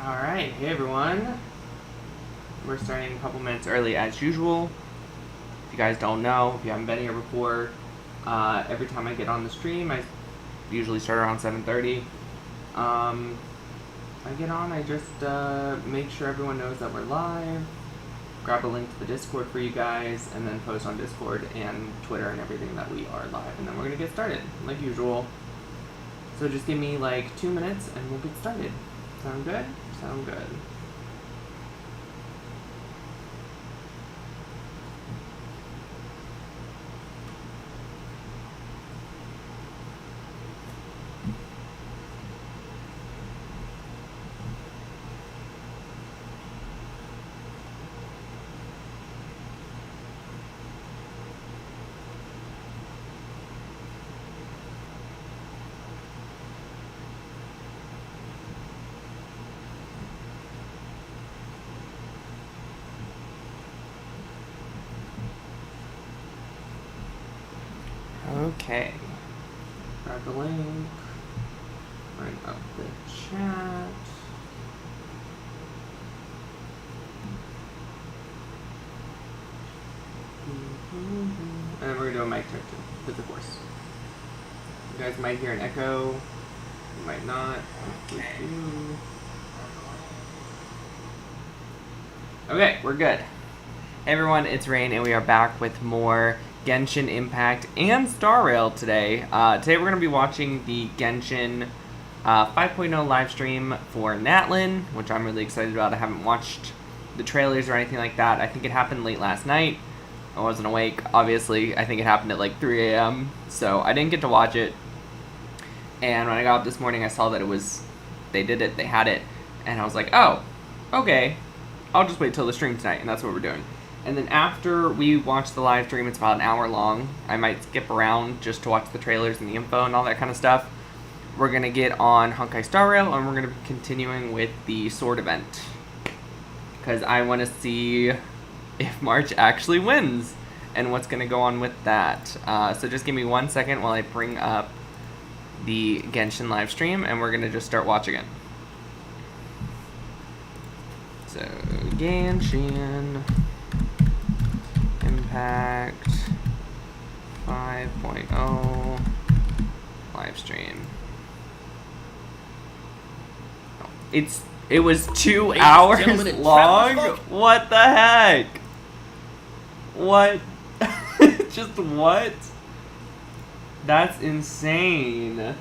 Alright, hey everyone. We're starting a couple minutes early as usual. If you guys don't know, if you haven't been here before, every time I get on the stream, I usually start around 7:30. I get on, I just make sure everyone knows that we're live, grab a link to the Discord for you guys, and then post on Discord and Twitter and everything that we are live. And then we're going to get started, like usual. So just give me like 2 minutes and we'll get started. Sound good? Sound good. Okay. Grab the link. Bring up the chat. And then we're going to do a mic check too, because of course. You guys might hear an echo. You might not. Okay, we're good. Hey everyone, it's Rain, and we are back with more Genshin Impact and StarRail today. Today we're going to be watching the Genshin 5.0 live stream for Natlin, which I'm really excited about. I haven't watched the trailers or anything like that. I think it happened late last night. I wasn't awake, obviously. I think it happened at like 3 a.m., so I didn't get to watch it. And when I got up this morning, I saw that they did it, they had it, and I was like, oh, okay. I'll just wait till the stream tonight, and that's what we're doing. And then after we watch the live stream, it's about an hour long. I might skip around just to watch the trailers and the info and all that kind of stuff. We're going to get on Honkai StarRail, and we're going to be continuing with the sword event. Because I want to see if March actually wins, and what's going to go on with that. So just give me 1 second while I bring up the Genshin live stream, and we're going to just start watching it. So, Genshin Impact 5.0 live stream. It was 2 hours long? What the heck? What? Just what? That's insane.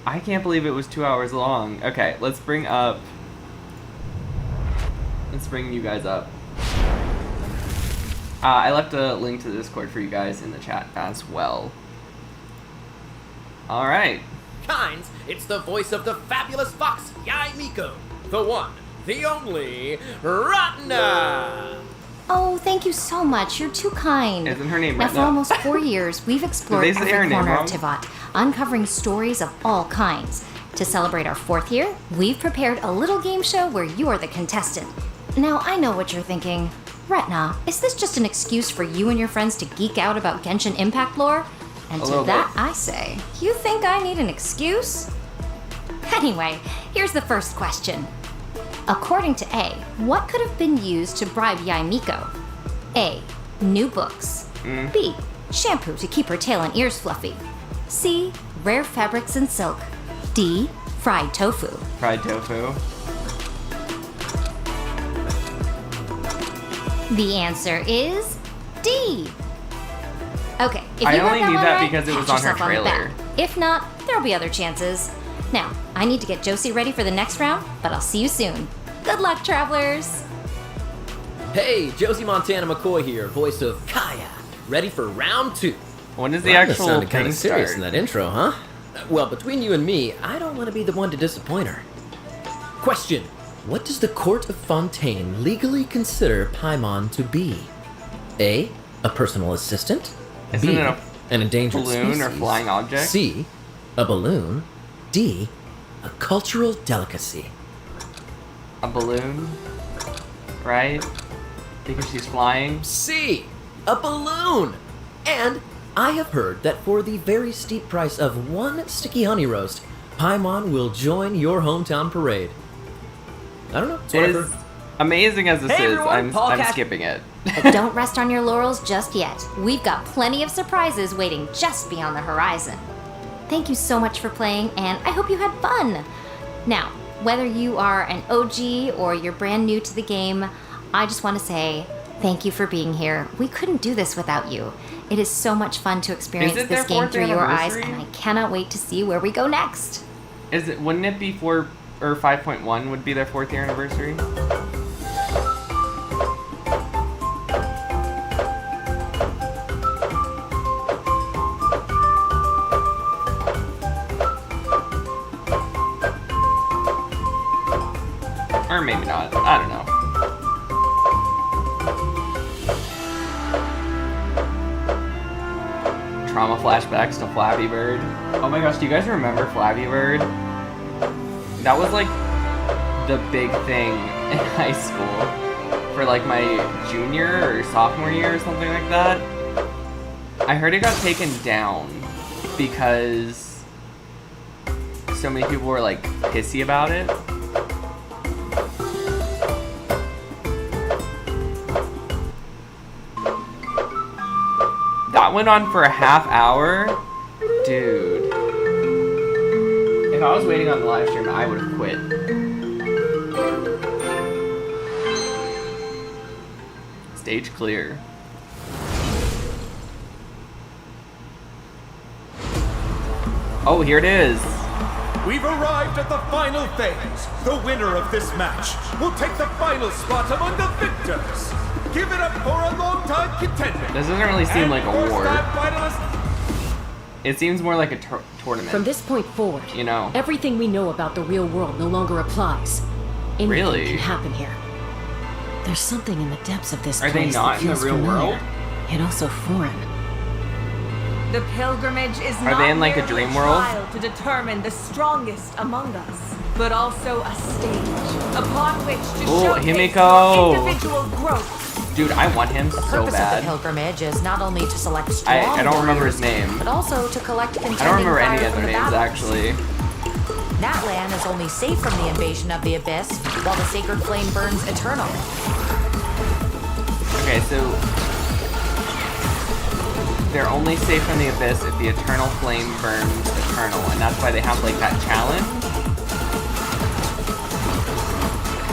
I can't believe it was 2 hours long. Okay, let's bring you guys up. I left a link to the Discord for you guys in the chat as well. Alright. Kinds, it's the voice of the fabulous fox, Yai Miko. The one, the only, Ratna! Oh, thank you so much. You're too kind. Isn't her name Now, Ratna? for almost 4 years, we've explored Did they say her every name corner wrong? of Tivat, uncovering stories of all kinds. To celebrate our 4th year, we've prepared a little game show where you're the contestant. Now, I know what you're thinking. Retna, is this just an excuse for you and your friends to geek out about Genshin Impact lore? And A to little that, bit. I say, you think I need an excuse? Anyway, here's the first question. According to A, what could have been used to bribe Yaimiko? A, new books. B, shampoo to keep her tail and ears fluffy. C, rare fabrics and silk. D, fried tofu. Fried tofu. The answer is D. Okay, if I you got only that knew one that right, because it was pat on her yourself the trailer. back. If not, there'll be other chances. Now, I need to get Josie ready for the next round, but I'll see you soon. Good luck, travelers! Hey, Josie Montana McCoy here, voice of Kaya. Ready for round 2. When is the Ratna actual sounded kind thing of serious start? in that intro, huh? Well, between you and me, I don't want to be the one to disappoint her. Question. What does the Court of Fontaine legally consider Paimon to be? A, a personal assistant. Isn't B, it a an endangered balloon species. or flying object? C, a balloon. D, a cultural delicacy. A balloon? Right? Because she's flying? C, a balloon. And I have heard that for the very steep price of 1 sticky honey roast, Paimon will join your hometown parade. I don't know. It's whatever. As amazing as this Hey, is, everyone, Paul I'm Cash- skipping it. But don't rest on your laurels just yet. We've got plenty of surprises waiting just beyond the horizon. Thank you so much for playing, and I hope you had fun. Now, whether you are an OG or you're brand new to the game, I just want to say thank you for being here. We couldn't do this without you. It is so much fun to experience it this their game 4th through your eyes, anniversary? and I cannot wait to see where we go next. Wouldn't it be 4 or 5.1 would be their 4th year anniversary? Or maybe not. I don't know. Trauma flashbacks to Flappy Bird. Oh my gosh, do you guys remember Flappy Bird? That was like the big thing in high school for like my junior or sophomore year or something like that. I heard it got taken down because so many people were like pissy about it. That went on for a half hour? Dude. If I was waiting on the live stream, I would have quit. Stage clear. Oh, here it is. We've arrived at the final phase. The winner of this match will take the final spot among the victors. Give it up for a long-time contender. This doesn't really seem And like a first war. time finalist. It seems more like a tournament. From this point forward, You know. everything we know about the real world no longer applies. Anything Really? can happen here. There's something in the depths of this Are place they not that in the feels real familiar, world? yet also foreign. The pilgrimage is Are not they in, like, a merely dream world? trial to determine the strongest among us, but also a stage upon which to Ooh, showcase Himiko. your individual growth. Dude, I want him The so purpose of the bad. pilgrimage is not only to select strong I don't remember his warriors, name. but also to collect contending I don't remember any fire other from the names, battles. actually. That land is only safe from the invasion of the abyss, while the sacred flame burns eternal. Okay, so they're only safe from the abyss if the eternal flame burns eternal, and that's why they have like that challenge.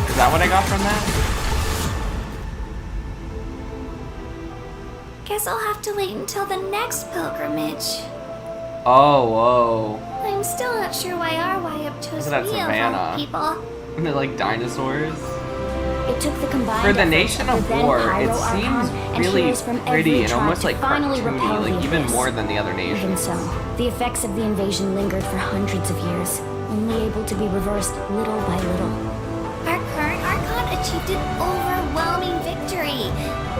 Is that what I got from that? Guess I'll have to wait until the next pilgrimage. Oh, whoa. I'm still not sure why our Wyamptos Look at that we of savannah. all people. And they're like dinosaurs. It took the combined For the efforts Nation of of the then War, Pyro it seems Archon and really heroes from pretty every and tribe almost to like finally repel cartoony, the like even abyss. more than the other Even nations. so, the effects of the invasion lingered for hundreds of years, only able to be reversed little by little. Our current Archon achieved an overwhelming victory.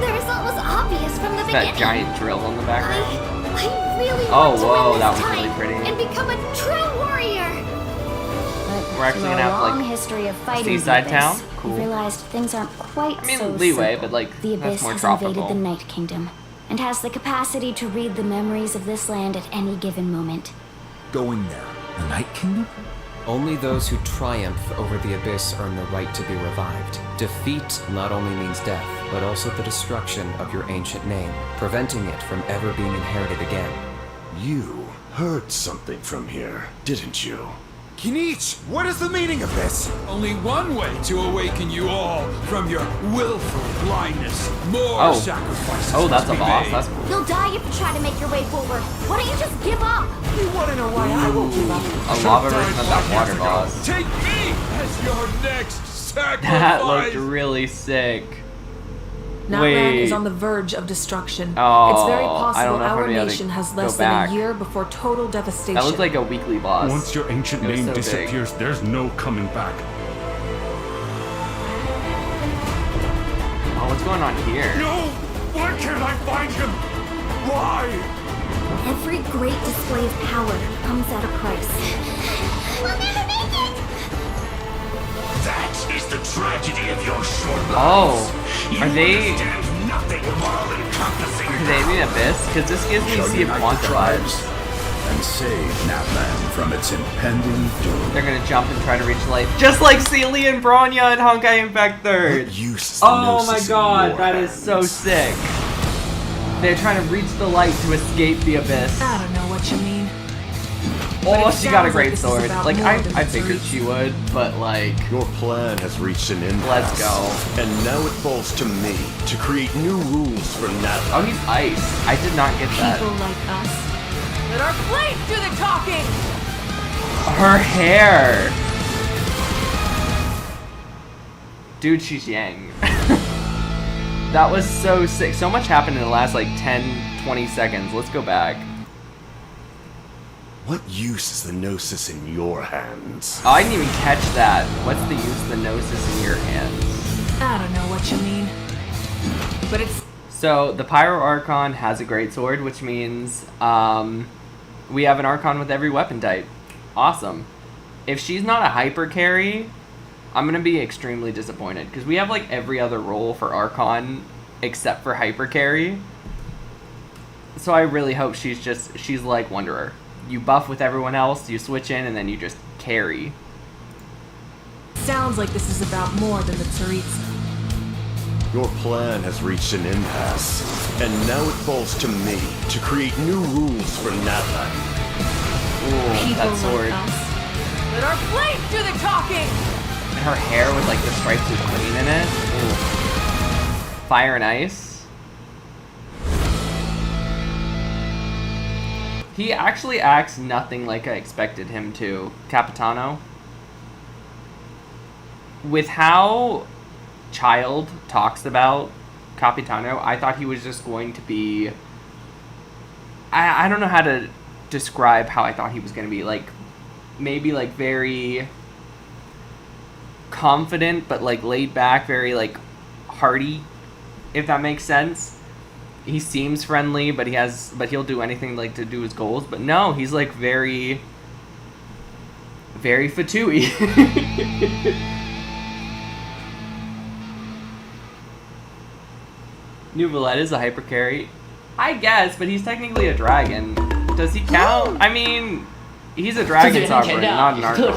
The result was obvious from the That beginning. giant drill in the background. I really Oh, want to whoa, win that this was really time pretty. and become a true warrior. But We're actually through gonna a have, long like, history of fighting seaside the town? abyss, Cool. we realized things aren't quite I mean, so leeway, simple. but, like, the that's abyss more has tropical. invaded the Night Kingdom and has the capacity to read the memories of this land at any given moment. Going there. The Night Kingdom? Only those who triumph over the abyss earn the right to be revived. Defeat not only means death, but also the destruction of your ancient name, preventing it from ever being inherited again. You heard something from here, didn't you? Kinich, what is the meaning of this? Only one way to awaken you all from your willful blindness. More Oh. sacrifices Oh, that's must a be boss. made. That's cool. You'll die if you try to make your way forward. Why don't you just give up? You want to know why I won't give up? A lava version of that water boss. Take me as your next sacrifice. That looked really sick. Natlan Wait. is on the verge of destruction. Oh, It's very I don't possible know if our I'm gonna nation has go less than back. a year before total devastation. That looked like a weekly boss. Once your ancient It was name so big. disappears, there's no coming back. Oh, what's going on here? No! Why can't I find him? Why? Every great display of power comes at a price. We'll never make it! That is the tragedy of your short Oh, are they? understand nothing of all encompassing Are they in the abyss? Because this gives me Sea of Quantum vibes. and save Natlan from its impending doom. They're gonna jump and try to reach the light, just like Celia and Bronya and Honkai Impact 3rd. What use is the Oh my Gnosis in god, your that is so hands? sick. They're trying to reach the light to escape the abyss. I don't know what you mean. Oh, it she got a sounds like great this is sword. about Like, more I than figured Therese. she would, but like, Your plan has reached an impasse. let's go. And now it falls to me to create new rules for Natlan. Oh, he's ice. I did not get that. People like us. Let our flames do the talking! Her hair. Dude, she's Yang. That was so sick. So much happened in the last like 10, 20 seconds. Let's go back. What use is the Gnosis in your hands? Oh, I didn't even catch that. What's the use of the Gnosis in your hands? I don't know what you mean. But it's So, the Pyro Archon has a great sword, which means we have an Archon with every weapon type. Awesome. If she's not a hyper carry, I'm going to be extremely disappointed, because we have like every other role for Archon except for hyper carry. So I really hope she's like Wanderer. You buff with everyone else, you switch in, and then you just carry. sounds like this is about more than the Therese. Your plan has reached an impasse. And now it falls to me to create new rules for Natlan. Ooh, People that sword. like us. Let our flames do the talking! And her hair with like the stripes of green in it. Ooh. Fire and ice. He actually acts nothing like I expected him to, Capitano. With how Child talks about Capitano, I thought he was just going to be... I don't know how to describe how I thought he was going to be. Like, maybe like very confident, but like laid back, very like hearty, if that makes sense. He seems friendly, but he'll do anything like to do his goals. But no, he's like very fatui. New Valette is a hyper carry, I guess, but he's technically a dragon. Does he count? I mean, he's a dragon sovereign, not an archon.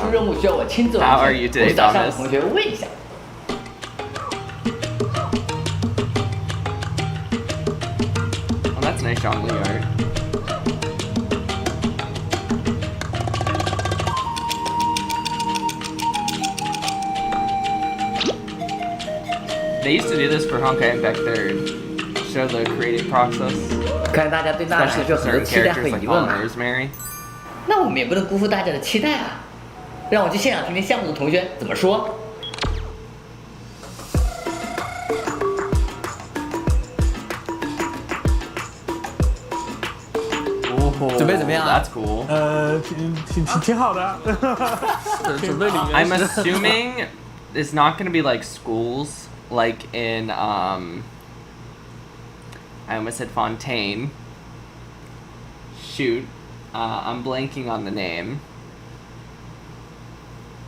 How are you today, Thomas? Oh, that's nice Zhongli art. They used to do this for Honkai Impact 3rd. Show the creative process. 看来大家对娜娜还是有很多 Certain 期待 characters 和 like 疑问 Paul 嘛 and。Rosemary. 那我们也不能辜负大家的期待啊！让我去现场听听项目的同学怎么说。准备怎么样啊 That's cool. 挺好的。准备里面 I'm assuming it's not going to be like schools, like in I almost said Fontaine. Shoot, I'm blanking on the name.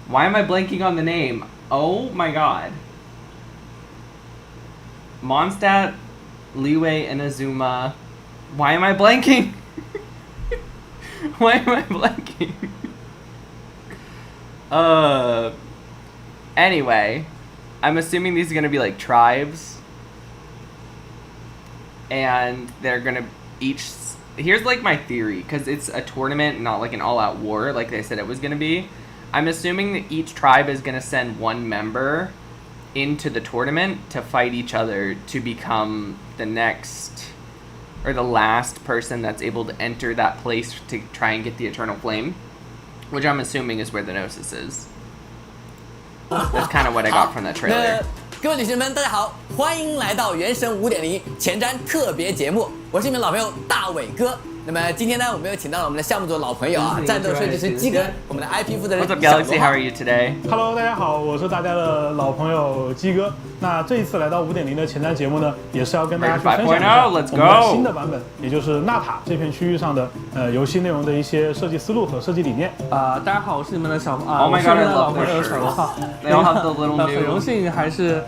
Why am I blanking on the name? Oh my god. Mondstadt, Liyue, and Azuma. Why am I blanking? Why am I blanking? Anyway, I'm assuming these are gonna be like tribes, and they're gonna each. Here's like my theory, because it's a tournament, not like an all-out war, like they said it was gonna be. I'm assuming that each tribe is gonna send one member into the tournament to fight each other to become the next, or the last person that's able to enter that place to try and get the Eternal Flame, which I'm assuming is where the Gnosis is. That's kind of what I got from that trailer. 各位女士们，大家好，欢迎来到《原神5.0前瞻特别节目，我是你们老朋友大伟哥。那么今天呢，我们又请到了我们的项目组老朋友啊，战斗设计师鸡哥，我们的 IP 负责人 What's up, Galaxy? How are you today? Hello， 大家好，我是大家的老朋友鸡哥。那这一次来到5.0的前瞻节目呢，也是要跟大家去分享一下我们的新的版本，也就是纳塔这片区域上的游戏内容的一些设计思路和设计理念。大家好，我是你们的小Oh my god, I love their shirts. They all have the little new. 很荣幸还是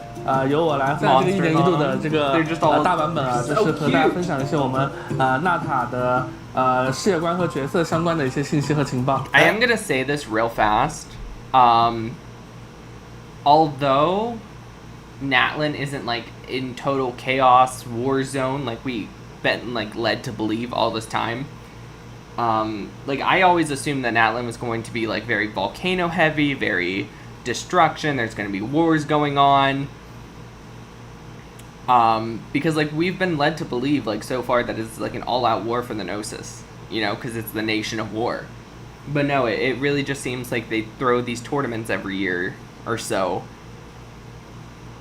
由我来在这个1.1度的这个大版本啊，就是和大家分享一些我们纳塔的世界观和角色相关的一些信息和情报。I am gonna say this real fast. Although Natlin isn't like in total chaos war zone like we've been like led to believe all this time. Like I always assumed that Natlin was going to be like very volcano heavy, very destruction. There's going to be wars going on. Because like we've been led to believe like so far that it's like an all-out war for the Gnosis, you know, because it's the nation of war. But no, it really just seems like they throw these tournaments every year or so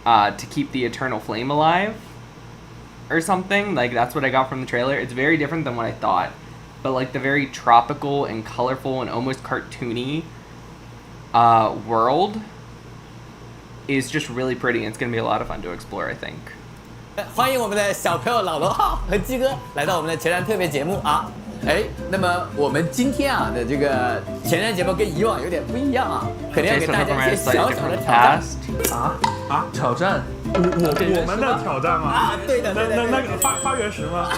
to keep the eternal flame alive or something. Like that's what I got from the trailer. It's very different than what I thought, but like the very tropical and colorful and almost cartoony world is just really pretty, and it's gonna be a lot of fun to explore, I think. 欢迎我们的小朋友老罗浩和鸡哥来到我们的前瞻特别节目啊！哎，那么我们今天啊的这个前瞻节目跟以往有点不一样啊，肯定要给大家一些小小的挑战挑战，我们的挑战吗？啊，对的，那个发原石吗？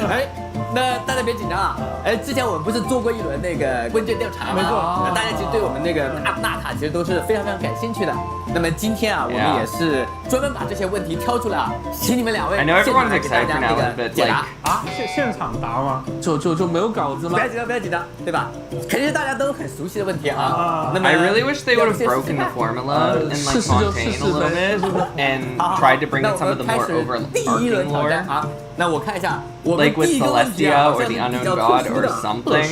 哎，那大家别紧张啊！哎，之前我们不是做过一轮那个问卷调查吗？没错，大家其实对我们那个纳塔其实都是非常感兴趣的。那么今天啊，我们也是专门把这些问题挑出来啊，请你们两位现场来给大家那个解答啊，现场答吗？就没有稿子吗？不要紧张，对吧？肯定是大家都很熟悉的问题啊。那么 I really wish they would have broken the formula and like Fontaine a little bit and tried to bring in some of the more overarching lore. 那我看一下， like with Celestia or the Unknown God or something.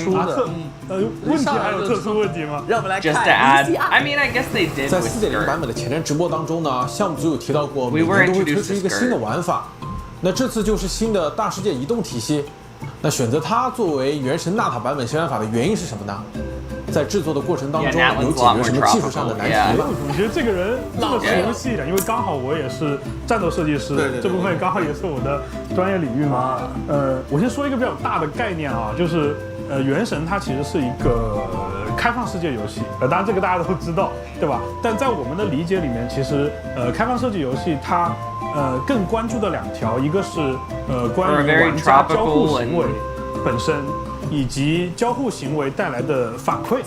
问题还有特殊问题吗？让我们来看 Just to add, I mean, I guess they did. 在4.0版本的前瞻直播当中呢，项目组有提到过，每年都会推出一个新的玩法。那这次就是新的大世界移动体系。那选择它作为原神纳塔版本新玩法的原因是什么呢？在制作的过程当中有解决什么技术上的难题吗？我觉得这个人这么熟悉的，因为刚好我也是战斗设计师，这部分刚好也是我的专业领域嘛。我先说一个比较大的概念啊，就是原神它其实是一个开放世界游戏，当然这个大家都知道，对吧？但在我们的理解里面，其实开放设计游戏它更关注的两条，一个是关于玩家交互行为本身，以及交互行为带来的反馈。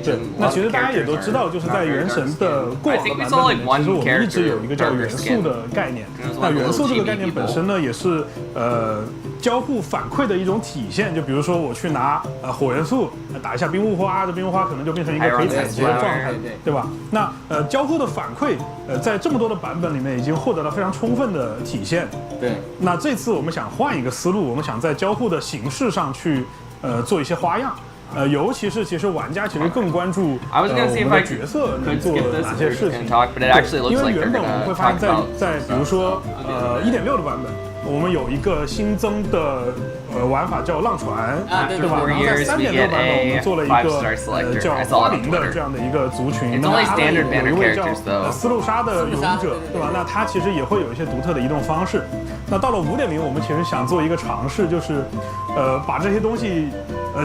对，那其实大家也都知道，就是在原神的过往的版本里面，其实我们一直有一个叫元素的概念。那元素这个概念本身呢，也是交互反馈的一种体现。就比如说我去拿火元素打一下冰雾花，这冰雾花可能就变成一个可以采集的状态，对吧？那交互的反馈，在这么多的版本里面已经获得了非常充分的体现。对。那这次我们想换一个思路，我们想在交互的形式上去做一些花样。尤其是其实玩家其实更关注我们的角色能做哪些事情。对，因为原本我们会发现在比如说1.6的版本，我们有一个新增的玩法叫浪船，对吧？然后在3.6版本我们做了一个叫花灵的这样的一个族群，那么它有一位叫丝路沙的勇者，对吧？那它其实也会有一些独特的移动方式。那到了5.0，我们其实想做一个尝试，就是把这些东西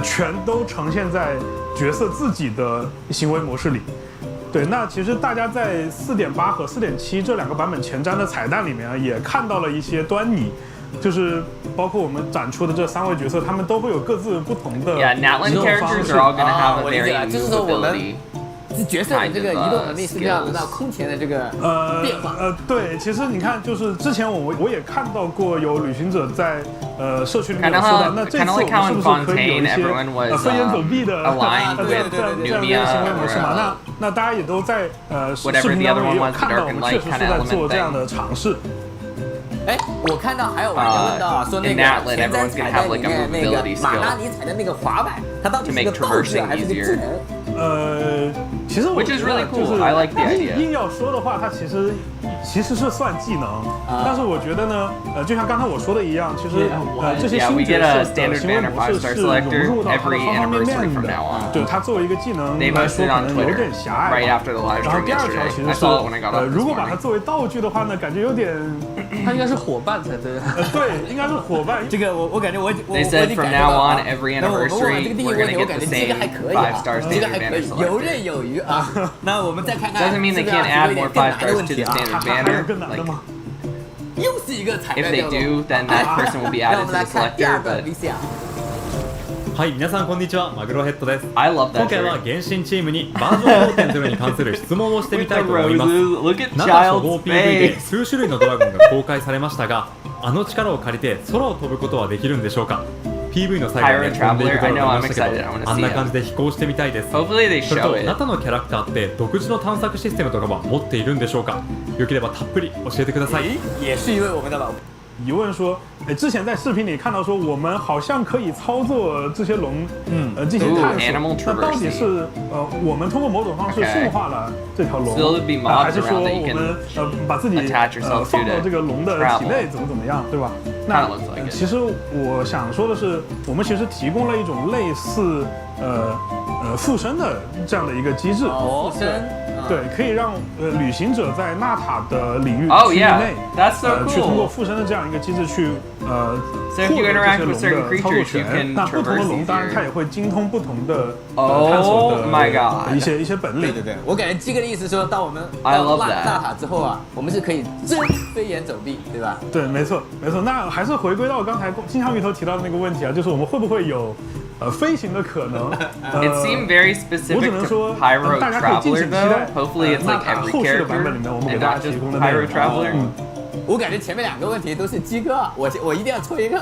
全都呈现在角色自己的行为模式里。对，那其实大家在4.8和4.7这两个版本前瞻的彩蛋里面也看到了一些端倪，就是包括我们展出的这3位角色，他们都会有各自不同的移动方式。我理解了，就是说我们角色的这个移动能力是要得到空前的这个变化。对，其实你看，就是之前我也看到过有旅行者在社区里面有说到，那这次我们是不是可以有一些飞檐走壁的这样的一个行为模式嘛？那大家也都在视频当中也有看到，我们确实是在做这样的尝试。哎，我看到还有玩家问到啊，说那个前瞻彩蛋里面那个马拉尼踩的那个滑板，它到底是个道具还是个技能？其实我觉得就是硬要说的话，它其实是算技能，但是我觉得呢，就像刚才我说的一样，其实这些新角色的行为模式是融入到它的方方面面的。对，它作为一个技能来说，可能有点狭隘。然后第二条其实是，如果把它作为道具的话呢，感觉有点，它应该是伙伴才对。对，应该是伙伴。这个我感觉我They said from now on, every anniversary, we're gonna get the same 5-star standard banner selector. 游刃有余啊！那我们再看看 Doesn't mean they can't add more 5 stars to the standard banner. Like, 又是一个彩蛋 if they do, then that person will be added to the selector. 第二个 VCR はい、皆さんこんにちは、マグロヘッドです。 I love that 今回は原神チームにバージョン 5.0 に関する質問をしてみたいと思います。 Look at ナタ初 child's 号 PV で face. 数種類のドラゴンが公開されましたが、あの力を借りて空を飛ぶことはできるんでしょうか？ PV の最後に飛んでいくドラゴンがいましたけど、あんな感じで飛行してみたいです。 Hopefully they それと show it. ナタのキャラクターって独自の探索システムとかは持っているんでしょうか？よければたっぷり教えてください。也是一位我们的老疑问说，之前在视频里看到说我们好像可以操作这些龙，进行探索。那到底是我们通过某种方式驯化了这条龙，还是说我们把自己放到这个龙的体内怎么样，对吧？那其实我想说的是，我们其实提供了一种类似附身的这样的一个机制。附身。对，可以让旅行者在纳塔的领域区域内，去通过附身的这样一个机制去获得这些龙的操作权。那不同的龙当然它也会精通不同的探索的一些本领。对对对，我感觉基哥的意思说到我们到纳塔之后啊，我们是可以真飞檐走壁，对吧？对，没错没错。那还是回归到刚才金枪鱼头提到的那个问题啊，就是我们会不会有飞行的可能？It seemed very specific to Pyro Traveler though. Hopefully it's like every character and not just Pyro Traveler. 我感觉前面2个问题都是鸡哥，我一定要出一个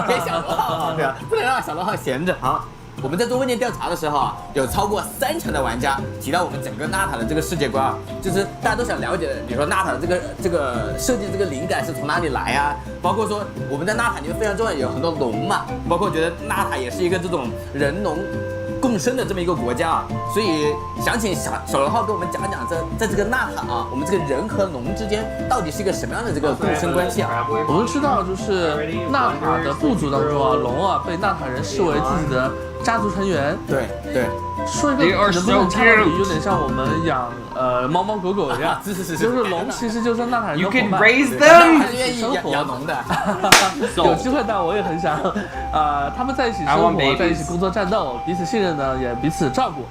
给小罗浩，对吧？不能让小罗浩闲着。好，我们在做问卷调查的时候啊，有超过30%的玩家提到我们整个纳塔的这个世界观啊，就是大家都想了解，比如说纳塔的这个设计这个灵感是从哪里来啊？包括说我们在纳塔里面非常重要，有很多龙嘛，包括觉得纳塔也是一个这种人龙共生的这么一个国家啊，所以想请小罗浩跟我们讲讲在这个纳塔啊，我们这个人和龙之间到底是一个什么样的这个共生关系啊？我们知道，就是纳塔的部族当中啊，龙啊被纳塔人视为自己的家族成员。对对。说一个可能不是很差的比喻，有点像我们养猫猫狗狗一样，就是龙其实就是纳塔人的伙伴，他们愿意养龙的。有机会呢，我也很想，他们在一起生活，在一起工作战斗，彼此信任呢，也彼此照顾。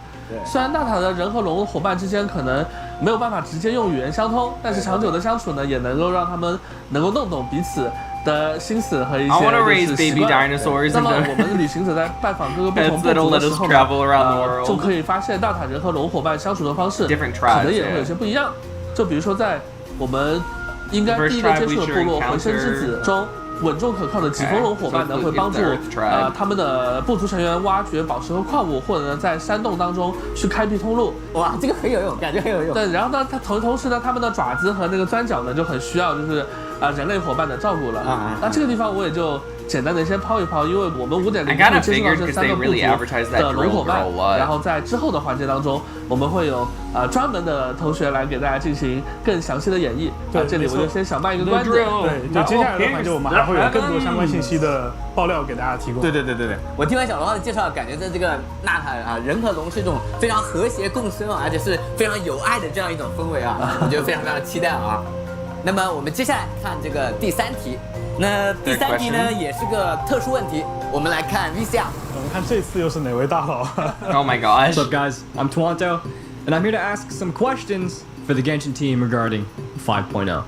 虽然纳塔的人和龙伙伴之间可能没有办法直接用语言相通，但是长久的相处呢，也能够让他们能够弄懂彼此的心思和一些习惯。那么我们旅行者在拜访各个不同部族的时候呢，就可以发现纳塔人和龙伙伴相处的方式可能也会有些不一样。就比如说在我们应该第一个接触的部落回声之子中，稳重可靠的疾风龙伙伴呢，会帮助他们的部族成员挖掘宝石和矿物，或者呢在山洞当中去开辟通路。哇，这个很有用，感觉很有用。对，然后呢，同时呢，他们的爪子和那个钻角呢，就很需要就是人类伙伴的照顾了。那这个地方我也就简单的先抛一抛，因为我们5.0会接触到这3个部族的龙伙伴，然后在之后的环节当中，我们会有专门的同学来给大家进行更详细的演绎。对，这里我就先小卖一个关子。对，就接下来的环节我们还会有更多相关信息的爆料给大家提供。对，我听完小罗浩的介绍，感觉在这个纳塔啊，人和龙是一种非常和谐共生啊，而且是非常有爱的这样一种氛围啊，我觉得非常非常期待啊。那么我们接下来看这个第3题。那第3题呢，也是个特殊问题，我们来看 VCR。我们看这次又是哪位大佬？Oh my gosh! What's up, guys? I'm Toronto, and I'm here to ask some questions for the Genshin team regarding 5.0.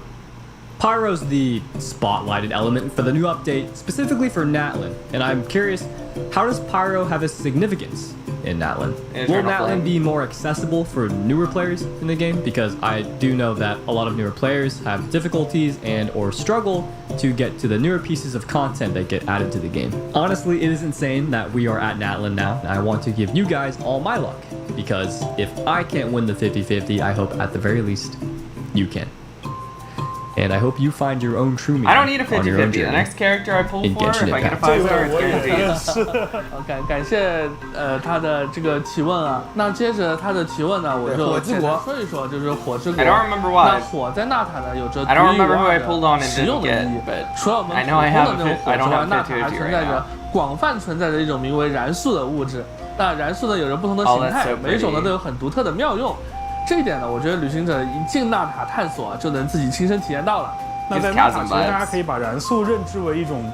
Pyro's the spotlighted element for the new update, specifically for Natlin, and I'm curious, how does Pyro have a significance in Natlin? Will Natlin be more accessible for newer players in the game? Because I do know that a lot of newer players have difficulties and or struggle to get to the newer pieces of content that get added to the game. Honestly, it is insane that we are at Natlin now, and I want to give you guys all my luck, because if I can't win the 50-50, I hope at the very least you can. And I hope you find your own true meaning. I don't need a 50-50. The next character I pull for, if I get a 5-star, it's guaranteed. 感谢他的这个提问啊。那接着他的提问呢，我就简单说一说，就是火之国。I don't remember why. 那火在纳塔呢有着独一无二的实用的意义。除了我们普通的那种火之外，纳塔还存在着广泛存在着一种名为燃素的物质。那燃素呢有着不同的形态，每一种呢都有很独特的妙用。这一点呢，我觉得旅行者一进纳塔探索就能自己亲身体验到了。那在纳塔，其实大家可以把燃素认知为一种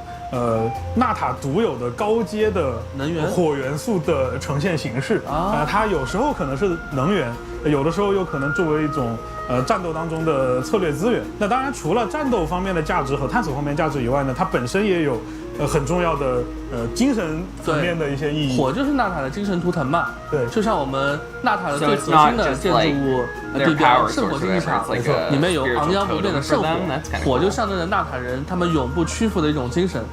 纳塔独有的高阶的能源火元素的呈现形式它有时候可能是能源，有的时候又可能作为一种战斗当中的策略资源。那当然，除了战斗方面的价值和探索方面的价值以外呢，它本身也有很重要的精神层面的一些意义。火就是纳塔的精神图腾嘛。对，就像我们纳塔的最核心的建筑物地标圣火竞技场，里面有昂扬不变的圣火，火就象征着纳塔人他们永不屈服的一种精神。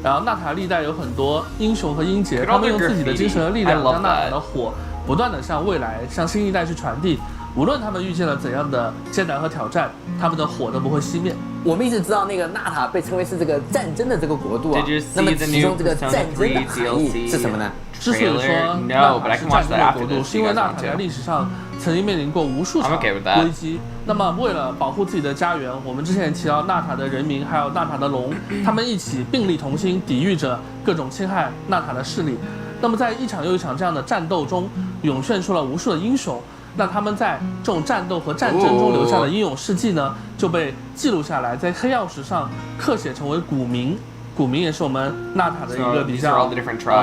然后纳塔历代有很多英雄和英杰，他们用自己的精神和力量将纳塔的火不断的向未来、向新一代去传递。无论他们遇见了怎样的艰难和挑战，他们的火都不会熄灭。我们一直知道那个纳塔被称为是这个战争的这个国度啊，那么其中这个战争的含义是什么呢？之所以说纳塔是战争的国度，是因为纳塔在历史上曾经面临过无数场危机。那么为了保护自己的家园，我们之前也提到纳塔的人民还有纳塔的龙，他们一起并力同心，抵御着各种侵害纳塔的势力。那么在一场又一场这样的战斗中，涌现出了无数的英雄。那他们在这种战斗和战争中留下的英勇事迹呢，就被记录下来，在黑曜石上刻写成为古名。古名也是我们纳塔的一个比较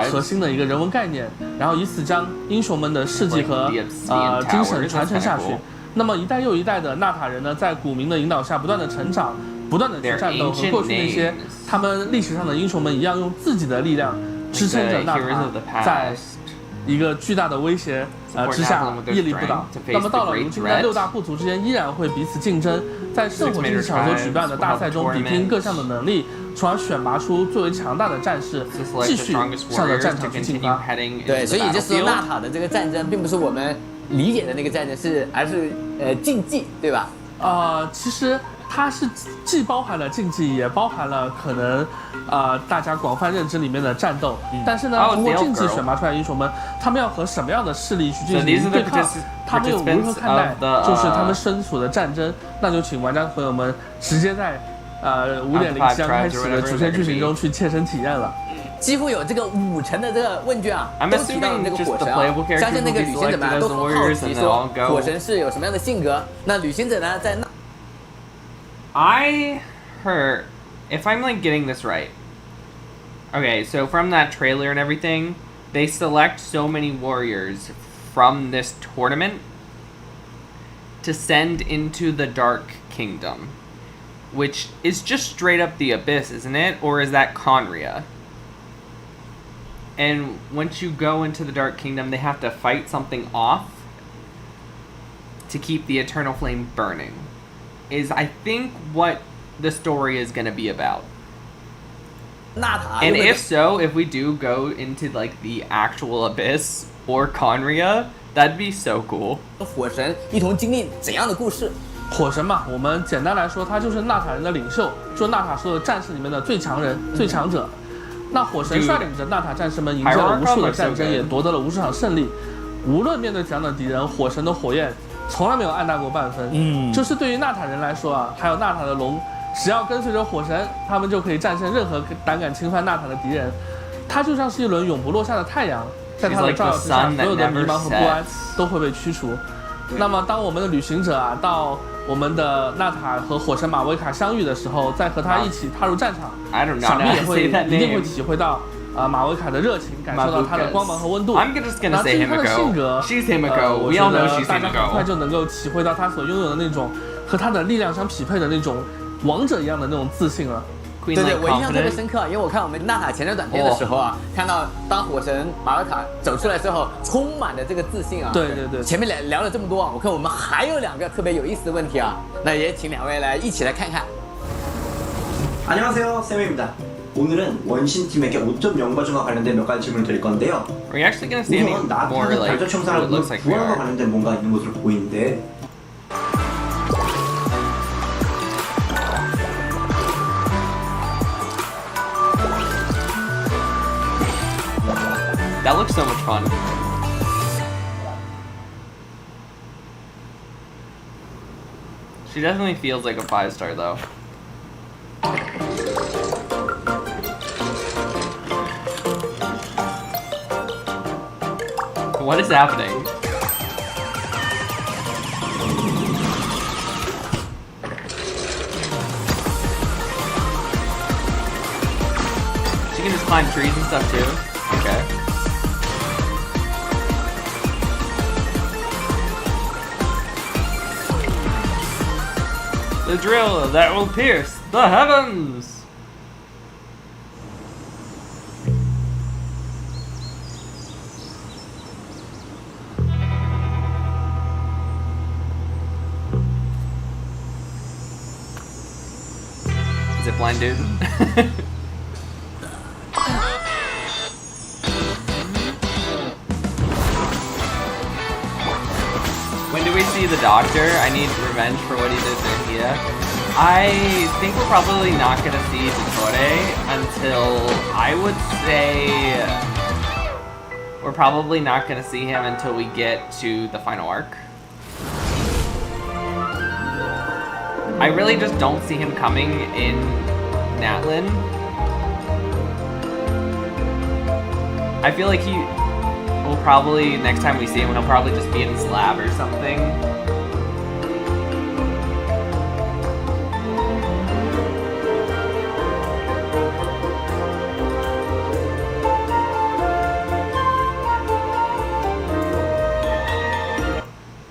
核心的一个人文概念，然后以此将英雄们的事迹和精神传承下去。那么一代又一代的纳塔人呢，在古名的引导下不断的成长，不断的去战斗，和过去那些他们历史上的英雄们一样，用自己的力量支撑着纳塔在一个巨大的威胁之下屹立不倒。那么到了如今呢，6大部族之间依然会彼此竞争，在圣火竞技场所举办的大赛中比拼各项的能力，从而选拔出最为强大的战士，继续向着战场去进发。对，所以也就是说，纳塔的这个战争并不是我们理解的那个战争，而是竞技，对吧？其实它是既包含了竞技，也包含了可能大家广泛认知里面的战斗。但是呢，通过竞技选拔出来的英雄们，他们要和什么样的势力去进行对抗？他们又如何看待就是他们身处的战争？那就请玩家朋友们直接在5.0即将开始的主线剧情中去切身体验了。几乎有这个5成的这个问卷啊，都提到了那个火神啊。相信那个旅行者们都很好奇说，火神是有什么样的性格？那旅行者呢，在I heard, if I'm like getting this right, okay, so from that trailer and everything, they select so many warriors from this tournament to send into the Dark Kingdom, which is just straight up the Abyss, isn't it? Or is that Conria? And once you go into the Dark Kingdom, they have to fight something off to keep the Eternal Flame burning. Is I think what the story is going to be about. And if so, if we do go into like the actual Abyss or Conria, that'd be so cool. 火神一同经历怎样的故事？火神嘛，我们简单来说，他就是纳塔人的领袖，就是纳塔所有战士里面的最强人、最强者。那火神率领着纳塔战士们迎接了无数的战争，也夺得了无数场胜利。无论面对怎样的敌人，火神的火焰从来没有暗淡过半分。就是对于纳塔人来说啊，还有纳塔的龙，只要跟随着火神，他们就可以战胜任何胆敢侵犯纳塔的敌人。他就像是一轮永不落下的太阳，在他的照耀之下，所有的迷茫和不安都会被驱除。那么，当我们的旅行者啊，到我们的纳塔和火神马维卡相遇的时候，再和他一起踏入战场，想必一定会体会到马维卡的热情，感受到他的光芒和温度。那至于他的性格，我觉得大家很快就能够体会到他所拥有的那种和他的力量相匹配的那种王者一样的那种自信了。对对，我印象特别深刻，因为我看我们纳塔前传短片的时候啊，看到当火神马维卡走出来之后，充满了这个自信啊。对对对。前面聊了这么多啊，我看我们还有2个特别有意思的問題啊，那也請2位来一起来看看。 안녕하세요, 쌤입니다. 오늘은 원신팀에게 5.0버전과 관련된 몇 가지 질문을 드릴 건데요. 우선 나타는 발전 청산을 구원과 관련된 뭔가 있는 것으로 보이는데 That looks so much fun. She definitely feels like a 5-star though. What is happening? She can just climb trees and stuff too? Okay. The drill that will pierce the heavens! blind dude. When do we see the doctor? I need revenge for what he did to Hia. I think we're probably not gonna see Dottore until, I would say, we're probably not gonna see him until we get to the final arc. I really just don't see him coming in Natlin. I feel like he will probably, next time we see him, he'll probably just be in his lab or something.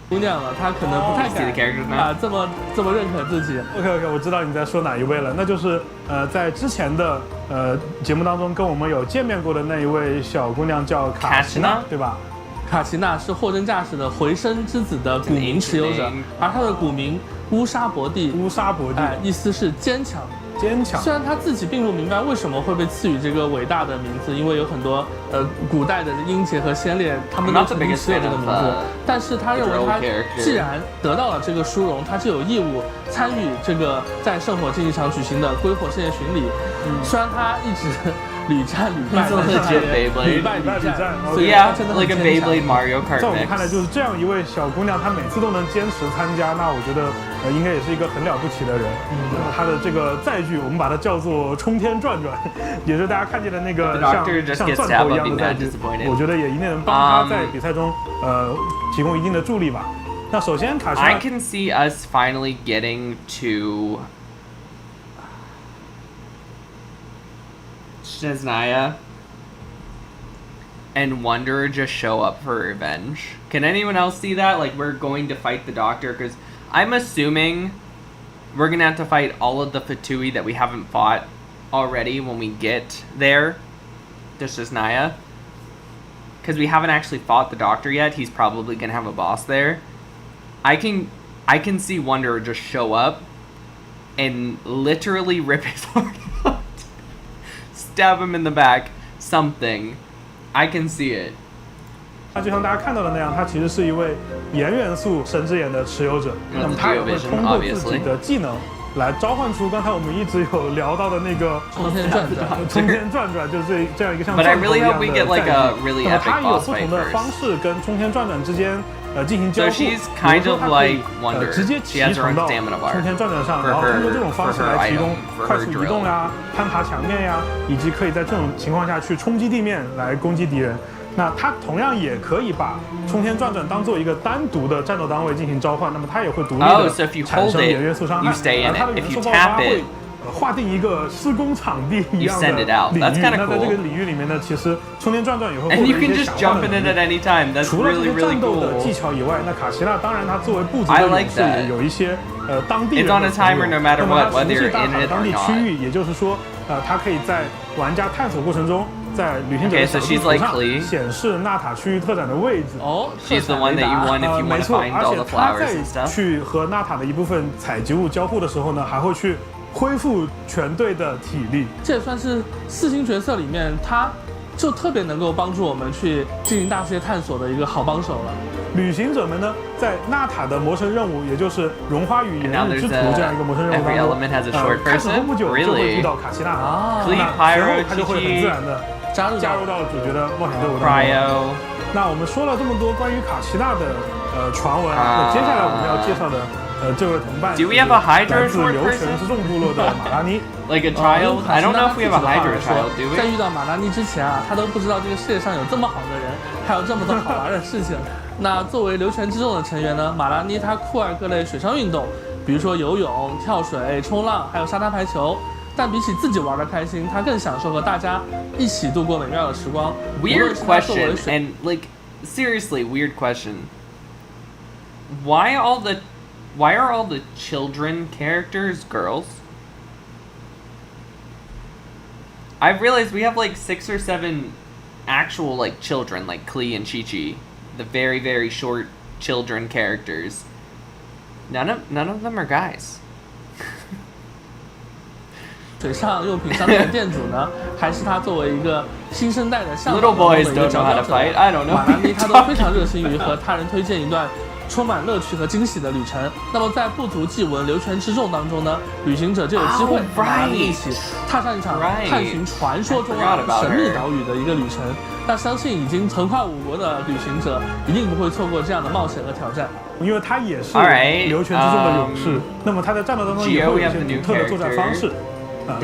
姑娘了，她可能不太敢啊，这么认可自己。OK， 我知道你在说哪一位了，那就是在之前的节目当中跟我们有见面过的那一位小姑娘叫卡奇娜，对吧？卡奇娜是货真价实的回声之子的古名持有者，而她的古名乌沙伯蒂，意思是坚强。虽然他自己并不明白为什么会被赐予这个伟大的名字，因为有很多古代的英杰和先烈，他们都曾经持有这个名字，但是他认为他既然得到了这个殊荣，他就有义务参与这个在圣火竞技场举行的归火盛宴巡礼。虽然他一直屡战屡败，屡败屡战，所以他真的很坚强。在我们看来，就是这样一位小姑娘，她每次都能坚持参加，那我觉得应该也是一个很了不起的人。她的这个载具，我们把它叫做冲天转转，也是大家看见的那个像钻头一样的载具。我觉得也一定能帮她在比赛中提供一定的助力吧。那首先，卡西娜 I can see us finally getting to Snezhnaya and Wanderer just show up for revenge. Can anyone else see that? Like, we're going to fight the Doctor, because I'm assuming we're going to have to fight all of the Fatui that we haven't fought already when we get there to Snezhnaya. Because we haven't actually fought the Doctor yet. He's probably going to have a boss there. I can see Wanderer just show up and literally rip his heart out. Stab him in the back. Something. I can see it. 那就像大家看到的那样，他其实是一位炎元素神之眼的持有者。那么他也会通过自己的技能来召唤出刚才我们一直有聊到的那个冲天转转，冲天转转就是这样一个像钻头一样的载具。那么他有不同的方式跟冲天转转之间进行交互。比如说他可以直接骑乘到冲天转转上，然后通过这种方式来提供快速移动呀、攀爬墙面呀，以及可以在这种情况下去冲击地面来攻击敌人。那它同样也可以把冲天转转当做一个单独的战斗单位进行召唤，那么它也会独立的产生炎元素伤害，而它的元素爆发会划定一个施工场地一样的领域。那在这个领域里面呢，其实冲天转转也会获得一些强化的能力。除了这些战斗的技巧以外，那卡西娜当然它作为部族的勇士也有一些当地人的朋友，那么它熟悉大塔当地区域，也就是说它可以在玩家探索过程中，在旅行者的小地图上显示纳塔区域特展的位置。哦，没错，而且他在去和纳塔的一部分采集物交互的时候呢，还会去恢复全队的体力。这也算是4星角色里面，他就特别能够帮助我们去进行大世界探索的一个好帮手了。旅行者们呢，在纳塔的魔神任务，也就是融化与炎日之途这样一个魔神任务当中，开始后不久就会遇到卡西娜，那随后他就会很自然的加入到主角的冒险队伍当中。那我们说了这么多关于卡西娜的传闻，那接下来我们要介绍的这位同伴，来自流泉之众部落的马拉尼。Like a child? I don't know if we have a Hydra child, do we? 在遇到马拉尼之前啊，他都不知道这个世界上有这么好的人，还有这么多好玩的事情。那作为流泉之众的成员呢，马拉尼他酷爱各类水上运动，比如说游泳、跳水、冲浪，还有沙滩排球。但比起自己玩的开心，他更享受和大家一起度过美妙的时光。Weird question, and like seriously, weird question. Why are all the children characters girls? I've realized we have like 6 or 7 actual like children, like Klee and Chi-Chi, the very, very short children characters. None of them are guys. 水上用品商店的店主呢，还是他作为一个新生代的向导 Little 的 boys 一个 don't know 佼 how 佼 to 者， fight. I don't know. 马兰妮他都非常热心于和他人推荐一段充满乐趣和惊喜的旅程。那么在不足祭文流泉之众当中呢，旅行者就有机会和马兰妮一起踏上一场探寻传说中神秘岛屿的一个旅程。那相信已经横跨5国的旅行者一定不会错过这样的冒险和挑战，因为他也是流泉之众的勇士。那么他在战斗当中也会有一些独特的作战方式。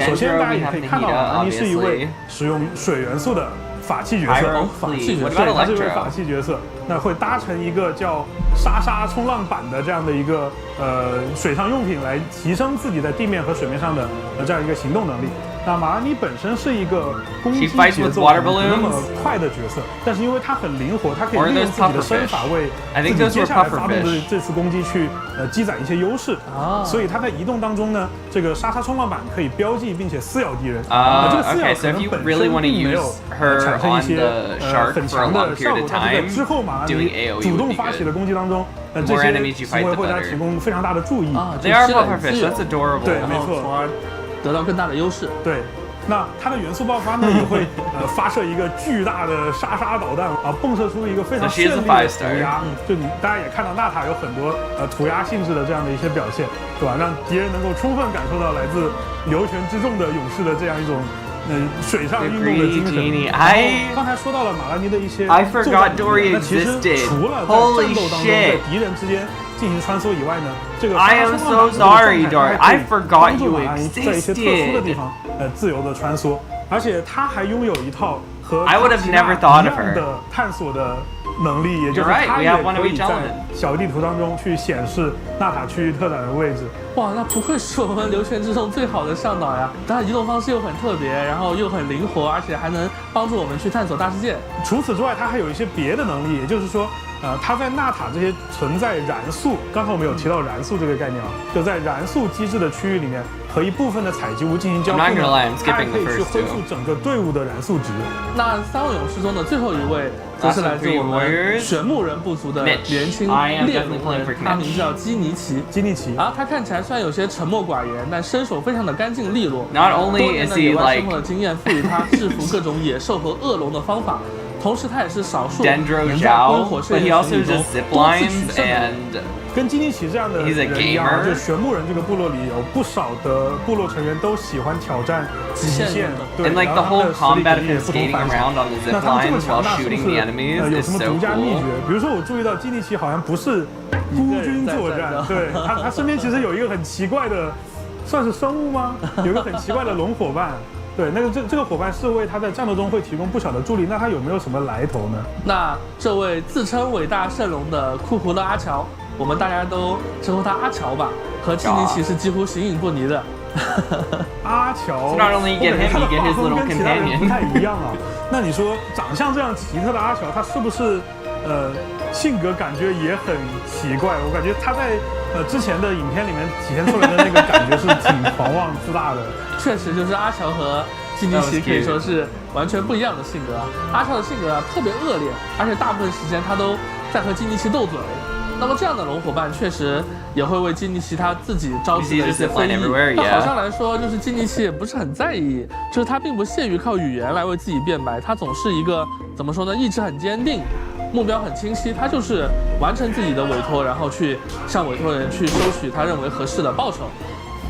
首先大家也可以看到，马兰妮是一位使用水元素的法器角色，对，他是一位法器角色。那会搭乘一个叫沙沙冲浪板的这样的一个水上用品来提升自己在地面和水面上的这样一个行动能力。那马兰妮本身是一个攻击节奏不那么快的角色，但是因为他很灵活，他可以利用自己的身法为自己接下来发动的这次攻击去积攒一些优势。所以他在移动当中呢，这个沙沙冲浪板可以标记并且撕咬敌人。这个撕咬可能本身并没有产生一些很强的效果，但是在之后马兰妮主动发起的攻击当中，这些行为会给他提供非常大的注意。They are pufferfish. That's adorable. 对，没错。得到更大的优势。对，那它的元素爆发呢，也会发射一个巨大的沙沙导弹迸射出一个非常绚丽的涂鸦。就大家也看到娜塔有很多涂鸦性质的这样的一些表现，对吧？让敌人能够充分感受到来自流泉之众的勇士的这样一种水上运动的精神。刚才说到了马兰妮的一些作战，那其实除了在战斗当中在敌人之间进行穿梭以外呢，这个 I am so sorry, Dart. I forgot you existed. 在一些特殊的地方自由的穿梭，而且他还拥有一套和 I would have never thought of her 的探索的能力，也就是他也可以在小地图当中去显示纳塔区域特展的位置。哇，那不愧是我们流泉之众最好的向导呀！他移动方式又很特别，然后又很灵活，而且还能帮助我们去探索大世界。除此之外，他还有一些别的能力，也就是说，它在纳塔这些存在燃素，刚才我们有提到燃素这个概念就在燃素机制的区域里面，和一部分的采集物进行交互，它还可以去恢复整个队伍的燃素值。那3位勇士中的最后一位，则是来自我们玄牧人部族的年轻猎人，他名叫基尼奇。啊，他看起来虽然有些沉默寡言，但身手非常的干净利落。多年的野外生活的经验赋予他制服各种野兽和恶龙的方法。同时，他也是少数能在光火射线群里中多次取胜的。跟基尼奇这样的人一样，就玄牧人这个部落里有不少的部落成员都喜欢挑战极限，对，然后他的实力肯定也不同凡响。那他们这么强大，是不是有什么独家秘诀？比如说，我注意到基尼奇好像不是孤军作战，对他身边其实有一个很奇怪的，算是生物吗？有一个很奇怪的龙伙伴。对，那个这个伙伴是为他在战斗中会提供不小的助力，那他有没有什么来头呢？那这位自称伟大圣龙的库胡勒阿乔，我们大家都称呼他阿乔吧，和基尼奇是几乎形影不离的。阿乔，我感觉他的画风跟其他人不太一样那你说长相这样奇特的阿乔，他是不是性格感觉也很奇怪？我感觉他在之前的影片里面体现出来的那个感觉是挺狂妄自大的。确实，就是阿乔和基尼奇可以说是完全不一样的性格。阿乔的性格特别恶劣，而且大部分时间他都在和基尼奇斗嘴。那么这样的龙伙伴确实也会为基尼奇他自己招致的一些非议。那好像来说，就是基尼奇也不是很在意，就是他并不屑于靠语言来为自己辩白，他总是一个怎么说呢，意志很坚定。目标很清晰，他就是完成自己的委托，然后去向委托人去收取他认为合适的报酬。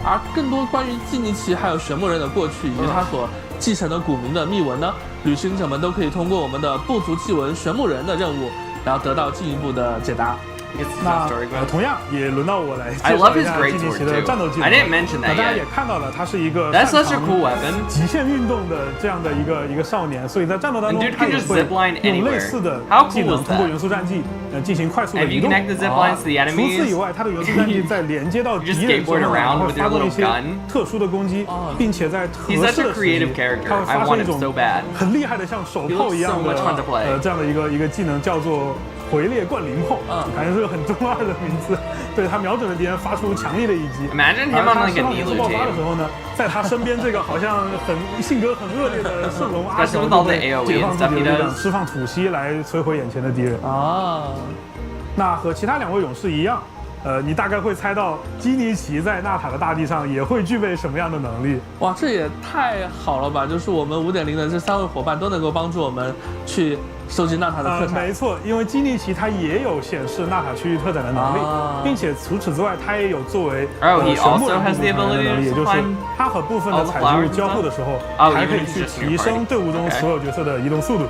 而更多关于基尼奇还有玄牧人的过去以及他所继承的古名的秘闻呢，旅行者们都可以通过我们的部族祭文玄牧人的任务，然后得到进一步的解答。那同样也轮到我来介绍一下基尼奇的战斗技能。那大家也看到了，他是一个擅长极限运动的这样的一个少年，所以在战斗当中他也会用类似的技能，通过元素战技进行快速的移动。除此以外，他的元素战技在连接到敌人之后，会发动一些特殊的攻击，并且在合适的时机，他会发生一种很厉害的像手炮一样的这样的一个技能，叫做回猎贯灵炮，感觉是个很中二的名字。对，他瞄准了敌人，发出强力的一击。而他释放元素爆发的时候呢，在他身边这个好像性格很恶劣的圣龙阿乔就会解放自己的力量，释放吐息来摧毁眼前的敌人。那和其他2位勇士一样，你大概会猜到基尼奇在纳塔的大地上也会具备什么样的能力？哇，这也太好了吧！就是我们5.0的这3位伙伴都能够帮助我们去收集纳塔的特产。没错，因为基尼奇它也有显示纳塔区域特展的能力，并且除此之外，它也有作为神木人部族的能力，也就是它和部分的采集物交互的时候，还可以去提升队伍中所有角色的移动速度。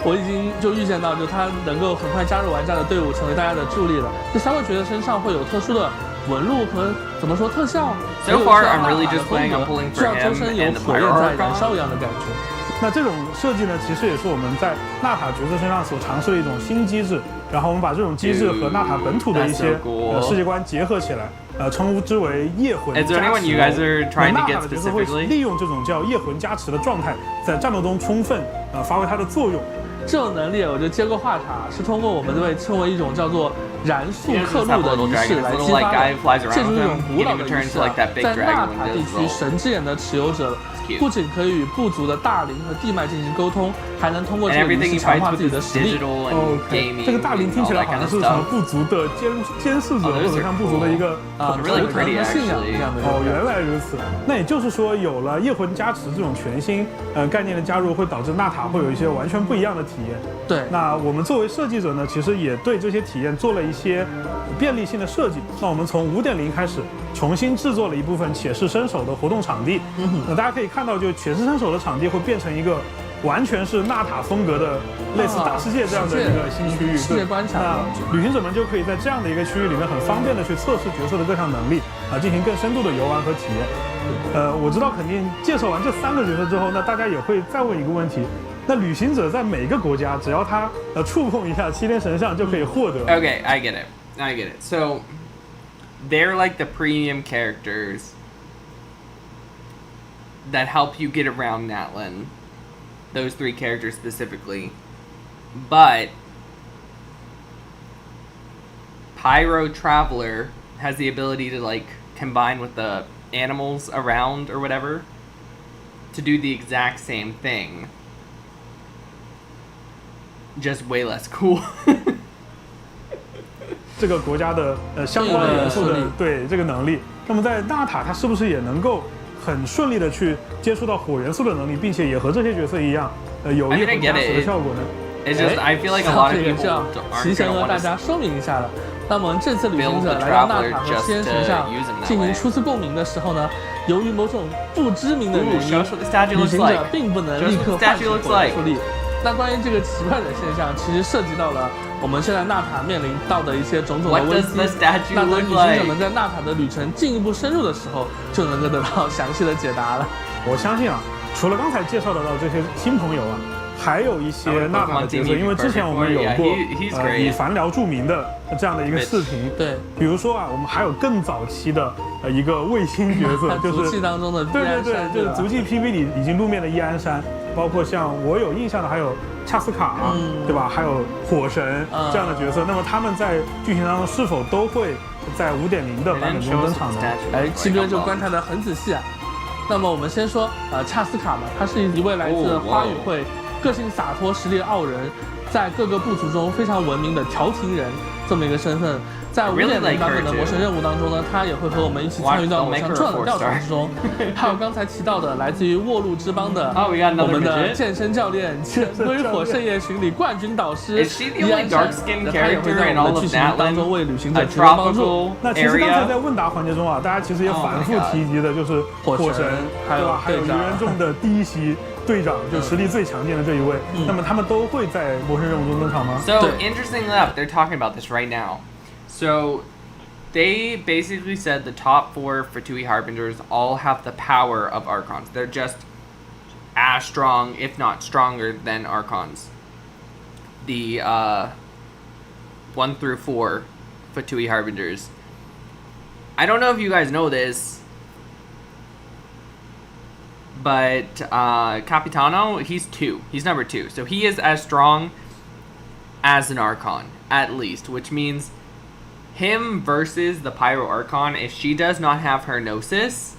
我已经就预见到，就他能够很快加入玩家的队伍，成为大家的助力了。这3位角色身上会有特殊的纹路和怎么说特效。So far, I'm really just planning on pulling for 就像周身有火焰在燃烧一样的感觉。那这种设计呢，其实也是我们在纳塔角色身上所尝试的一种新机制。然后我们把这种机制和纳塔本土的一些世界观结合起来，称之为夜魂加持。纳塔的角色会利用这种叫夜魂加持的状态，在战斗中充分发挥它的作用。这种能力我就接过话茬，是通过我们被称为一种叫做燃速刻录的仪式来激发的。这种一种古老的仪式在纳塔地区神之眼的持有者不仅可以与部族的大灵和地脉进行沟通，还能通过这个仪式强化自己的实力。这个大灵听起来好像是什么部族的监视者，或者像部族的一个头疼和信仰这样的。原来如此。那也就是说，有了夜魂加持这种全新概念的加入，会导致纳塔会有一些完全不一样的体验。对。那我们作为设计者呢，其实也对这些体验做了一些便利性的设计。那我们从5.0开始，重新制作了一部分且是伸手的活动场地。那大家可以看到，就且是伸手的场地会变成一个完全是纳塔风格的类似大世界这样的一个新区域。世界观场。那旅行者们就可以在这样的一个区域里面很方便的去测试角色的各项能力进行更深度的游玩和体验。我知道肯定介绍完这3个角色之后，那大家也会再问一个问题。那旅行者在每个国家，只要他触碰一下7天神像就可以获得。Okay, I get it. So they're like the premium characters that help you get around Natlan. Those 3 characters specifically. But Pyro Traveler has the ability to like combine with the animals around or whatever to do the exact same thing. Just way less cool. 这个国家的相关元素的对这个能力，那么在纳塔它是不是也能够很顺利的去接触到火元素的能力，并且也和这些角色一样，有夜魂加持的效果呢？It's just I feel like a lot of people aren't 提前和大家说明一下了。那么这次旅行者来到纳塔和7天神像进行初次共鸣的时候呢，由于某种不知名的原因，旅行者并不能立刻唤起火元素力。那关于这个奇怪的现象，其实涉及到了我们现在纳塔面临到的一些种种的危机。那等旅行者们在纳塔的旅程进一步深入的时候，就能够得到详细的解答了。我相信除了刚才介绍得到这些新朋友还有一些纳塔的角色，因为之前我们有过以繁聊著名的这样的一个视频。对，比如说我们还有更早期的一个卫星角色，就是足迹当中的对，就是足迹 PV 里已经露面的伊安山。包括像我有印象的还有恰斯卡，对吧？还有火神这样的角色，那么他们在剧情当中是否都会在5.0的版本中登场呢？七哥就观察得很仔细。那么我们先说恰斯卡嘛，他是一位来自花语会、个性洒脱、实力傲人，在各个部族中非常闻名的调停人这么一个身份。在5.0版本的魔神任务当中呢，他也会和我们一起参与到某项重要的调查之中。还有刚才提到的来自于沃路之邦的我们的健身教练、潜归火圣夜巡礼冠军导师伊安山，他也会在我们的剧情当中为旅行者提供帮助。那其实刚才在问答环节中大家其实也反复提及的就是火神，对吧？还有愚人众的第一席队长，就实力最强劲的这一位。那么他们都会在魔神任务中登场吗 ？So interestingly enough, they're talking about this right now. So they basically said the top 4 Fatui Harbingers all have the power of Archons. They're just as strong, if not stronger, than Archons. The 1 through 4 Fatui Harbingers. I don't know if you guys know this, but Capitano, he's 2. He's number 2. So he is as strong as an Archon, at least, which means him versus the Pyro Archon, if she does not have her Gnosis,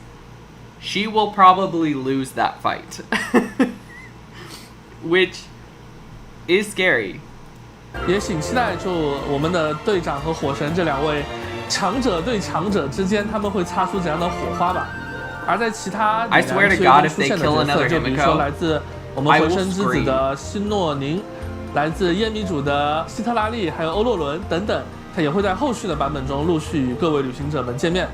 she will probably lose that fight. Which is scary. 也请期待就我们的队长和火神这2位强者对强者之间他们会擦出怎样的火花吧。而在其他I swear to God, if they kill another 就比如说来自我们魂神之子的希诺宁，来自耶米主的希特拉利，还有欧洛伦等等，他也会在后续的版本中陆续与各位旅行者们见面。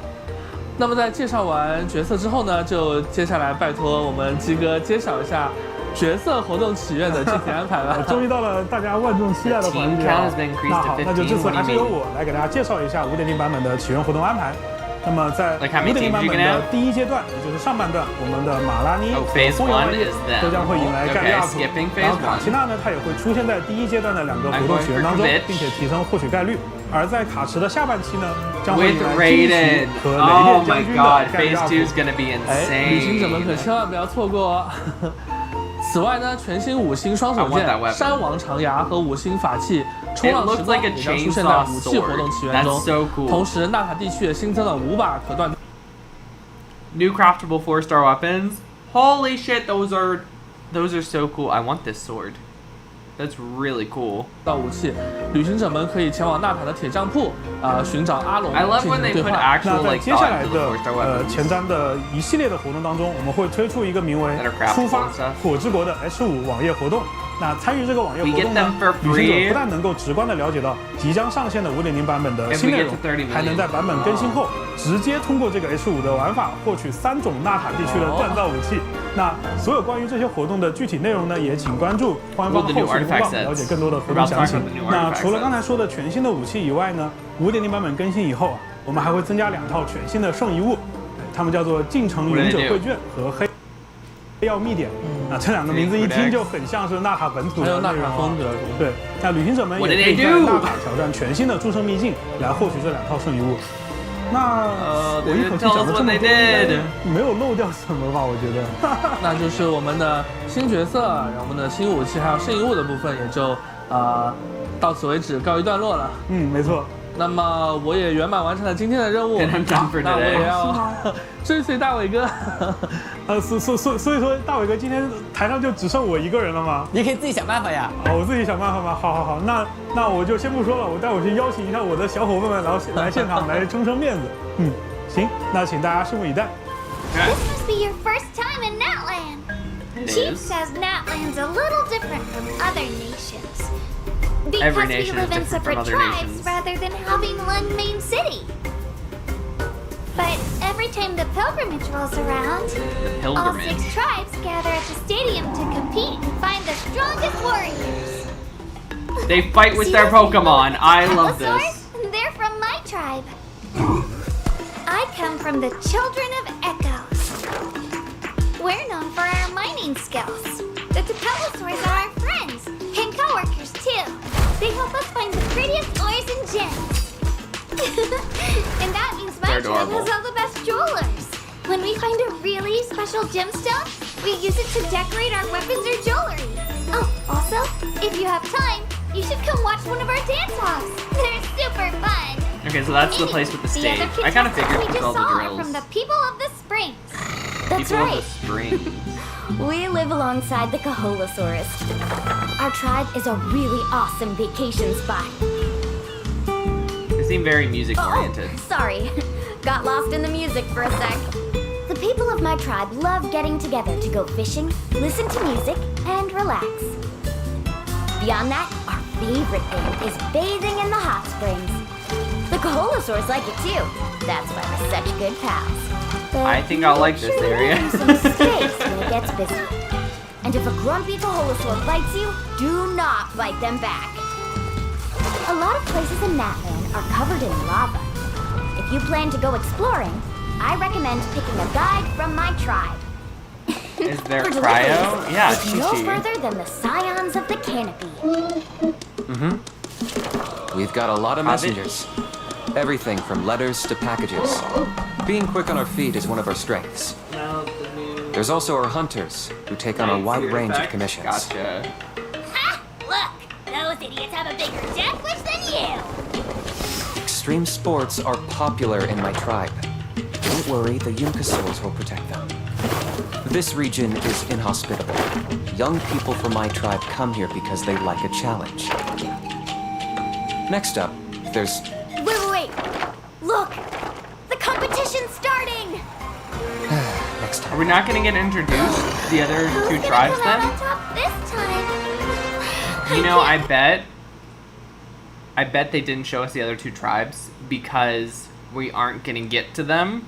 那么在介绍完角色之后呢，就接下来拜托我们鸡哥揭晓一下角色活动祈愿的具体安排了。终于到了大家万众期待的环节了。那好，那就这次还是由我来给大家介绍一下 5.0 版本的起源活动安排。那么在 5.0 版本的第一阶段，也就是上半段，我们的马拉妮和风云万叶都将会迎来概率 up， 然后卡奇娜呢，它也会出现在第一阶段的2个活动起源当中，并且提升获取概率。而在卡池的下半期呢，将会迎来惊喜和雷电将军的概率 up。旅行者们可千万不要错过哦。此外呢，全新5星双手剑、山王长牙和5星法器冲浪时光也将出现在武器活动起源中。同时，纳塔地区也新增了5把可断。New craftable 4-star weapons. Holy shit, those are so cool. I want this sword. That's really cool. 到武器，旅行者们可以前往纳塔的铁匠铺寻找阿龙进行兑换。那在接下来的前瞻的一系列的活动当中，我们会推出一个名为“出发火之国”的 H5 网页活动。那参与这个网页活动呢，旅行者不但能够直观地了解到即将上线的 5.0 版本的新内容，还能在版本更新后直接通过这个 H5 的玩法获取3种纳塔地区的锻造武器。那所有关于这些活动的具体内容呢，也请关注官方后续公告，了解更多的活动详情。那除了刚才说的全新的武器以外呢，5.0 版本更新以后我们还会增加2套全新的圣遗物，它们叫做进城勇者绘卷和黑曜秘典。那这2个名字一听就很像是纳塔本土的内容风格。对，那旅行者们也可以在纳塔挑战全新的诸圣秘境来获取这2套圣遗物。那我一口气讲了这么多，没有漏掉什么吧？我觉得，那就是我们的新角色，然后我们的新武器还有圣遗物的部分也就到此为止告一段落了。没错。那么我也圆满完成了今天的任务，那我也要追随大伟哥。所以说大伟哥今天台上就只剩我一个人了吗？你可以自己想办法呀。我自己想办法吗？好，那我就先不说了，我待会去邀请一下我的小伙伴们，然后来现场来撑面子。行，那请大家拭目以待。This must be your first time in Natland. Chief says Natland's a little different from other nations. Because we live in separate tribes rather than having one main city. But every time the pilgrimage rolls around, all 6 tribes gather at the stadium to compete and find the strongest warriors. They fight with their Pokemon. I love this. They're from my tribe. I come from the Children of Echoes. We're known for our mining skills. The Tupelosaurs are our friends and co-workers too. They help us find the prettiest ores and gems. And that means my tribe has all the best jewelers. When we find a really special gemstone, we use it to decorate our weapons or jewelry. Oh, also, if you have time, you should come watch one of our dance-offs. They're super fun. Okay, so that's the place with the stage. I kind of figured with all the drills. From the people of the springs. That's people right. Of the springs. We live alongside the Caholosaurus. Our tribe is a really awesome vacation spot. They seem very music-oriented. Sorry. Got lost in the music for a sec. The people of my tribe love getting together to go fishing, listen to music, and relax. Beyond that, our favorite thing is bathing in the hot springs. The Caholosaurs like it too. That's why we're such good pals. But I think I'll like this area. Some space when it gets busy. And if a grumpy Caholosaur bites you, do not bite them back. A lot of places in Natland are covered in lava. If you plan to go exploring, I recommend picking a guide from my tribe. Is there cryo? Yeah, it's no further than the Scions of the Canopy. We've got a lot of messengers. Everything from letters to packages. Being quick on our feet is one of our strengths. There's also our hunters, who take on a wide range of commissions. Gotcha. Ha! Look! Those idiots have a bigger death wish than you! Extreme sports are popular in my tribe. Don't worry, the Yunkasaurs will protect them. This region is inhospitable. Young people from my tribe come here because they like a challenge. Next up, there's... Wait! Look! next time. Are we not going to get introduced to the other two tribes then? This time. You know, I bet they didn't show us the other two tribes because we aren't going to get to them.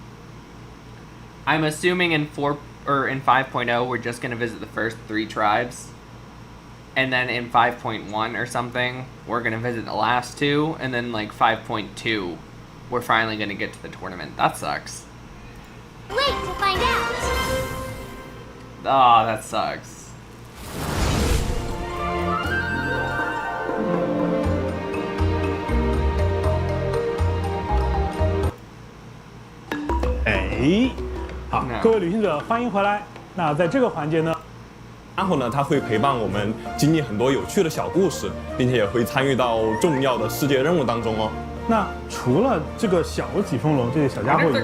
I'm assuming in 5.0 we're just going to visit the first 3 tribes. And then in 5.1 or something, we're going to visit the last 2. And then like 5.2, we're finally going to get to the tournament. That sucks. Wait to find out. Oh, that sucks.好，各位旅行者，欢迎回来。那在这个环节呢，然后呢，他会陪伴我们经历很多有趣的小故事，并且也会参与到重要的世界任务当中哦。那除了这个小疾风龙这些小家伙以外，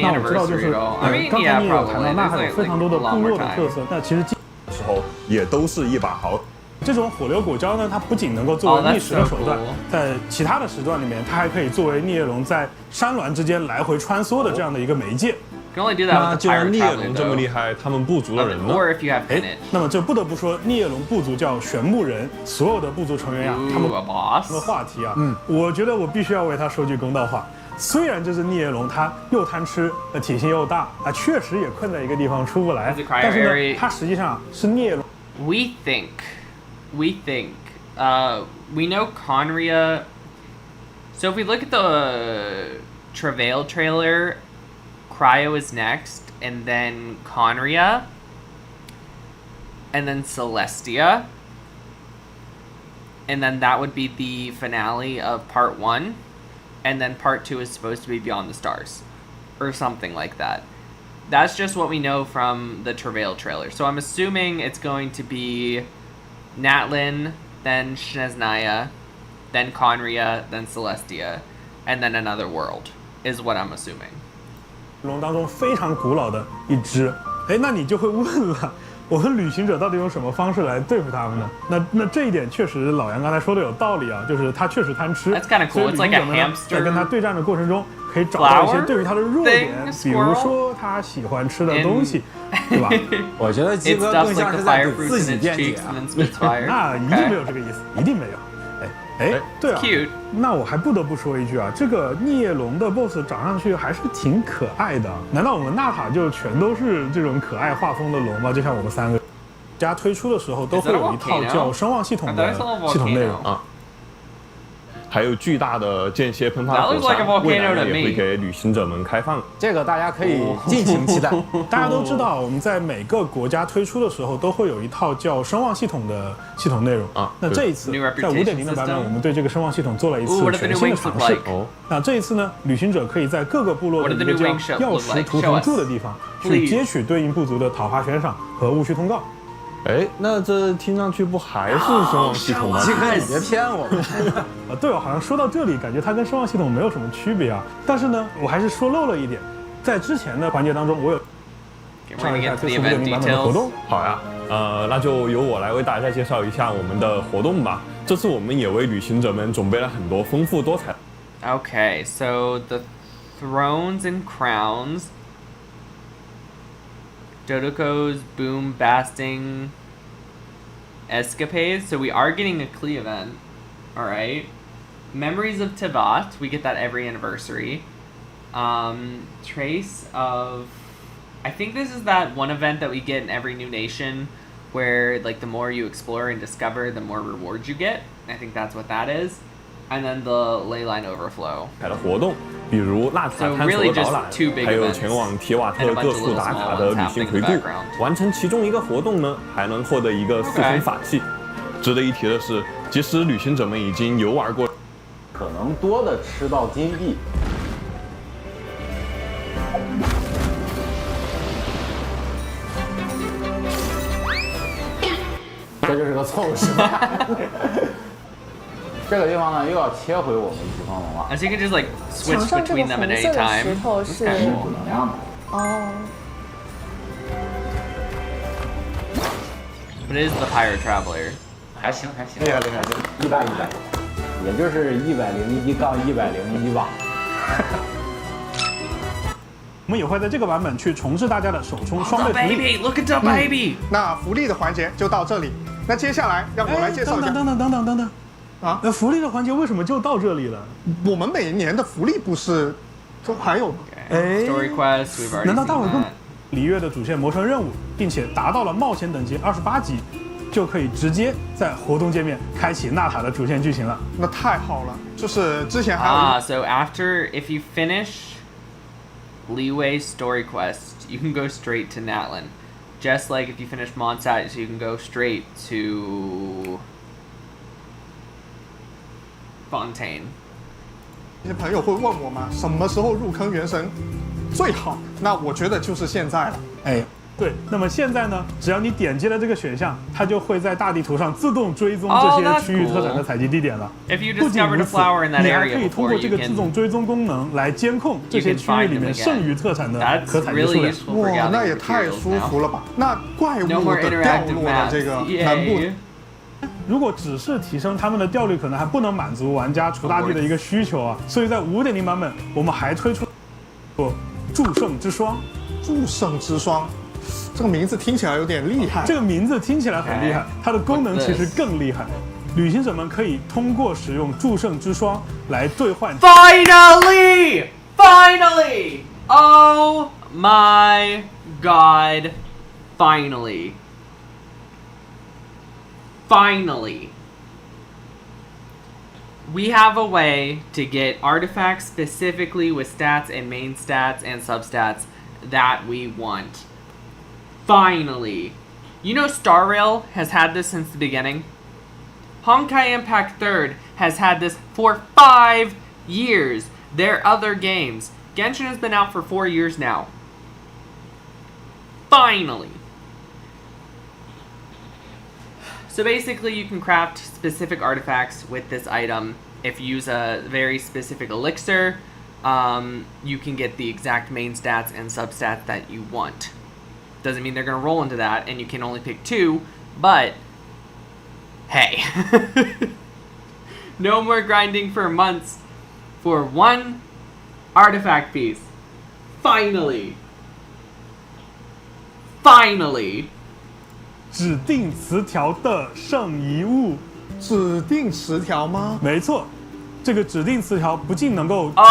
那我知道就是刚才你也有谈到，那还有非常多的部落的特色。那其实时候也都是一把好。这种火流果胶呢，它不仅能够作为觅食的手段，在其他的时段里面，它还可以作为孽龙在山峦之间来回穿梭的这样的一个媒介。那既然孽龙这么厉害，他们部族的人呢？那么这不得不说，孽龙部族叫玄木人，所有的部族成员呀，他们的话题啊，我觉得我必须要为他说句公道话。虽然这只孽龙它又贪吃，体型又大啊，确实也困在一个地方出不来，但是呢，它实际上是孽龙。We think, we know Conria. So if we look at the StarRail trailer, Cryo is next, and then Conria, and then Celestia, and then that would be the finale of part 1, and then part 2 is supposed to be Beyond the Stars, or something like that. That's just what we know from the StarRail trailer. So I'm assuming it's going to be Natlin, then Snezhnaya, then Conria, then Celestia, and then another world, is what I'm assuming. 龙当中非常古老的一只，那你就会问了，我们旅行者到底用什么方式来对付他们呢？那这一点确实老杨刚才说的有道理啊，就是他确实贪吃，所以旅行者们呢在跟他对战的过程中，可以找到一些对于他的弱点，比如说他喜欢吃的东西，对吧？我觉得鸡哥更像是在给自己辩解啊，那一定没有这个意思，一定没有。对啊，那我还不得不说一句啊，这个孽龙的 BOSS 长上去还是挺可爱的。难道我们纳塔就全都是这种可爱画风的龙吗？就像我们3个家推出的时候都会有一套叫声望系统的系统内容啊。还有巨大的间歇喷发的火山，未来也会给旅行者们开放。这个大家可以尽情期待。大家都知道，我们在每个国家推出的时候都会有一套叫声望系统的系统内容啊。那这一次在5.0的版本，我们对这个声望系统做了一次全新的尝试。那这一次呢，旅行者可以在各个部落的一个叫药石图腾柱的地方去接取对应部族的讨伐悬赏和务虚通告。那这听上去不还是声望系统吗？鸡哥，你别骗我们！对哦，好像说到这里，感觉它跟声望系统没有什么区别啊。但是呢，我还是说漏了一点，在之前的环节当中，我有上一下这次5.0版本的活动。好呀，那就由我来为大家介绍一下我们的活动吧。这次我们也为旅行者们准备了很多丰富多彩。Okay, so the thrones and crowns. Dodoko's boom-basting escapades. So we are getting a Klee event. Alright. Memories of Tivat. We get that every anniversary. Trace of... I think this is that one event that we get in every new nation where like the more you explore and discover, the more rewards you get. I think that's what that is. And then the Leyline Overflow. 的活动，比如纳塔探索导览，还有前往提瓦特各处打卡的旅行回顾。完成其中一个活动呢，还能获得一个4重法器。值得一提的是，即使旅行者们已经游玩过，可能多的吃到金币。这就是个错误示范。这个地方呢，又要切回我们疾风龙了。I think you can just like switch between them at any time. 石头是负能量的。哦。But it is the Pirate Traveler. 还行，厉害，100，也就是101杠101吧。我们也会在这个版本去重置大家的手冲双倍福利。Look at the baby！那福利的环节就到这里。那接下来让我来介绍一下。等啊！那福利的环节为什么就到这里了？我们每年的福利不是都还有吗？Story quest， 难道大伟哥璃月的主线魔神任务，并且达到了冒险等级28级，就可以直接在活动界面开启纳塔的主线剧情了？那太好了！就是之前还有So after if you finish Leeway story quest, you can go straight to Natlan. Just like if you finish Mondstadt, so you can go straight to Fontaine. 一些朋友会问我嘛，什么时候入坑原神最好？那我觉得就是现在了。对。那么现在呢，只要你点击了这个选项，它就会在大地图上自动追踪这些区域特产的采集地点了。不仅如此，你还可以通过这个自动追踪功能来监控这些区域里面剩余特产的可采集数量。哇，那也太舒服了吧！那怪物的掉落的这个难度。如果只是提升他们的掉率，可能还不能满足玩家除大地的一个需求啊。所以在5.0版本，我们还推出祝圣之霜。祝圣之霜，这个名字听起来有点厉害。这个名字听起来很厉害，它的功能其实更厉害。旅行者们可以通过使用祝圣之霜来兑换。Finally! Oh my god! Finally, we have a way to get artifacts specifically with stats and main stats and substats that we want. Finally. You know StarRail has had this since the beginning? Honkai Impact 3rd has had this for 5 years. Their other games. Genshin has been out for 4 years now. Finally. So basically you can craft specific artifacts with this item. If you use a very specific elixir, you can get the exact main stats and substats that you want. Doesn't mean they're going to roll into that and you can only pick 2, but hey. No more grinding for months for 1 artifact piece. Finally. 指定词条的圣遗物。指定词条吗？没错，这个指定词条不仅能够指定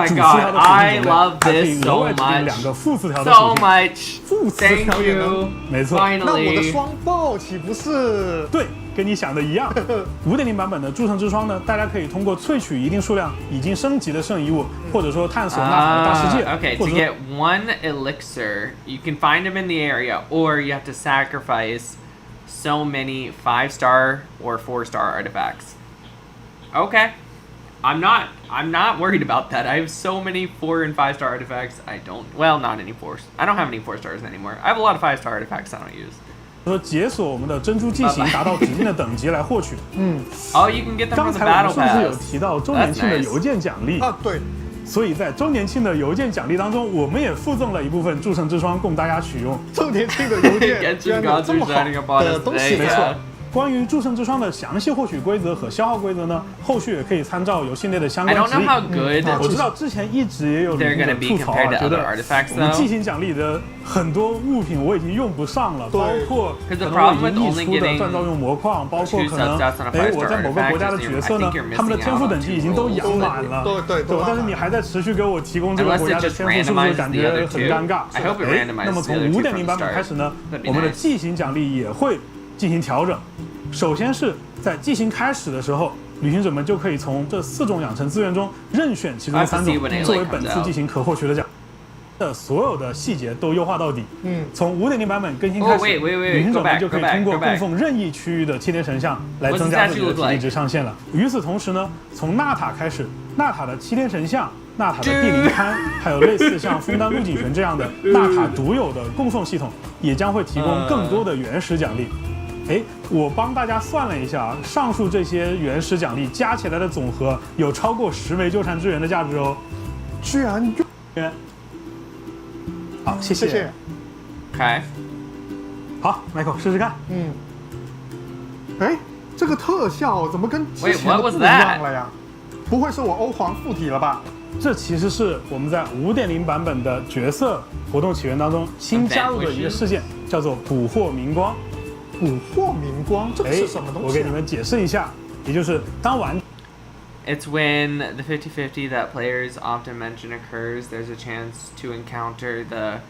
主词条的属性种类，还可以额外指定2个副词条的属性。副词条也能？没错。那我的双爆岂不是？对，跟你想的一样。5.0版本的诸神之霜呢，大家可以通过萃取一定数量已经升级的圣遗物，或者说探索纳塔的大世界。Okay, to get 1 elixir, you can find them in the area, or you have to sacrifice so many 5-star or 4-star artifacts. Okay. I'm not worried about that. I have so many 4 and 5-star artifacts. I don't have any 4 stars anymore. I have a lot of 5-star artifacts I don't use. 说解锁我们的珍珠记型达到指定的等级来获取。Oh, you can get them from the battle pass. 刚才我们是不是有提到周年庆的邮件奖励？啊，对。所以在周年庆的邮件奖励当中，我们也附赠了一部分诸神之霜供大家取用。周年庆的邮件居然有这么好的东西，没错。关于诸神之霜的详细获取规则和消耗规则呢，后续也可以参照游戏内的相关指引。我知道之前一直也有人吐槽啊，觉得我们季型奖励的很多物品我已经用不上了，包括可能我已经溢出的锻造用魔矿，包括可能我在某个国家的角色呢，他们的天赋等级已经都养满了，对，但是你还在持续给我提供这个国家的天赋，是不是感觉很尴尬？那么从5.0版本开始呢，我们的季型奖励也会进行调整。首先是在季型开始的时候，旅行者们就可以从这4种养成资源中任选其中3种作为本次季型可获取的奖。所有的细节都优化到底。从5.0版本更新开始，旅行者们就可以通过供奉任意区域的7天神像来增加自己的体力值上限了。与此同时呢，从纳塔开始，纳塔的7天神像、纳塔的地灵龛，还有类似像枫丹陆景泉这样的纳塔独有的供奉系统，也将会提供更多的原始奖励。我帮大家算了一下，上述这些原始奖励加起来的总和有超过10枚纠缠之源的价值哦，居然好，谢谢。开，好 ，Michael 试试看。这个特效怎么跟之前的不一样了呀？不会是我欧皇附体了吧？这其实是我们在5.0版本的角色活动起源当中新加入的一个事件，叫做捕获明光。捕获明光，这是什么东西？我给你们解释一下，也就是当玩。It's when the 50-50 that players often mention occurs. There's a chance to encounter the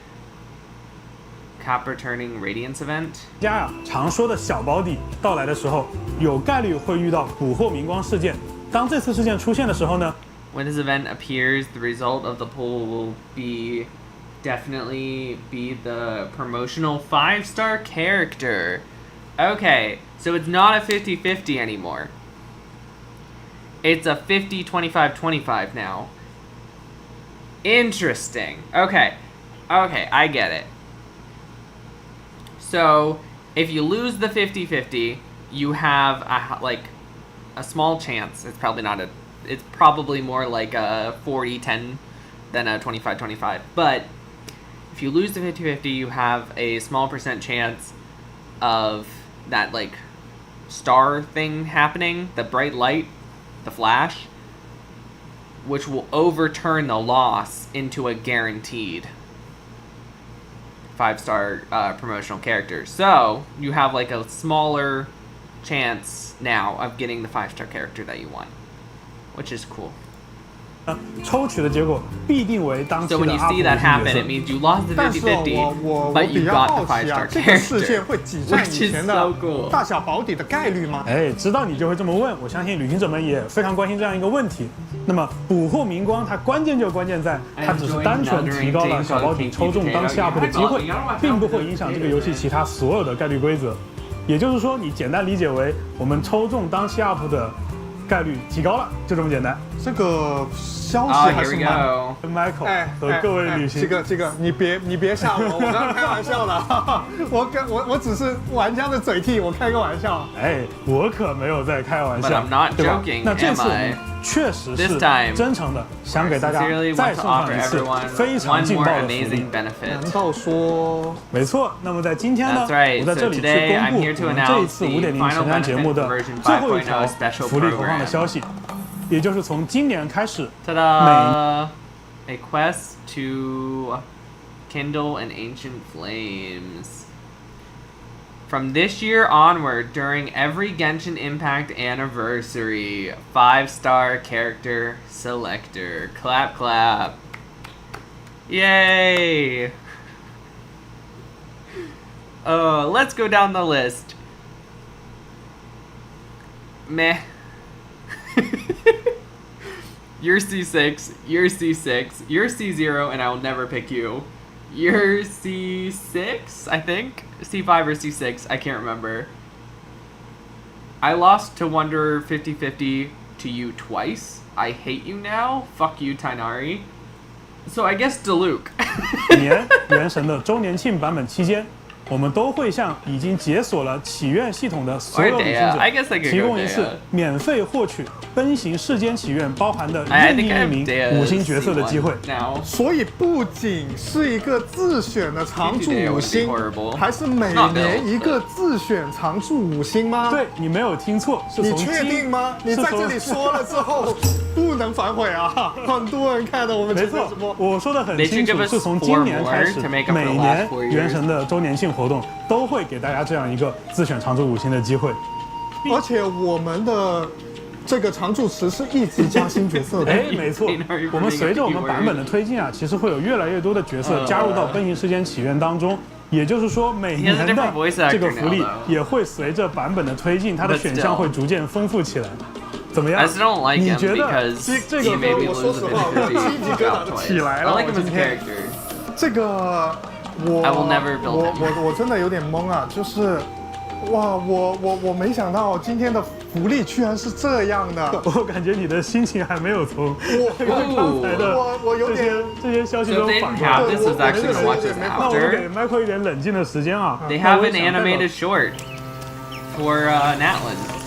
Copper Turning Radiance event. 家呀，常说的小保底到来的时候，有概率会遇到捕获明光事件。当这次事件出现的时候呢？ When this event appears, the result of the poll will definitely be the promotional 5-star character. Okay, so it's not a 50-50 anymore. It's a 50-25-25 now. Interesting. Okay, I get it. So, if you lose the 50-50, you have a small chance. It's probably more like a 40-10 than a 25-25. But if you lose the 50-50, you have a small percent chance of that star thing happening, the bright light, the flash, which will overturn the loss into a guaranteed 5-star promotional character. So you have a smaller chance now of getting the 5-star character that you want, which is cool. 抽取的结果必定为当期的 So when you see that happen, it means you lost the 50-50, but you got the 5-star character. 这个事件会挤占以前的大小保底的概率吗？知道你就会这么问，我相信旅行者们也非常关心这样一个问题。那么捕获明光，它关键在它只是单纯提高了小保底抽中当期 UP 的机会，并不会影响这个游戏其他所有的概率规则。也就是说，你简单理解为我们抽中当期 UP 的概率提高了，就这么简单。这个消息还是Michael 和各位旅行，这个你别吓我，我刚刚开玩笑的，我只是玩家的嘴替，我开个玩笑。我可没有在开玩笑， But I'm not 对吧？ joking, 那这次 am I? 确实是真诚的，想给大家再送上一次非常劲爆的福利。难道说？没错。那么在今天呢，我在这里去公布我们这一次5.0前瞻节目的最后一条福利投放的消息，也就是从今年开始，每 A quest to kindle an ancient flames. From this year onward, during every Genshin Impact anniversary, 5-star character selector. Clap, clap. Yay! Let's go down the list. Meh. You're C6, you're C6, you're C0, and I will never pick you. You're C6, I think? C5 or C6, I can't remember. I lost to Wonder 50-50 to you twice. I hate you now. Fuck you, Tainari. So I guess Diluc. 年原神的周年庆版本期间，我们都会向已经解锁了祈愿系统的所有旅行者提供一次免费获取奔行世间祈愿包含的任意一名5星角色的机会。所以不仅是一个自选的常驻5星，还是每年一个自选常驻5星吗？对，你没有听错，是从你确定吗？你在这里说了之后不能反悔啊！很多人看到我们这个直播，我说的很清楚，是从今年开始，每年原神的周年庆活动都会给大家这样一个自选常驻5星的机会，而且我们的这个常驻池是一直加新角色的。没错，我们随着我们版本的推进啊，其实会有越来越多的角色加入到奔行世间祈愿当中。也就是说，每年的这个福利也会随着版本的推进，它的选项会逐渐丰富起来。怎么样？你觉得这个我说实话，我鸡皮疙瘩都起来了。今天这个我真的有点懵啊，就是哇，我没想到今天的福利居然是这样的。我感觉你的心情还没有从刚才的我有点这些消息中反过来。那我给 Michael 一点冷静的时间啊。They have an animated short for Natlan.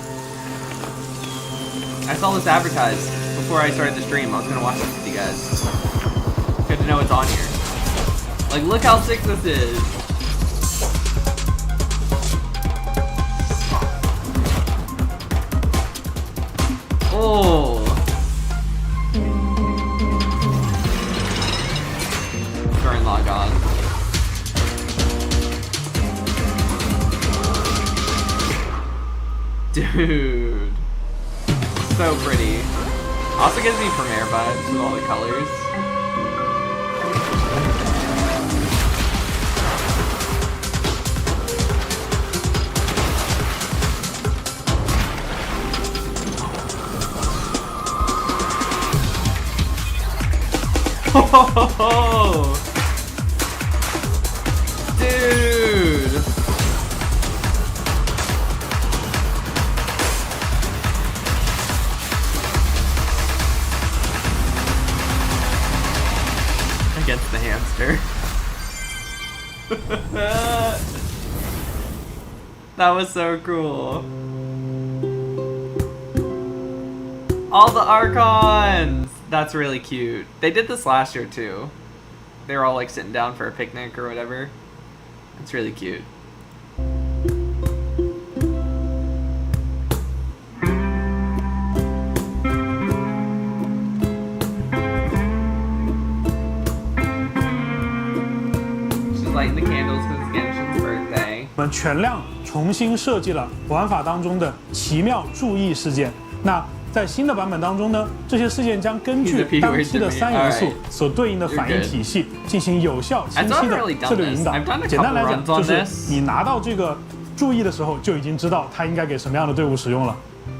I saw this advertised before I started the stream. I was gonna watch this with you guys. Good to know it's on here. Like, look how sick this is. Oh. Dude. So pretty. Also gives me Premiere vibes with all the colors. Oh, dude. Against the hamster. That was so cool. All the Archons! That's really cute. They did this last year too. They were all like sitting down for a picnic or whatever. It's really cute. She's lighting the candles because it's Genshin's birthday. 我们全量重新设计了玩法当中的奇妙注意事件。那在新的版本当中呢，这些事件将根据当期的3元素所对应的反应体系进行有效、清晰的策略引导。简单来讲，就是你拿到这个注意的时候，就已经知道它应该给什么样的队伍使用了。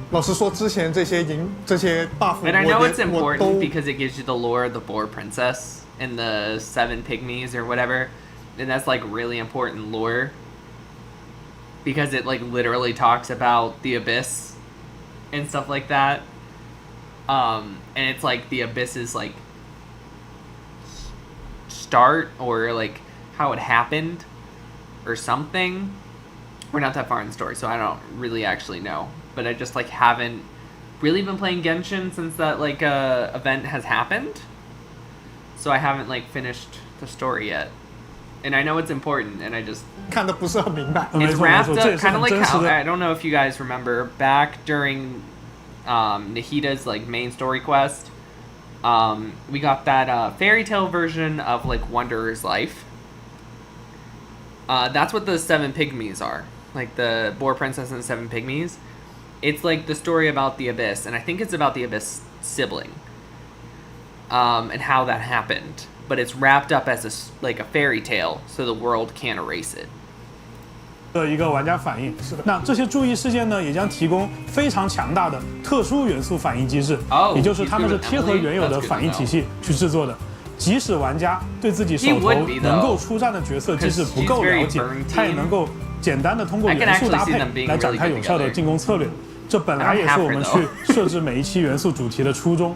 老实说，之前这些buff， But I know it's important because it gives you the lore of the Boar Princess and the 7 pygmies or whatever, and that's like really important lore because it like literally talks about the abyss and stuff like that. And it's like the abyss's like start or like how it happened or something. We're not that far in the story, so I don't really actually know. But I just like haven't really been playing Genshin since that like event has happened. So I haven't like finished the story yet. And I know it's important, and I just 看得不是很明白。 It's wrapped up kind of like how I don't know if you guys remember back during Nahida's like main story quest. We got that fairy tale version of like Wanderer's Life. That's what the 7 pygmies are, like the Boar Princess and the 7 pygmies. It's like the story about the abyss, and I think it's about the abyss sibling, and how that happened. But it's wrapped up as like a fairy tale, so the world can't erase it. 的一个玩家反应，那这些注意事件呢，也将提供非常强大的特殊元素反应机制，也就是它们是贴合原有的反应体系去制作的。即使玩家对自己手头能够出战的角色机制不够了解，他也能够简单的通过元素搭配来展开有效的进攻策略。这本来也是我们去设置每一期元素主题的初衷。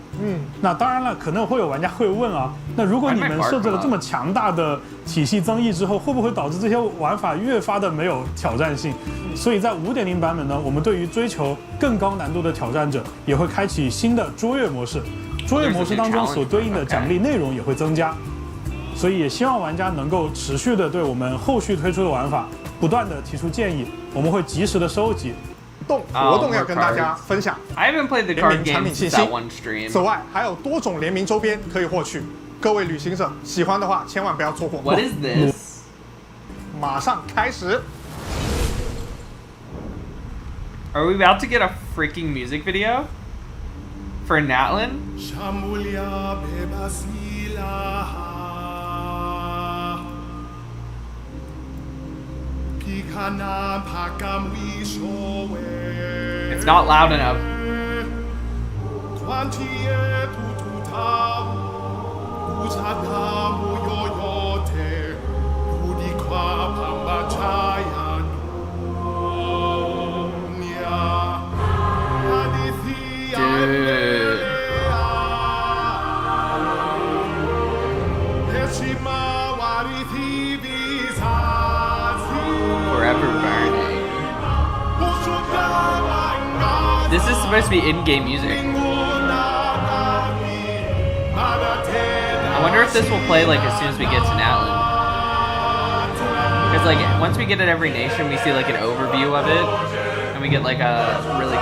那当然了，可能会有玩家会问啊，那如果你们设置了这么强大的体系增益之后，会不会导致这些玩法越发的没有挑战性？所以在5.0版本呢，我们对于追求更高难度的挑战者，也会开启新的卓越模式。卓越模式当中所对应的奖励内容也会增加。所以也希望玩家能够持续的对我们后续推出的玩法不断的提出建议，我们会及时的收集。活动要跟大家分享。 I haven't played the card game since that one stream. 此外，还有多种联名周边可以获取。各位旅行者喜欢的话，千万不要错过。 What is this? 马上开始。 Are we about to get a freaking music video for Natlin? It's not loud enough. Dude. Forever burning. This is supposed to be in-game music. I wonder if this will play like as soon as we get to Natlin. Because like once we get at every nation, we see like an overview of it, and we get like a really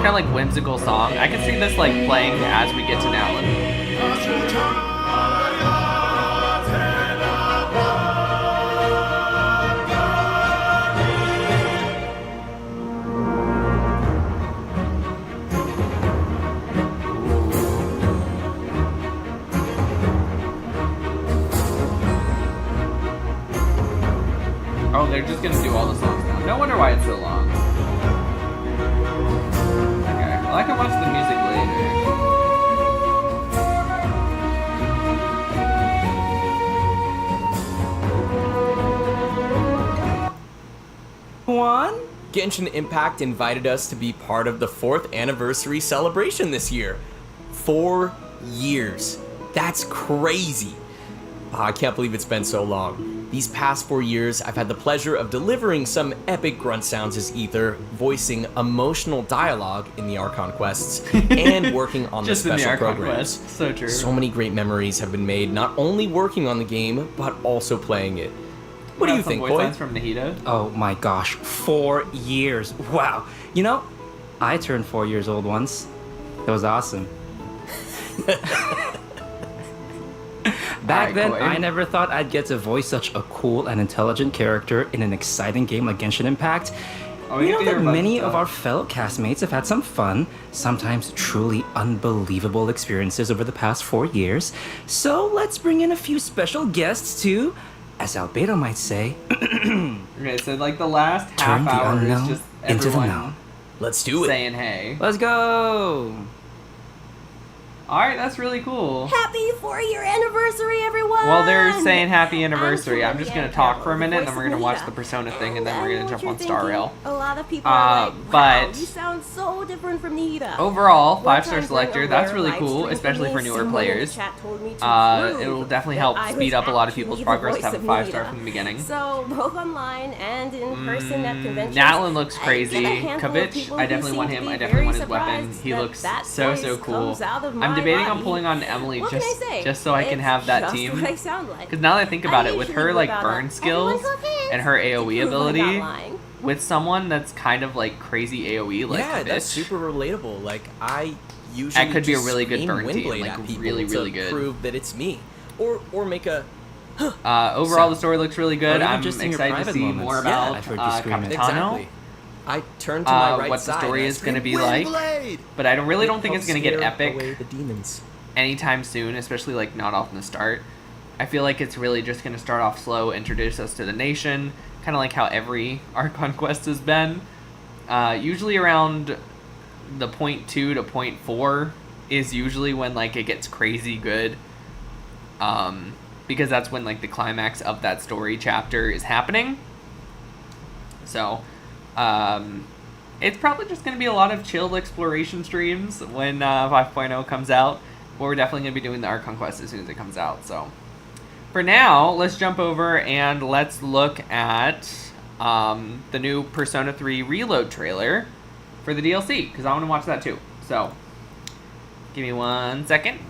kind of like whimsical song. I can see this like playing as we get to Natlin. they're just gonna do all the songs now. No wonder why it's so long. Okay, well, I can watch the music later. Juan? Genshin Impact invited us to be part of the 4th anniversary celebration this year. 4 years. That's crazy. I can't believe it's been so long. These past 4 years, I've had the pleasure of delivering some epic grunt sounds as Ether, voicing emotional dialogue in the Archon quests, and working on the special programs. So true. So many great memories have been made, not only working on the game, but also playing it. What do you think, Boy? From Nahida? Oh my gosh, 4 years. Wow. You know, I turned 4 years old once. It was awesome. Back then, I never thought I'd get to voice such a cool and intelligent character in an exciting game like Genshin Impact. You know that many of our fellow castmates have had some fun, sometimes truly unbelievable experiences over the past 4 years. So let's bring in a few special guests to, as Albedo might say, okay, so like the last turn half the hour unknown is just into the everyone known. Let's do it. Saying hey. Let's go. Alright, that's really cool. Happy 4-year anniversary, everyone! Well, they're saying happy anniversary. I'm just going to talk for a minute, and then we're going to watch the Persona thing, and then we're going to jump on StarRail. A lot of people are like, wow, but you sound so different from Nahida. Overall, 5-star selector, that's really cool, especially for newer players. It'll definitely help speed up a lot of people's progress to have a 5-star from the beginning. So, both online and in person at conventions. Natlin looks crazy. Kavich, I definitely want him. I definitely want his weapon. He looks so cool. I'm debating on pulling on Emily just so I can have that team. Because now that I think about it, with her like burn skills and her AoE ability, with someone that's kind of like crazy AoE, like yeah, that's super relatable. Like I usually that could be a really good burn team, like really good. Prove that it's me, or make a. Overall, the story looks really good. I'm excited to see more about Capitano. Exactly. I turned to my right what the story is going to be like, but I really don't think it's going to get epic anytime soon, especially like not off in the start. I feel like it's really just going to start off slow, introduce us to the nation, kind of like how every Archon quest has been. Usually around the 0.2 to 0.4 is usually when like it gets crazy good, because that's when like the climax of that story chapter is happening. So it's probably just going to be a lot of chilled exploration streams when 5.0 comes out. But we're definitely going to be doing the Archon quest as soon as it comes out. So for now, let's jump over and let's look at the new Persona 3 Reload trailer for the DLC, because I want to watch that too. So give me 1 second.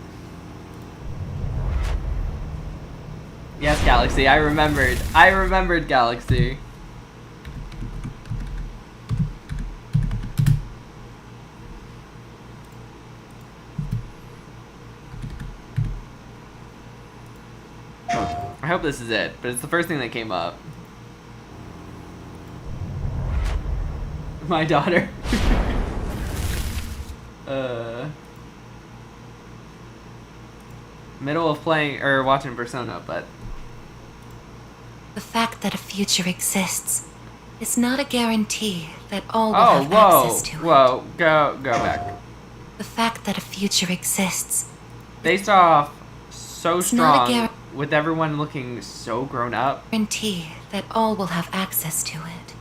Yes, Galaxy, I remembered Galaxy. I hope this is it, but it's the first thing that came up. My daughter. Middle of playing or watching Persona, but the fact that a future exists is not a guarantee that all will have access to it. Whoa, go back. The fact that a future exists. Based off so strong, with everyone looking so grown up. Guarantee that all will have access to it.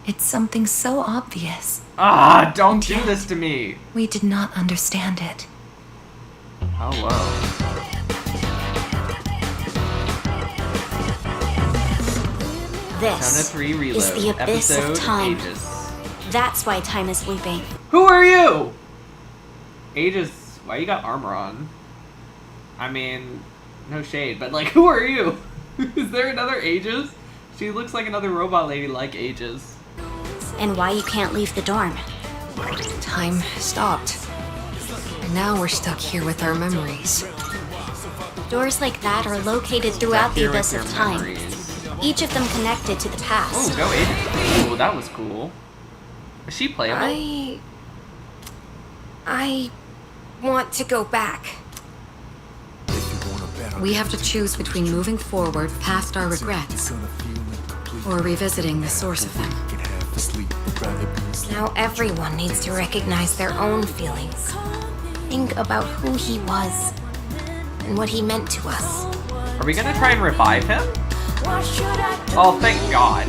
It's something so obvious. Ah, don't do this to me. We did not understand it. Oh, whoa. This 3 Reload, is the abyss of time. Aegis. That's why time is weeping. Who are you? Aegis, why you got armor on? I mean, no shade, but like, who are you? Is there another Aegis? She looks like another robot lady like Aegis. And why you can't leave the dorm. Time stopped. And now we're stuck here with our memories. Doors like that are located throughout the abyss of time. Each of them connected to the past. Oh, go Aegis. Ooh, that was cool. Is she playable? I want to go back. We have to choose between moving forward past our regrets or revisiting the source of them. Now everyone needs to recognize their own feelings. Think about who he was and what he meant to us. Are we gonna try and revive him? Oh, thank God.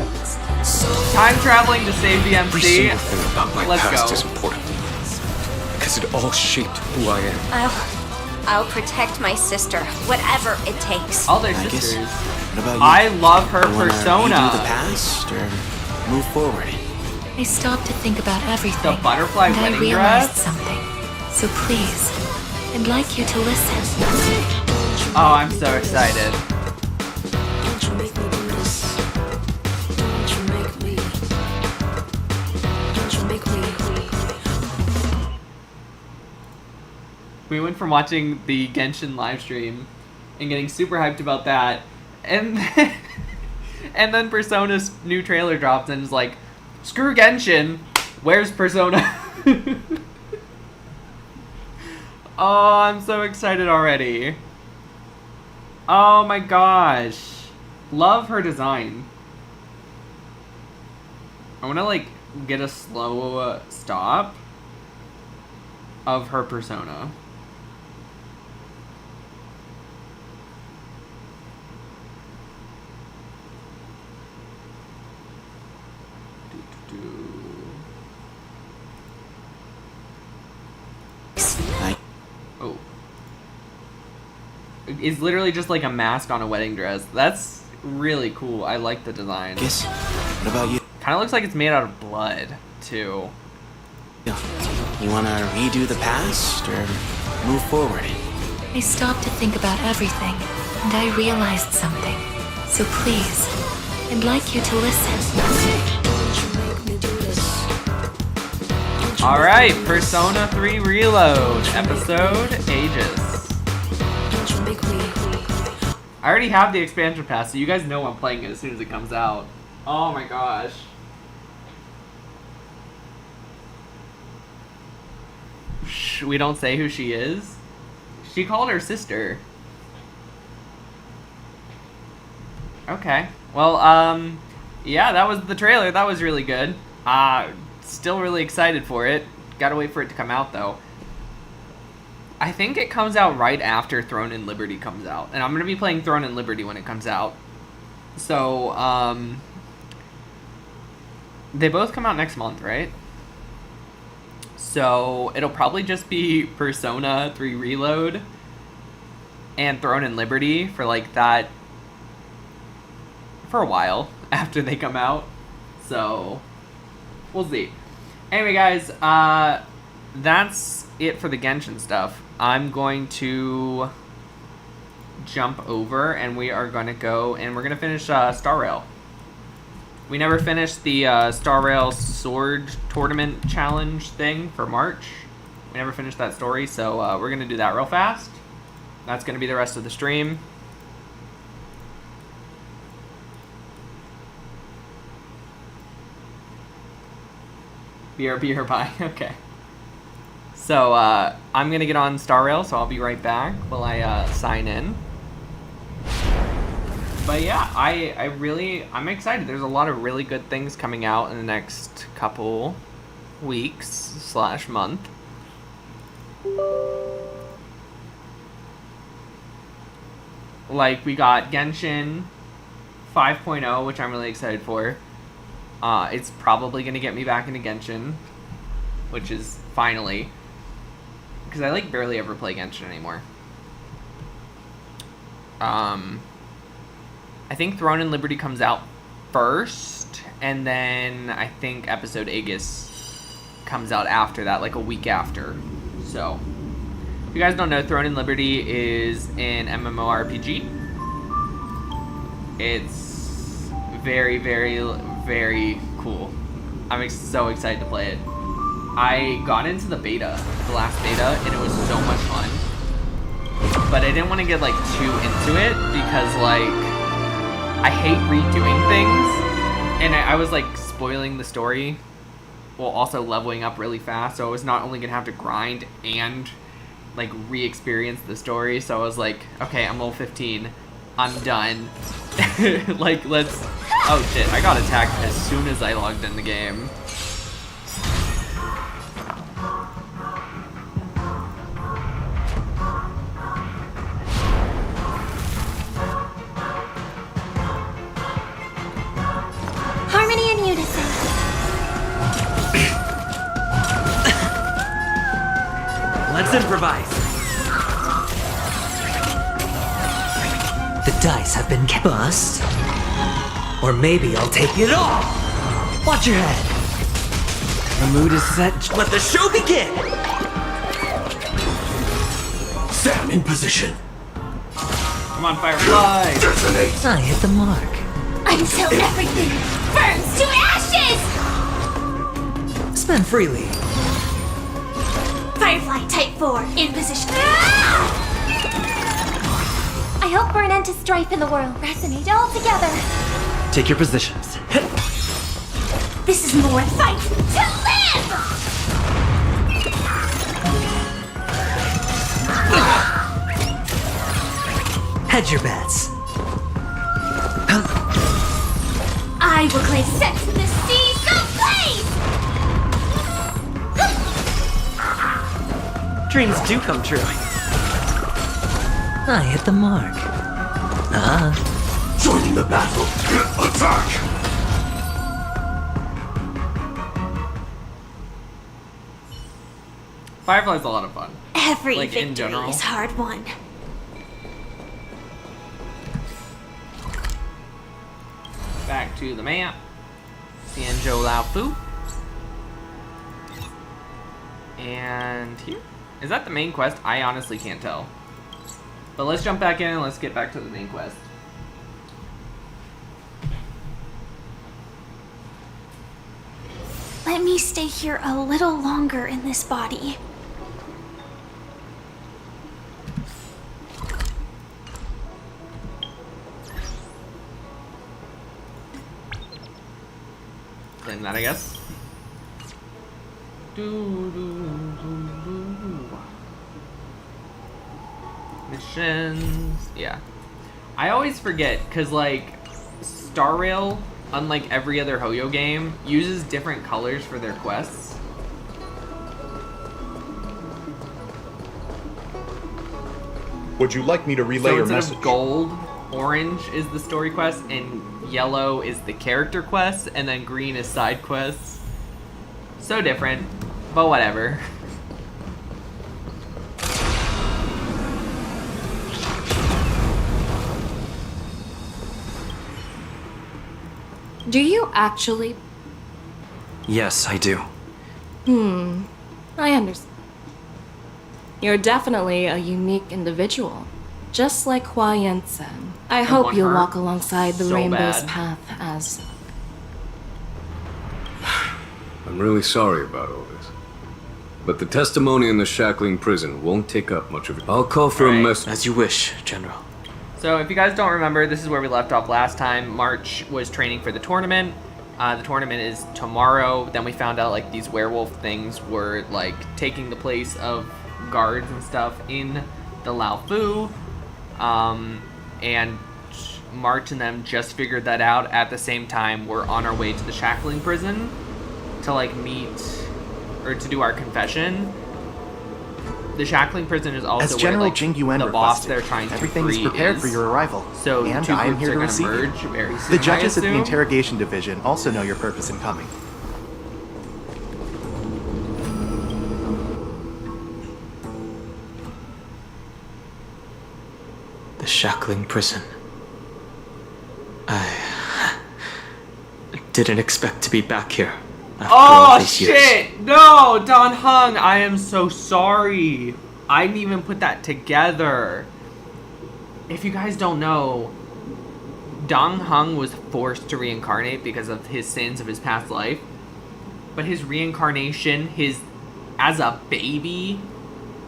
Time traveling to save the MC. Let's go. Is important because it all shaped who I am. I'll protect my sister, whatever it takes. All their sisters. I love her persona. Redo the past or move forward? I stopped to think about everything. The butterfly and wedding I realized dress? something. So please, I'd like you to listen. Oh, I'm so excited. We went from watching the Genshin live stream and getting super hyped about that, and then Persona's new trailer dropped and it's like, screw Genshin, where's Persona? Oh, I'm so excited already. Oh my gosh. Love her design. I want to like get a slow stop of her persona. Oh. It's literally just like a mask on a wedding dress. That's really cool. I like the design. Yes. What about you? Kind of looks like it's made out of blood, too. You want to redo the past or move forward? I stopped to think about everything, and I realized something. So please, I'd like you to listen. Alright, Persona 3 Reload, episode Aegis. I already have the expansion pass, so you guys know I'm playing it as soon as it comes out. Oh my gosh. Shh, we don't say who she is? She called her sister. Okay. Well, yeah, that was the trailer. That was really good. Still really excited for it. Gotta wait for it to come out, though. I think it comes out right after Throne and Liberty comes out. And I'm gonna be playing Throne and Liberty when it comes out. So, they both come out next month, right? So, it'll probably just be Persona 3 Reload and Throne and Liberty for, like, that... for a while after they come out. So, we'll see. Anyway, guys, that's it for the Genshin stuff. I'm going to jump over, and we are going to go, and we're going to finish StarRail. We never finished the StarRail Sword Tournament Challenge thing for March. We never finished that story, so we're going to do that real fast. That's going to be the rest of the stream. Beer, bye. Okay. So, I'm gonna get on StarRail, so I'll be right back while I sign in. But yeah, I'm excited. There's a lot of really good things coming out in the next couple weeks / month. Like, we got Genshin 5.0, which I'm really excited for. It's probably going to get me back into Genshin, which is finally, because I like barely ever play Genshin anymore. I think Throne and Liberty comes out first, and then I think episode Aegis comes out after that, like a week after. So, if you guys don't know, Throne and Liberty is an MMORPG. It's very, very, very cool. I'm so excited to play it. I got into the beta, the last beta, and it was so much fun. But I didn't want to get like too into it because like I hate redoing things, and I was like spoiling the story while also leveling up really fast. So I was not only gonna have to grind and like re-experience the story. So I was like, okay, I'm level 15, I'm done. Like, let's. Oh shit! I got attacked as soon as I logged in the game. Harmony and unison. Let's improvise. The dice have been bust. Or maybe I'll take it all. Watch your head. The mood is set. Let the show begin. Stand in position. Come on, Firefly. Detonate. I hit the mark. Until everything burns to ashes! Spend freely. Firefly Type 4 in position. I hope burn end to strife in the world. Resonate all together. Take your positions. This is more fight to live! Hedge your bets. I will claim sex in the seas of blaze! Dreams do come true. I hit the mark. Joining the battle. Attack! Firefly's a lot of fun. Every like, victory in general. is hard won. Back to the map. Sanzhou Laofu. And here. Is that the main quest? I honestly can't tell. But let's jump back in and let's get back to the main quest. Let me stay here a little longer in this body. Claim that, I guess. Missions. Yeah. I always forget, because, like, StarRail, unlike every other Hoyo game, uses different colors for their quests. Would you like me to relay your message? So instead of gold, orange is the story quest, and yellow is the character quest, and then green is side quests. So different, but whatever. Do you actually? Yes, I do. I understand. You're definitely a unique individual, just like Hua Yen-sen. I hope you'll walk alongside the Rainbow's path as... I'm really sorry about all this. But the testimony in the shackling prison won't take up much of it. I'll call for a message. As you wish, General. So if you guys don't remember, this is where we left off last time. March was training for the tournament. The tournament is tomorrow. Then we found out like these werewolf things were like taking the place of guards and stuff in the Laofu. And March and them just figured that out at the same time. We're on our way to the shackling prison to like meet or to do our confession. The shackling prison is also as General where, like, Jing Yuan the boss requested, they're trying to everything free is prepared for your arrival. So and two I am groups here are to gonna receive you. merge very soon, The judges I at the assume. interrogation division also know your purpose in coming. The shackling prison. I didn't expect to be back here. After all these shit! Years. No, Don Hung, I am so sorry. I didn't even put that together. If you guys don't know, Dong Hung was forced to reincarnate because of his sins of his past life. But his reincarnation, as a baby,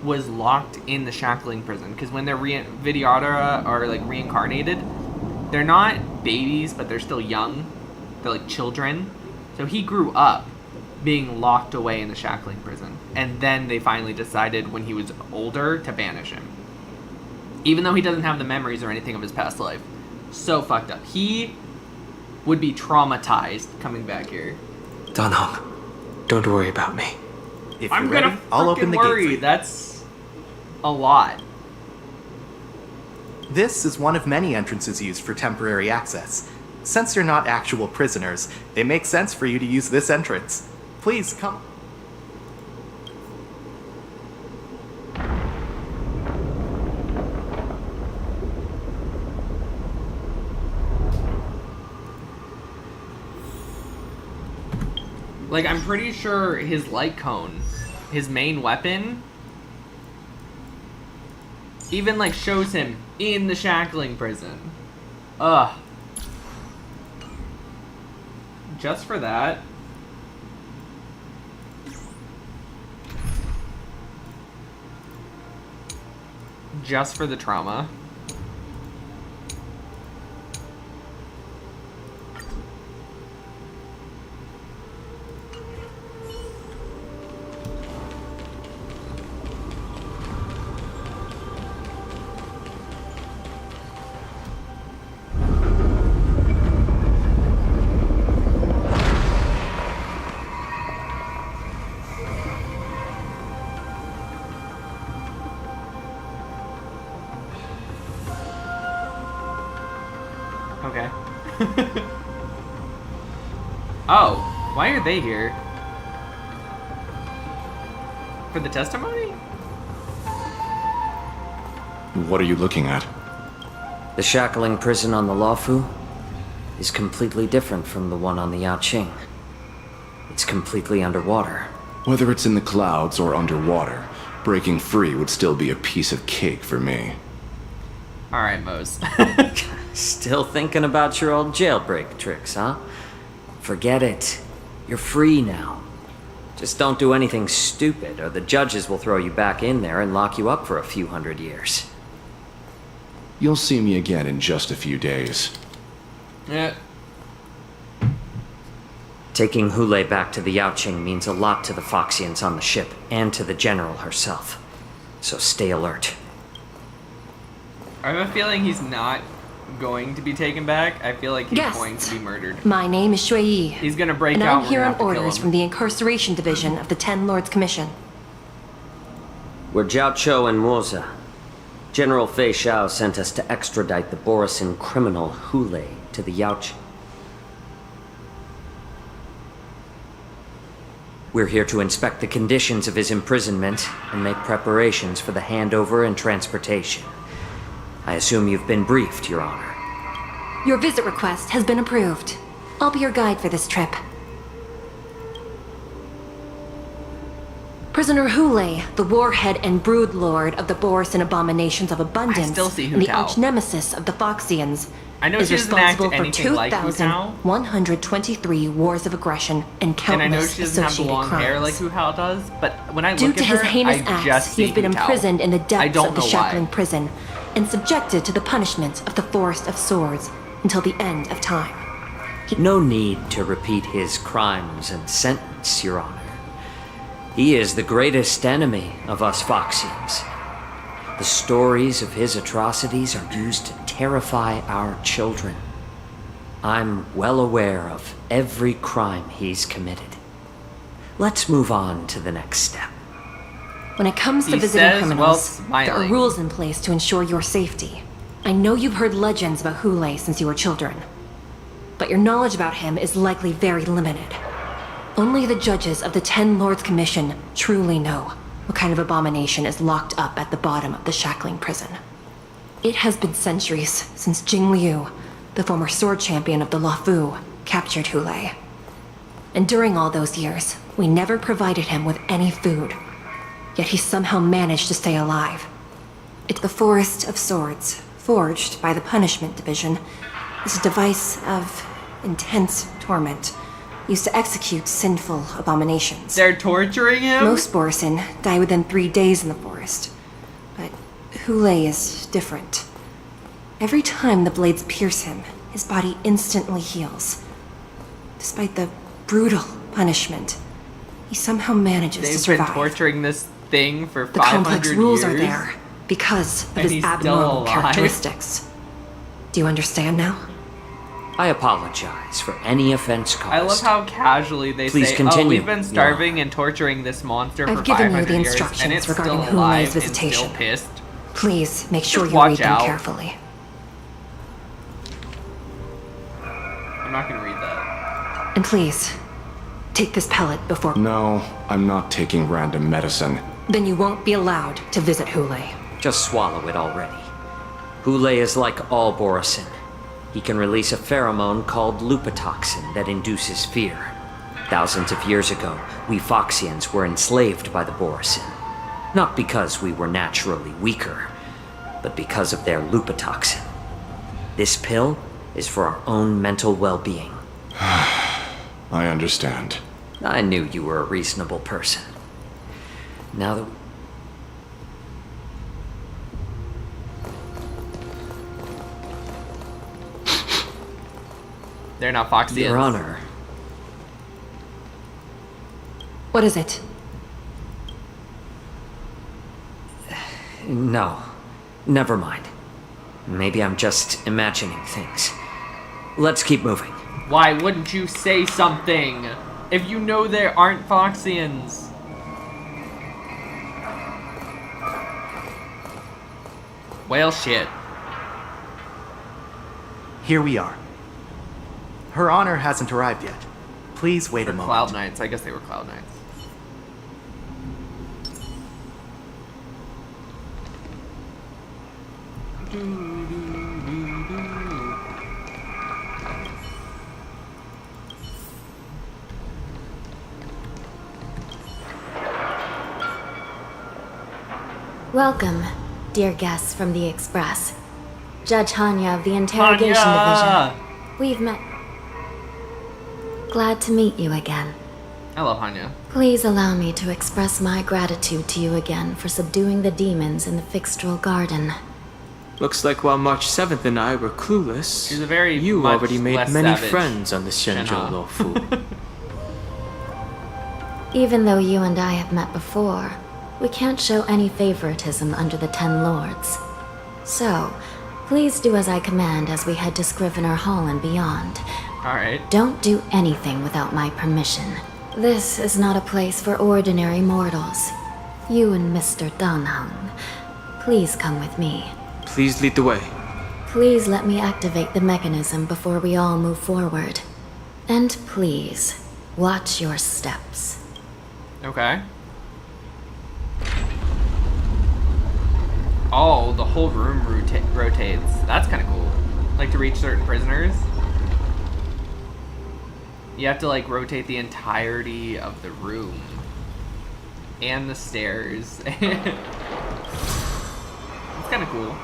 was locked in the shackling prison. Because when they're Vidyadhara are like reincarnated, they're not babies, but they're still young. They're like children. So he grew up, being locked away in the shackling prison. And then they finally decided when he was older to banish him. Even though he doesn't have the memories or anything of his past life. So fucked up. He would be traumatized coming back here. Dan Heng, don't worry about me. If I'm you're gonna ready, I'll open the worry. gate for you. That's a lot. This is one of many entrances used for temporary access. Since you're not actual prisoners, it makes sense for you to use this entrance. Please come. Like, I'm pretty sure his light cone, his main weapon, even, like, shows him in the shackling prison. Ugh. Just for that. Just for the trauma. Okay. Oh, why are they here? For the testimony? What are you looking at? The shackling prison on the Luofu is completely different from the one on the Yaoqing. It's completely underwater. Whether it's in the clouds or underwater, breaking free would still be a piece of cake for me. Alright, Mose. Still thinking about your old jailbreak tricks, huh? Forget it. You're free now. Just don't do anything stupid, or the judges will throw you back in there and lock you up for a few 100 years. You'll see me again in just a few days. Yeah. Taking Hule back to the Yaoqing means a lot to the Foxians on the ship, and to the General herself. So stay alert. I have a feeling he's not going to be taken back. I feel like he's going to be murdered. My name is Shui Yi. He's gonna break and out. I'm here on orders from the Incarceration Division of the Ten Lords Commission. We're Jiao Chou and Moza. General Fei Xiao sent us to extradite the Borisin criminal Hule to the Yaoqing. We're here to inspect the conditions of his imprisonment and make preparations for the handover and transportation. I assume you've been briefed, Your Honor. Your visit request has been approved. I'll be your guide for this trip. Prisoner Hule, the warhead and brood lord of the Borisin abominations of abundance, and the arch-nemesis of the Foxians, is responsible for 2,123 wars of aggression and countless I know she doesn't have the long hair like Hu Hao does, but when I look Due at to his her, heinous I just acts, he has see been Hu Tao. imprisoned in the depths of the know shackling why. prison and subjected to the punishment of the Forest of Swords until the end of time. No need to repeat his crimes and sentence, Your Honor. He is the greatest enemy of us Foxians. The stories of his atrocities are used to terrify our children. I'm well aware of every crime he's committed. Let's move on to the next step. When it comes to He visiting says, criminals, while there are smiling. rules in place to ensure your safety. I know you've heard legends about Hule since you were children, but your knowledge about him is likely very limited. Only the judges of the Ten Lords Commission truly know what kind of abomination is locked up at the bottom of the shackling prison. It has been centuries since Jing Liu, the former sword champion of the Luofu, captured Hule. And during all those years, we never provided him with any food. Yet he somehow managed to stay alive. It's the Forest of Swords, forged by the Punishment Division, is a device of intense torment, used to execute sinful abominations. They're torturing him? Most Borisin die within 3 days in the forest, but Hule is different. Every time the blades pierce him, his body instantly heals. Despite the brutal punishment, he somehow manages to survive. They've been torturing this thing for 500 The complex rules years, are there because of and his he's still abnormal alive. characteristics. Do you understand now? I apologize for any offense caused. I love how casually they Please say, continue. "Oh, we've been starving and torturing this monster I've for given 500 you the years, instructions and it's regarding still Hulei's alive visitation. and still pissed." Please make sure Just you watch read them out. carefully. I'm not gonna read that. And please, take this pellet before... No, I'm not taking random medicine. Then you won't be allowed to visit Hulei. Just swallow it already. Hulei is like all Borisin. He can release a pheromone called lupatoxin that induces fear. Thousands of years ago, we Foxians were enslaved by the Borisin. Not because we were naturally weaker, but because of their lupatoxin. This pill is for our own mental well-being. I understand. I knew you were a reasonable person. Now that... They're not Foxians. Your Honor. What is it? No. Never mind. Maybe I'm just imagining things. Let's keep moving. Why wouldn't you say something if you know there aren't Foxians? Well, shit. Here we are. Her Honor hasn't arrived yet. Please wait a moment. Cloud Knights. I guess they were Cloud Knights. Welcome, dear guests from the Express. Judge Hanya of the Interrogation Division. We've met. Glad to meet you again. I love Hanya. Please allow me to express my gratitude to you again for subduing the demons in the Fixtral Garden. Looks like while March 7th and I were clueless, She's a very you much already made less many savage friends on the Shenzhou Shenhe. Luofu. Even though you and I have met before, we can't show any favoritism under the Ten Lords. So, please do as I command as we head to Scrivener Hall and beyond. Alright. Don't do anything without my permission. This is not a place for ordinary mortals. You and Mr. Danheng, please come with me. Please lead the way. Please let me activate the mechanism before we all move forward. And please, watch your steps. Okay. Oh, the whole room rotates. That's kind of cool. Like to reach certain prisoners. You have to like rotate the entirety of the room. And the stairs. It's kind of cool.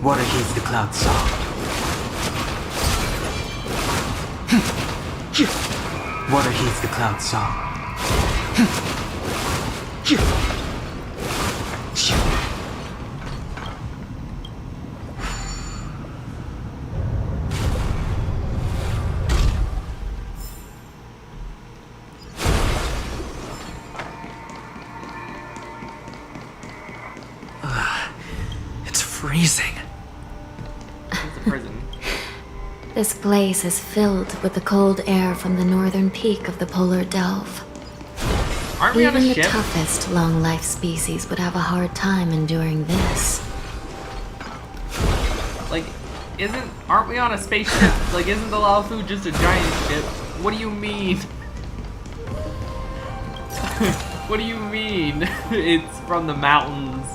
Water heeds the cloud song. Water heeds the cloud song. It's freezing. It's a prison. This place is filled with the cold air from the northern peak of the polar delve. Aren't we on a Even the ship? toughest long-life species would have a hard time enduring this. Like, aren't we on a spaceship? Like, isn't the Luofu just a giant ship? What do you mean? What do you mean? It's from the mountains.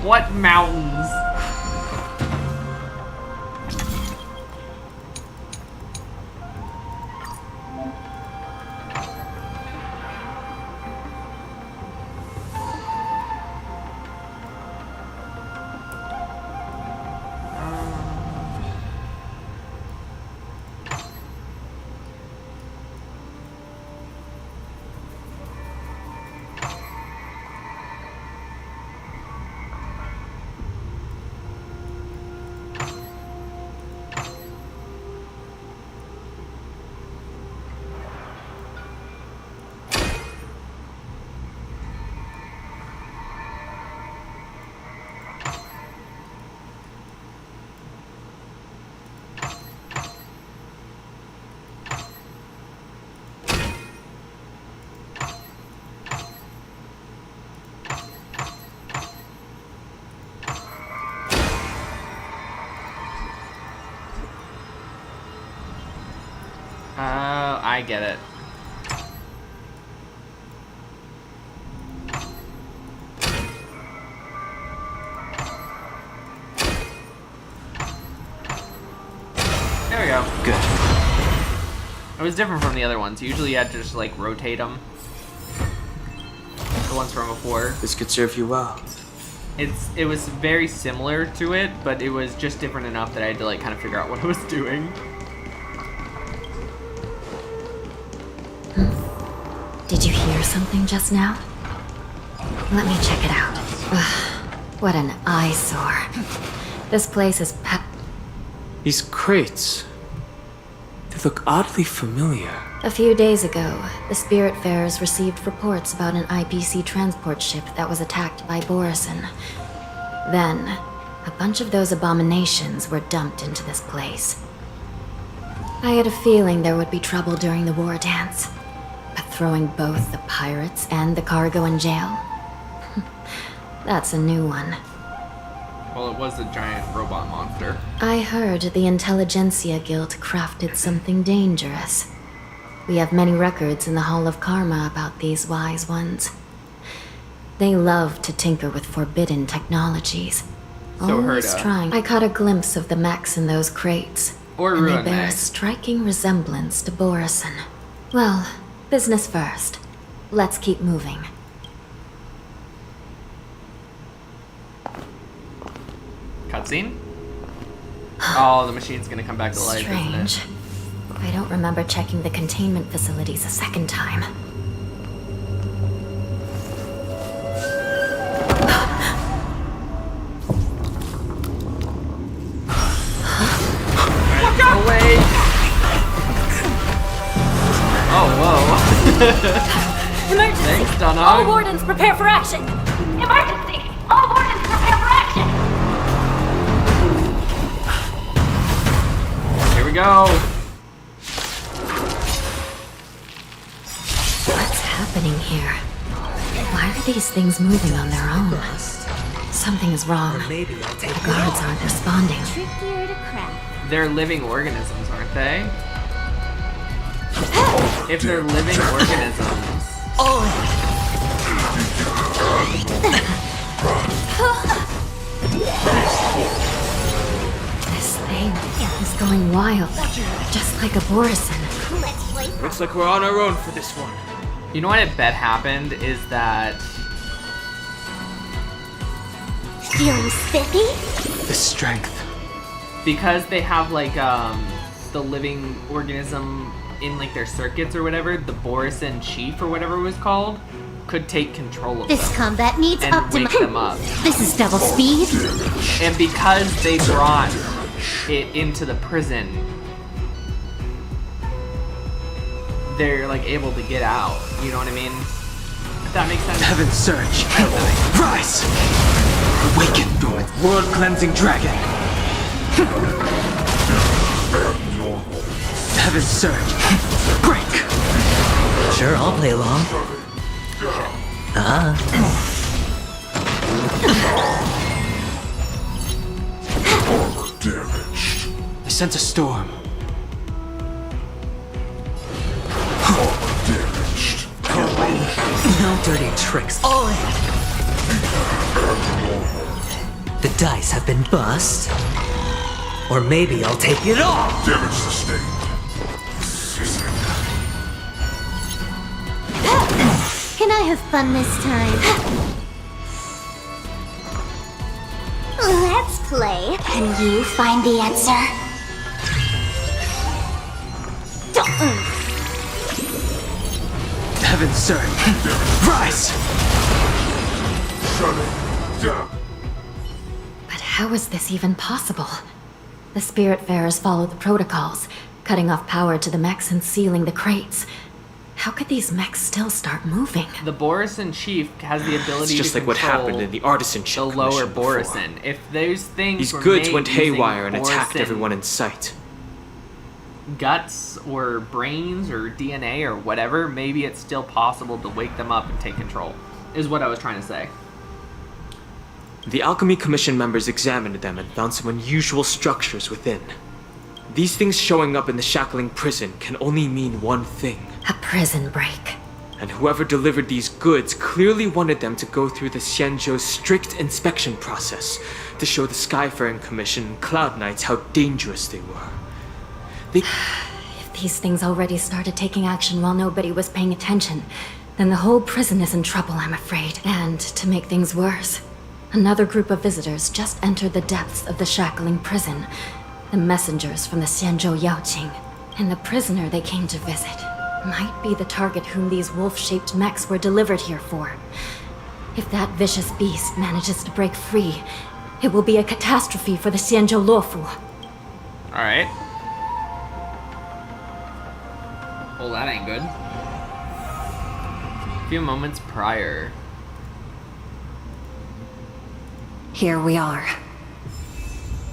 What mountains? I get it. There we go. Good. It was different from the other ones. Usually you had to just like rotate them. The ones from before. This could serve you well. It was very similar to it, but it was just different enough that I had to like kind of figure out what I was doing. Did you hear something just now? Let me check it out. Ugh, what an eyesore. This place is These crates. They look oddly familiar. A few days ago, the Spiritfarers received reports about an IPC transport ship that was attacked by Borison. Then, a bunch of those abominations were dumped into this place. I had a feeling there would be trouble during the war dance, but throwing both the pirates and the cargo in jail? That's a new one. Well, it was a giant robot monster. I heard the Intelligentsia Guild crafted something dangerous. We have many records in the Hall of Karma about these wise ones. They love to tinker with forbidden technologies. Always trying. I caught a glimpse of the mechs in those crates. And they bear a striking resemblance to Borison. Well, business first. Let's keep moving. Cutscene? Oh, the machine's gonna come back to life, isn't it? Strange. I don't remember checking the containment facilities a second time. Look out! Away! Oh, whoa. Emergency! Thanks, Donna. All wardens prepare for action! Emergency! All wardens prepare for action! Here we go. What's happening here? Why are these things moving on their own? Something is wrong. The guards aren't responding. Trickier to crack. They're living organisms, aren't they? If they're living organisms. This thing is going wild, just like a Borison. Looks like we're on our own for this one. You know what I bet happened is that... Feeling spiffy? The strength. Because they have like the living organism in like their circuits or whatever, the Borison chief or whatever it was called could take control of This them combat needs and wake them up. This is double speed. And because they brought it into the prison, they're like able to get out. You know what I mean? If that makes sense. Heaven surge. Rise! Awaken, world cleansing dragon. Heaven surge. Break. Sure, I'll play along. I sense a storm. No dirty tricks. The dice have been bust. Or maybe I'll take it all. Damage sustained. Can I have fun this time? Let's play. Can you find the answer? Heaven surge. Rise! But how is this even possible? The Spiritfarers follow the protocols, cutting off power to the mechs and sealing the crates. How could these mechs still start moving? The Borison chief has the ability It's just to like what control happened in the artisanship the lower commission before. Borison. If those things These were goods made went using haywire and attacked Borison everyone in sight. guts or brains or DNA or whatever, maybe it's still possible to wake them up and take control, is what I was trying to say. The Alchemy Commission members examined them and found some unusual structures within. These things showing up in the shackling prison can only mean one thing. A prison break. And whoever delivered these goods clearly wanted them to go through the Xianzhou's strict inspection process to show the Skyfaring Commission and Cloud Knights how dangerous they were. If these things already started taking action while nobody was paying attention, then the whole prison is in trouble, I'm afraid. And to make things worse, another group of visitors just entered the depths of the shackling prison. The messengers from the Xianzhou Yaoqing. And the prisoner they came to visit might be the target whom these wolf-shaped mechs were delivered here for. If that vicious beast manages to break free, it will be a catastrophe for the Xianzhou Luofu. Alright. Well, that ain't good. A few moments prior. Here we are.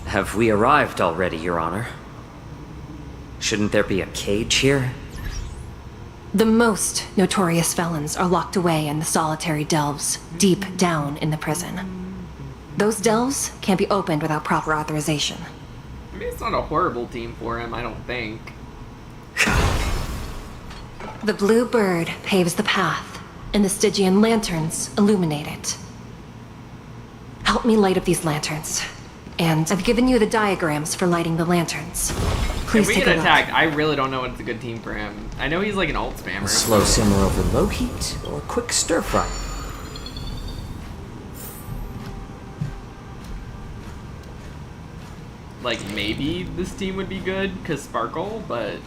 Have we arrived already, Your Honor? Shouldn't there be a cage here? The most notorious felons are locked away in the solitary delves, deep down in the prison. Those delves can't be opened without proper authorization. I mean, it's not a horrible team for him, I don't think. The blue bird paves the path, and the Stygian lanterns illuminate it. Help me light up these lanterns. And I've given you the diagrams for lighting the lanterns. Please if we take get a attacked, I really don't know what's a good team for him. I know he's like an ult spammer. Slow simmer over low heat, or quick stir fry? Like, maybe this team would be good, because Sparkle, but...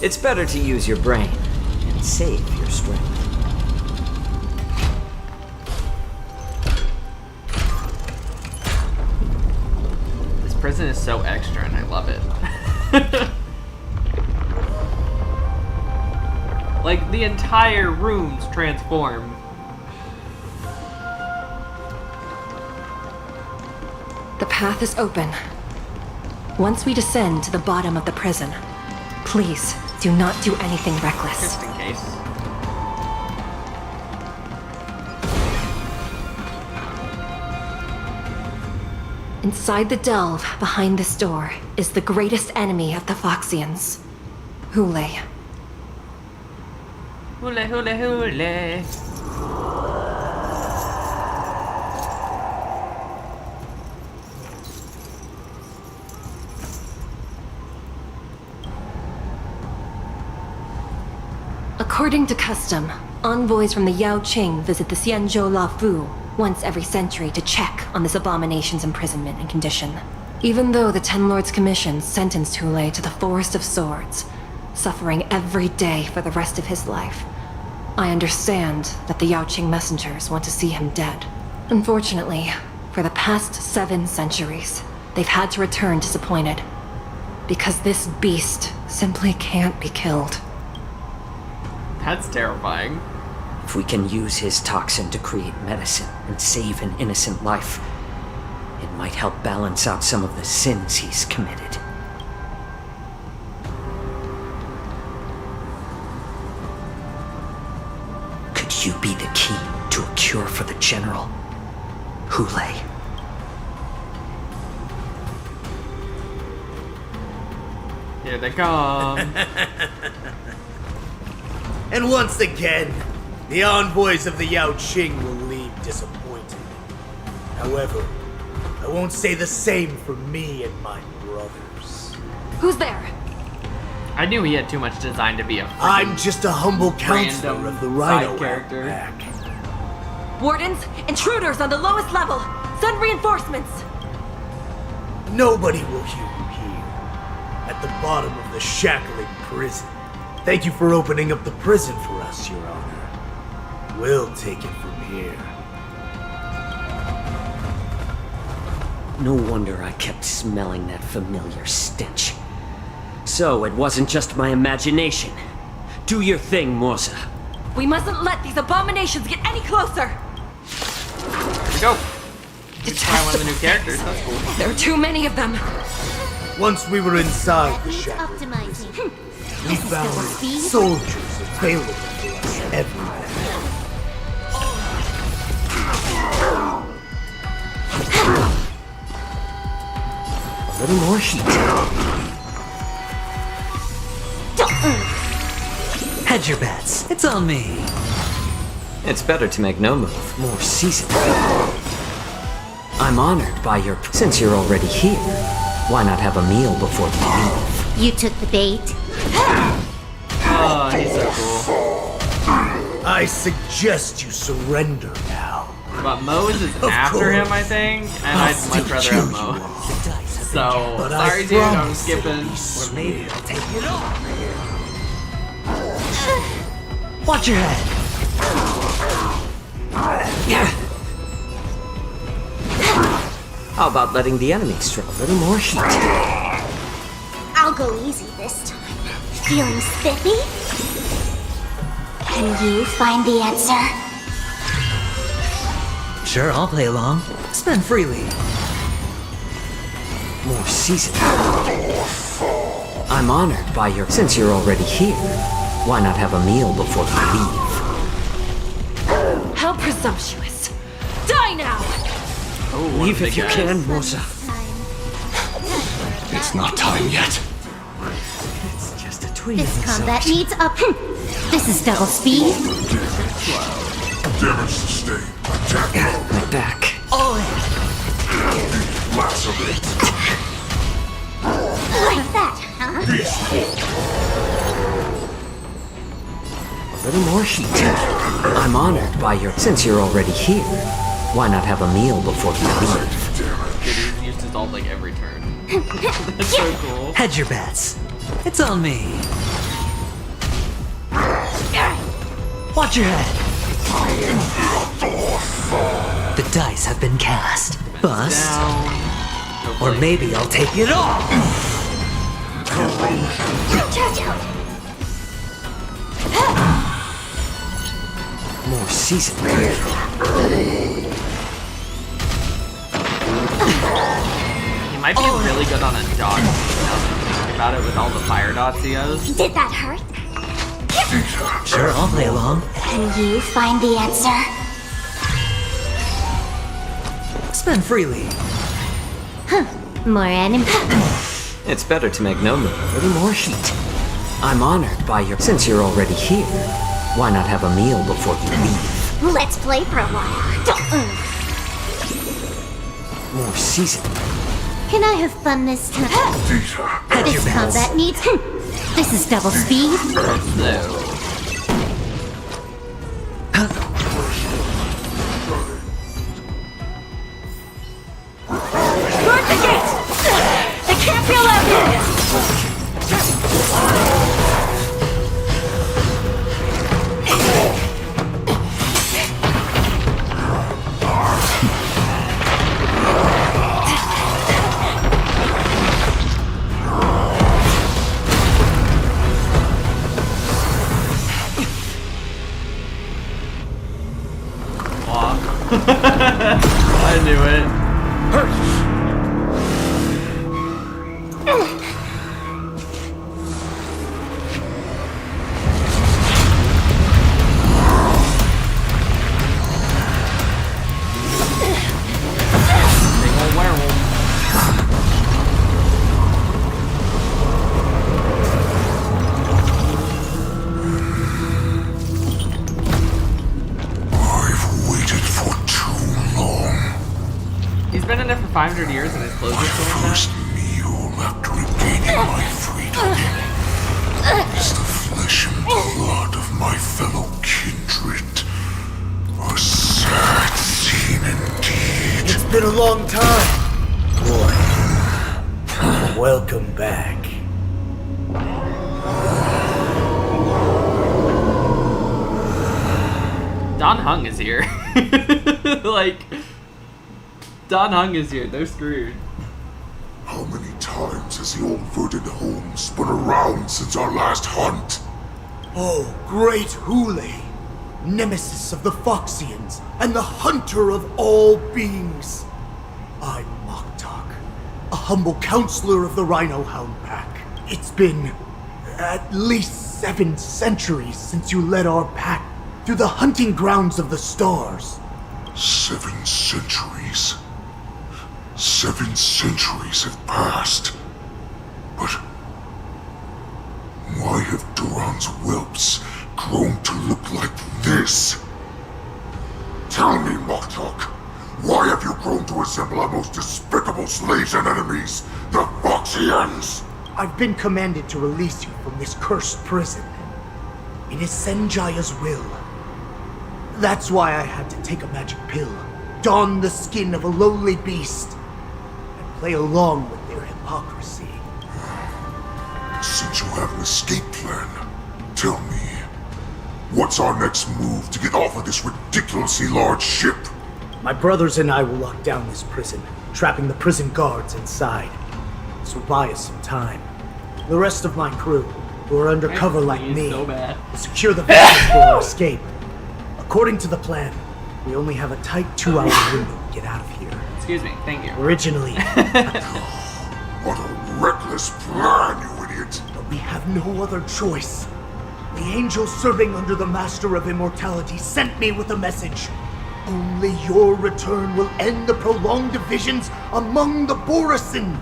It's better to use your brain and save your strength. This prison is so extra and I love it. Like, the entire room's transformed. The path is open. Once we descend to the bottom of the prison, please do not do anything reckless. Just in case. Inside the delve, behind this door, is the greatest enemy of the Foxians, Hule. Hule, hule, hule. According to custom, envoys from the Yaoqing visit the Xianzhou Luofu once every century to check on this abomination's imprisonment and condition. Even though the Ten Lords Commission sentenced Hule to the Forest of Swords, suffering every day for the rest of his life, I understand that the Yaoqing messengers want to see him dead. Unfortunately, for the past 7 centuries, they've had to return disappointed. Because this beast simply can't be killed. That's terrifying. If we can use his toxin to create medicine and save an innocent life, it might help balance out some of the sins he's committed. Could you be the key to a cure for the General, Hule? Here they come. And once again, the envoys of the Yaoqing will leave disappointed. However, I won't say the same for me and my brothers. Who's there? I knew he had too much design to be a I'm just a humble counselor random of the Rhino character. Pack. Wardens, intruders on the lowest level! Send reinforcements! Nobody will hear you here. At the bottom of the shackling prison. Thank you for opening up the prison for us, Your Honor. We'll take it from here. No wonder I kept smelling that familiar stench. So it wasn't just my imagination. Do your thing, Morza. We mustn't let these abominations get any closer! Here we go. Just try one of the new characters. That's cool. There are too many of them. Once we were inside the shack, we found soldiers available for us everywhere. A little more heat. Hedge your bets. It's on me. It's better to make no move. More seasoned. I'm honored by your... Since you're already here, why not have a meal before we leave? You took the bait. Oh, he's so cool. I suggest you surrender now. But Mose is after him, I think, and I'd much rather have Mose. So, sorry dude, I'm skipping. Or maybe I'll take it off. Watch your head. How about letting the enemy strike a little more heat? I'll go easy this time. Feeling spiffy? Can you find the answer? Sure, I'll play along. Spend freely. More seasoned. I'm honored by your... Since you're already here, why not have a meal before we leave? How presumptuous. Die now! Oh, leave if you can, Moza. It's not time yet. It's just a tweak. This combat needs up. This is double speed. Damage sustained. Attack. My back. All in. Lacerate. Like that, huh? A little more heat. I'm honored by your... Since you're already here, why not have a meal before we leave? Dude, he's used his ult like every turn. That's so cool. Hedge your bets. It's on me. Watch your head. The dice have been cast. Bust. Or maybe I'll take it off. More seasoned. He might be really good on a dodge. Now that I'm thinking about it, with all the fire dots he has. Did that hurt? Sure, I'll play along. Can you find the answer? Spend freely. More enemy. It's better to make no move. A little more heat. I'm honored by your... Since you're already here, why not have a meal before you leave? Let's play for a while. More seasoned. Can I have fun this time? This combat needs... This is double speed. No. Guard the gates! They can't be allowed in! I knew it. Big old werewolf. He's been in there for 500 years and his clothes are still intact. Meal after regaining my freedom is the flesh and blood of my fellow kindred. A sad scene indeed. It's been a long time, boy. Welcome back. Don Hung is here. Like, Don Hung is here. They're screwed. How many times has the old verdant home spun around since our last hunt? Oh, great Hule. nemesis of the Foxians, and the hunter of all beings. I'm Moktok, a humble counselor of the Rhino Hound Pack. It's been at least 7 centuries since you led our pack through the hunting grounds of the stars. 7 centuries. 7 centuries have passed. But why have Duran's whelps grown to look like this? Tell me, Moktok, why have you grown to resemble our most despicable slaves and enemies, the Foxians? I've been commanded to release you from this cursed prison. It is Senjaya's will. That's why I had to take a magic pill, don the skin of a lowly beast, and play along with their hypocrisy. Since you have an escape plan, tell me, what's our next move to get off of this ridiculously large ship? My brothers and I will lock down this prison, trapping the prison guards inside. This will buy us some time. The rest of my crew, who are undercover like me, will secure the vessel for our escape. According to the plan, we only have a tight 2-hour window to get out of here. Excuse me, thank you. Originally. What a reckless plan, you idiot! But we have no other choice. The angel serving under the Master of Immortality sent me with a message. Only your return will end the prolonged divisions among the Borisin.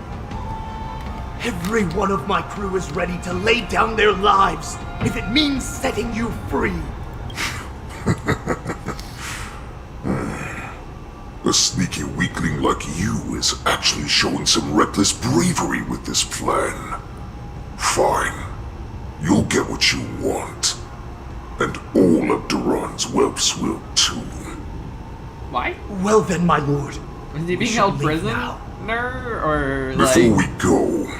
Every one of my crew is ready to lay down their lives if it means setting you free. A sneaky weakling like you is actually showing some reckless bravery with this plan. Fine. You'll get what you want. And all of Duran's whelps will too. Why? Well then, my lord. Is he being held prisoner? Or like... Before we go...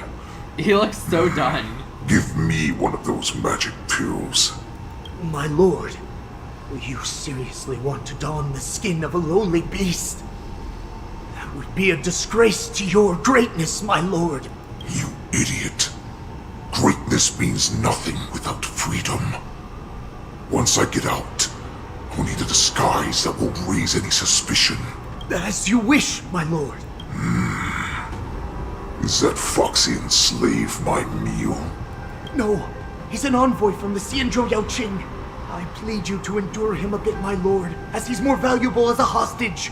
He looks so done. Give me one of those magic pills. My lord, you seriously want to don the skin of a lowly beast? That would be a disgrace to your greatness, my lord. You idiot. Greatness means nothing without freedom. Once I get out, I'll need a disguise that won't raise any suspicion. As you wish, my lord. Is that Foxian slave my meal? No, he's an envoy from the Xianzhou Yaoqing. I plead you to endure him a bit, my lord, as he's more valuable as a hostage.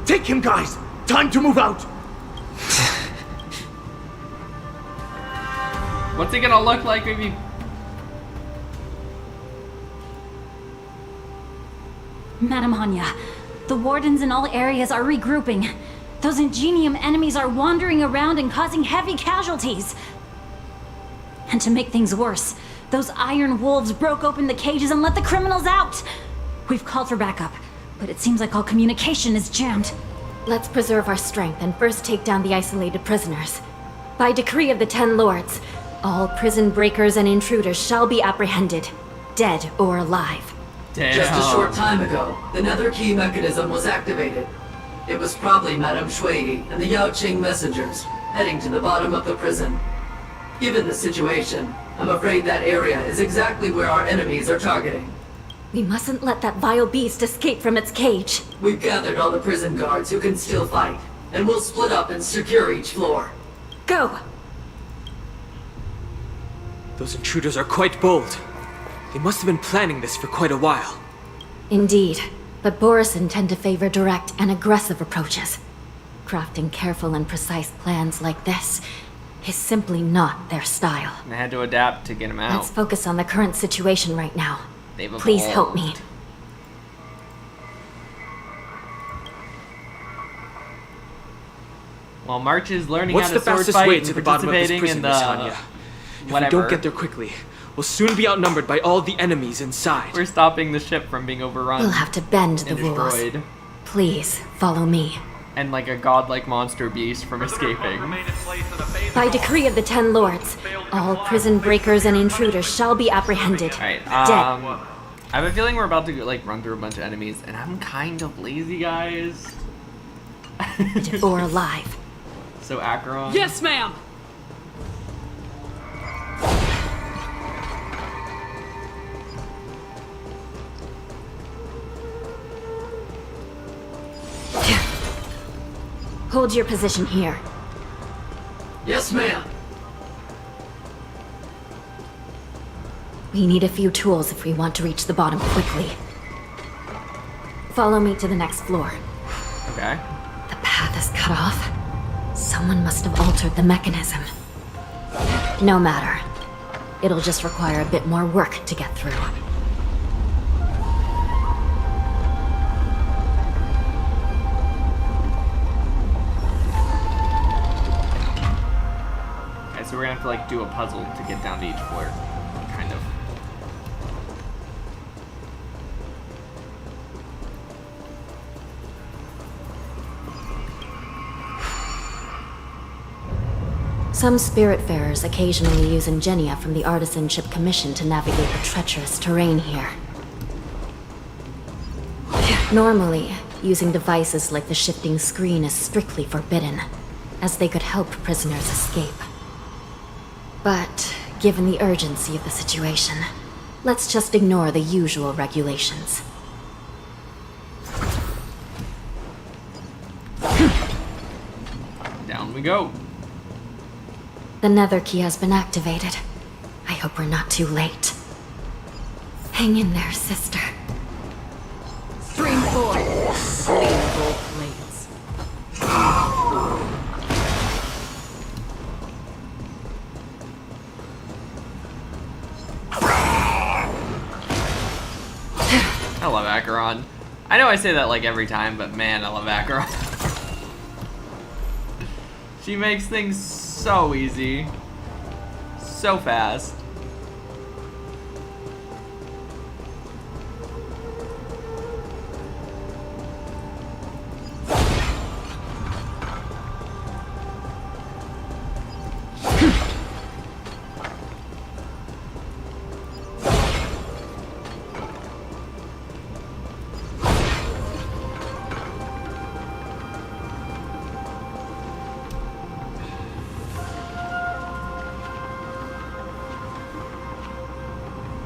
Take him, guys! Time to move out! What's he gonna look like if he... Madam Hanya, the wardens in all areas are regrouping. Those Ingenium enemies are wandering around and causing heavy casualties. And to make things worse, those iron wolves broke open the cages and let the criminals out. We've called for backup, but it seems like all communication is jammed. Let's preserve our strength and first take down the isolated prisoners. By decree of the 10 lords, all prison breakers and intruders shall be apprehended, dead or alive. Damn. Just a short time ago, the nether key mechanism was activated. It was probably Madame Shui and the Yaoqing messengers heading to the bottom of the prison. Given the situation, I'm afraid that area is exactly where our enemies are targeting. We mustn't let that vile beast escape from its cage. We've gathered all the prison guards who can still fight, and we'll split up and secure each floor. Go! Those intruders are quite bold. They must have been planning this for quite a while. Indeed, but Borisin tend to favor direct and aggressive approaches. Crafting careful and precise plans like this is simply not their style. And they had to adapt to get him out. Let's focus on the current situation right now. They've Please help me. evolved. Well, March is learning What's how the to sword fastest fight way and to the bottom of this participating prison, in Miss the Hanya? If whatever. we don't get there quickly, we'll soon be outnumbered by all the enemies inside. We're stopping the ship from being overrun. We'll have to bend the and rules. destroyed. Please, follow me. And like a godlike monster beast from escaping. By decree of the 10 lords, all prison breakers and intruders shall be apprehended. Alright, Dead. I have a feeling we're about to like run through a bunch of enemies, and I'm kind of lazy, guys. Or alive. So Acheron. Yes, ma'am. hold your position here. Yes, ma'am. We need a few tools if we want to reach the bottom quickly. Follow me to the next floor. Okay. The path is cut off. Someone must have altered the mechanism. No matter. It'll just require a bit more work to get through. Okay, so we're gonna have to like do a puzzle to get down to each floor. Kind of. Some Spiritfarers occasionally use ingenia from the Artisanship Commission to navigate the treacherous terrain here. Normally, using devices like the shifting screen is strictly forbidden, as they could help prisoners escape. But, given the urgency of the situation, let's just ignore the usual regulations. Down we go. The nether key has been activated. I hope we're not too late. Hang in there, sister. Stream 4. Gold blades. I love Acheron. I know I say that like every time, but man, I love Acheron. She makes things so easy. So fast.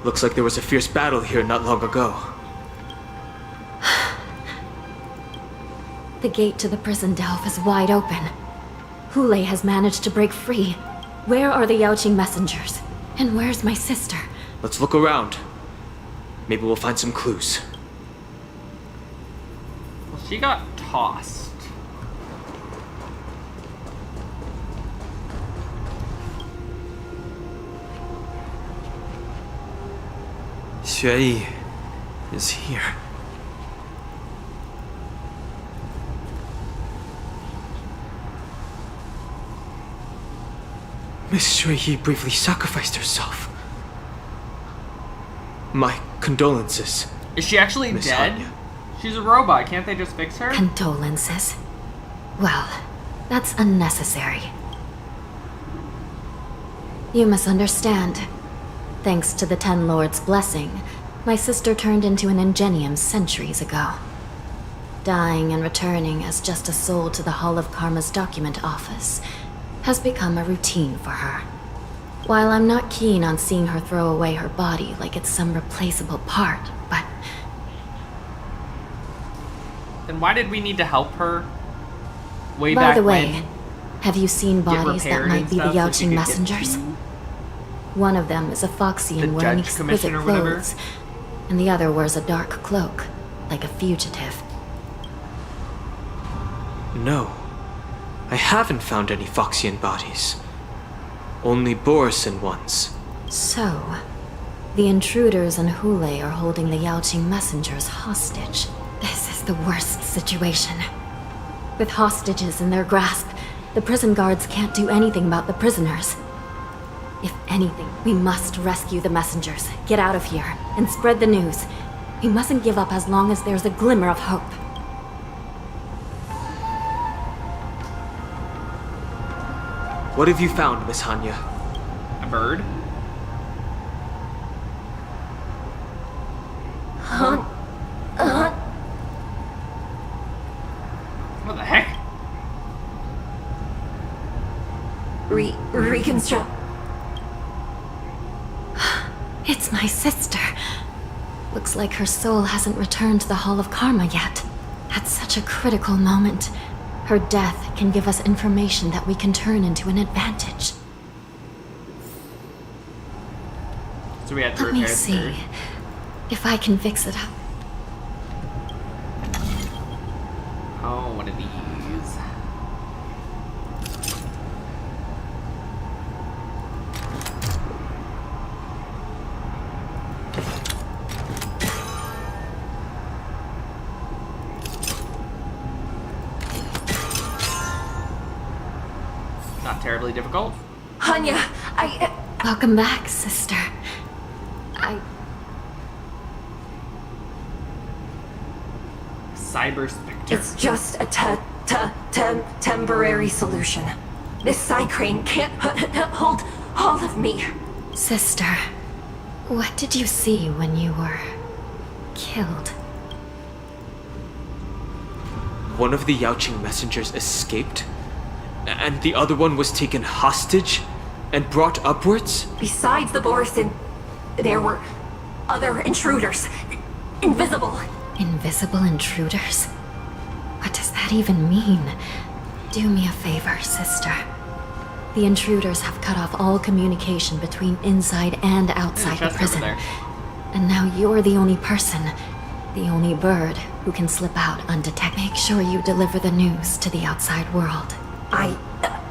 Looks like there was a fierce battle here not long ago. The gate to the prison delve is wide open. Hule has managed to break free. Where are the Yaoqing messengers? And where's my sister? Let's look around. Maybe we'll find some clues. Well, she got tossed. Xueyi is here. Miss Xueyi bravely sacrificed herself. My condolences. Is she actually Miss dead? Hanya. She's a robot. Can't they just fix her? Condolences. Well, that's unnecessary. You misunderstand. Thanks to the Ten Lords' blessing, my sister turned into an ingenium centuries ago. Dying and returning as just a soul to the Hall of Karma's document office has become a routine for her. While I'm not keen on seeing her throw away her body like it's some replaceable part, but... Then why did we need to help her? Way By back the way, when? have you seen bodies that repaired might and be the stuff so she Yaoqing could get messengers? to One of them is a Foxian the wearing judge exquisite commission or whatever? clothes, and the other wears a dark cloak, like a fugitive. No. I haven't found any Foxian bodies. Only Borisan ones. So, the intruders and Hule are holding the Yaoqing messengers hostage. This is the worst situation. With hostages in their grasp, the prison guards can't do anything about the prisoners. If anything, we must rescue the messengers, get out of here, and spread the news. We mustn't give up as long as there's a glimmer of hope. What have you found, Miss Hanya? A bird? What the heck? Reconstruct. It's my sister. Looks like her soul hasn't returned to the Hall of Karma yet. At such a critical moment, Her death can give us information that we can turn into an advantage. So we had to Let repair me see if I can fix it up. Oh, one of these. Not terribly difficult. Hanya, Welcome back, sister. Cyber Spectre. It's just a temporary solution. This Psycrane can't hold all of me. Sister, what did you see when you were killed? One of the Yaoqing messengers escaped, and the other one was taken hostage and brought upwards? Besides the Borisin, there were other intruders. Invisible. Invisible intruders? What does that even mean? Do me a favor, sister. The intruders have cut off all communication between inside and outside the prison. And now you're the only person, the only bird who can slip out undetected. Make sure you deliver the news to the outside world. I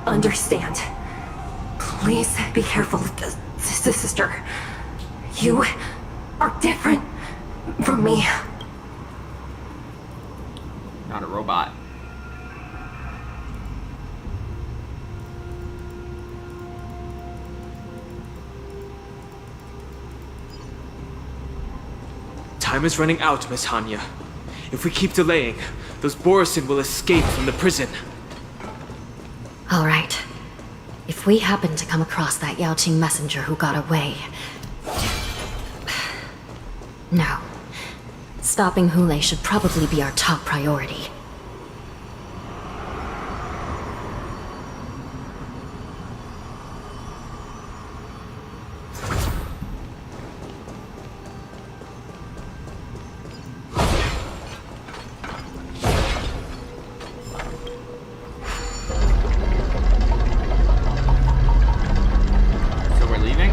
understand. Please be careful, sister. You are different from me. Not a robot. Time is running out, Miss Hanya. If we keep delaying, those Borisin will escape from the prison. All right. If we happen to come across that Yaoqing messenger who got away... No. Stopping Hule should probably be our top priority. So we're leaving?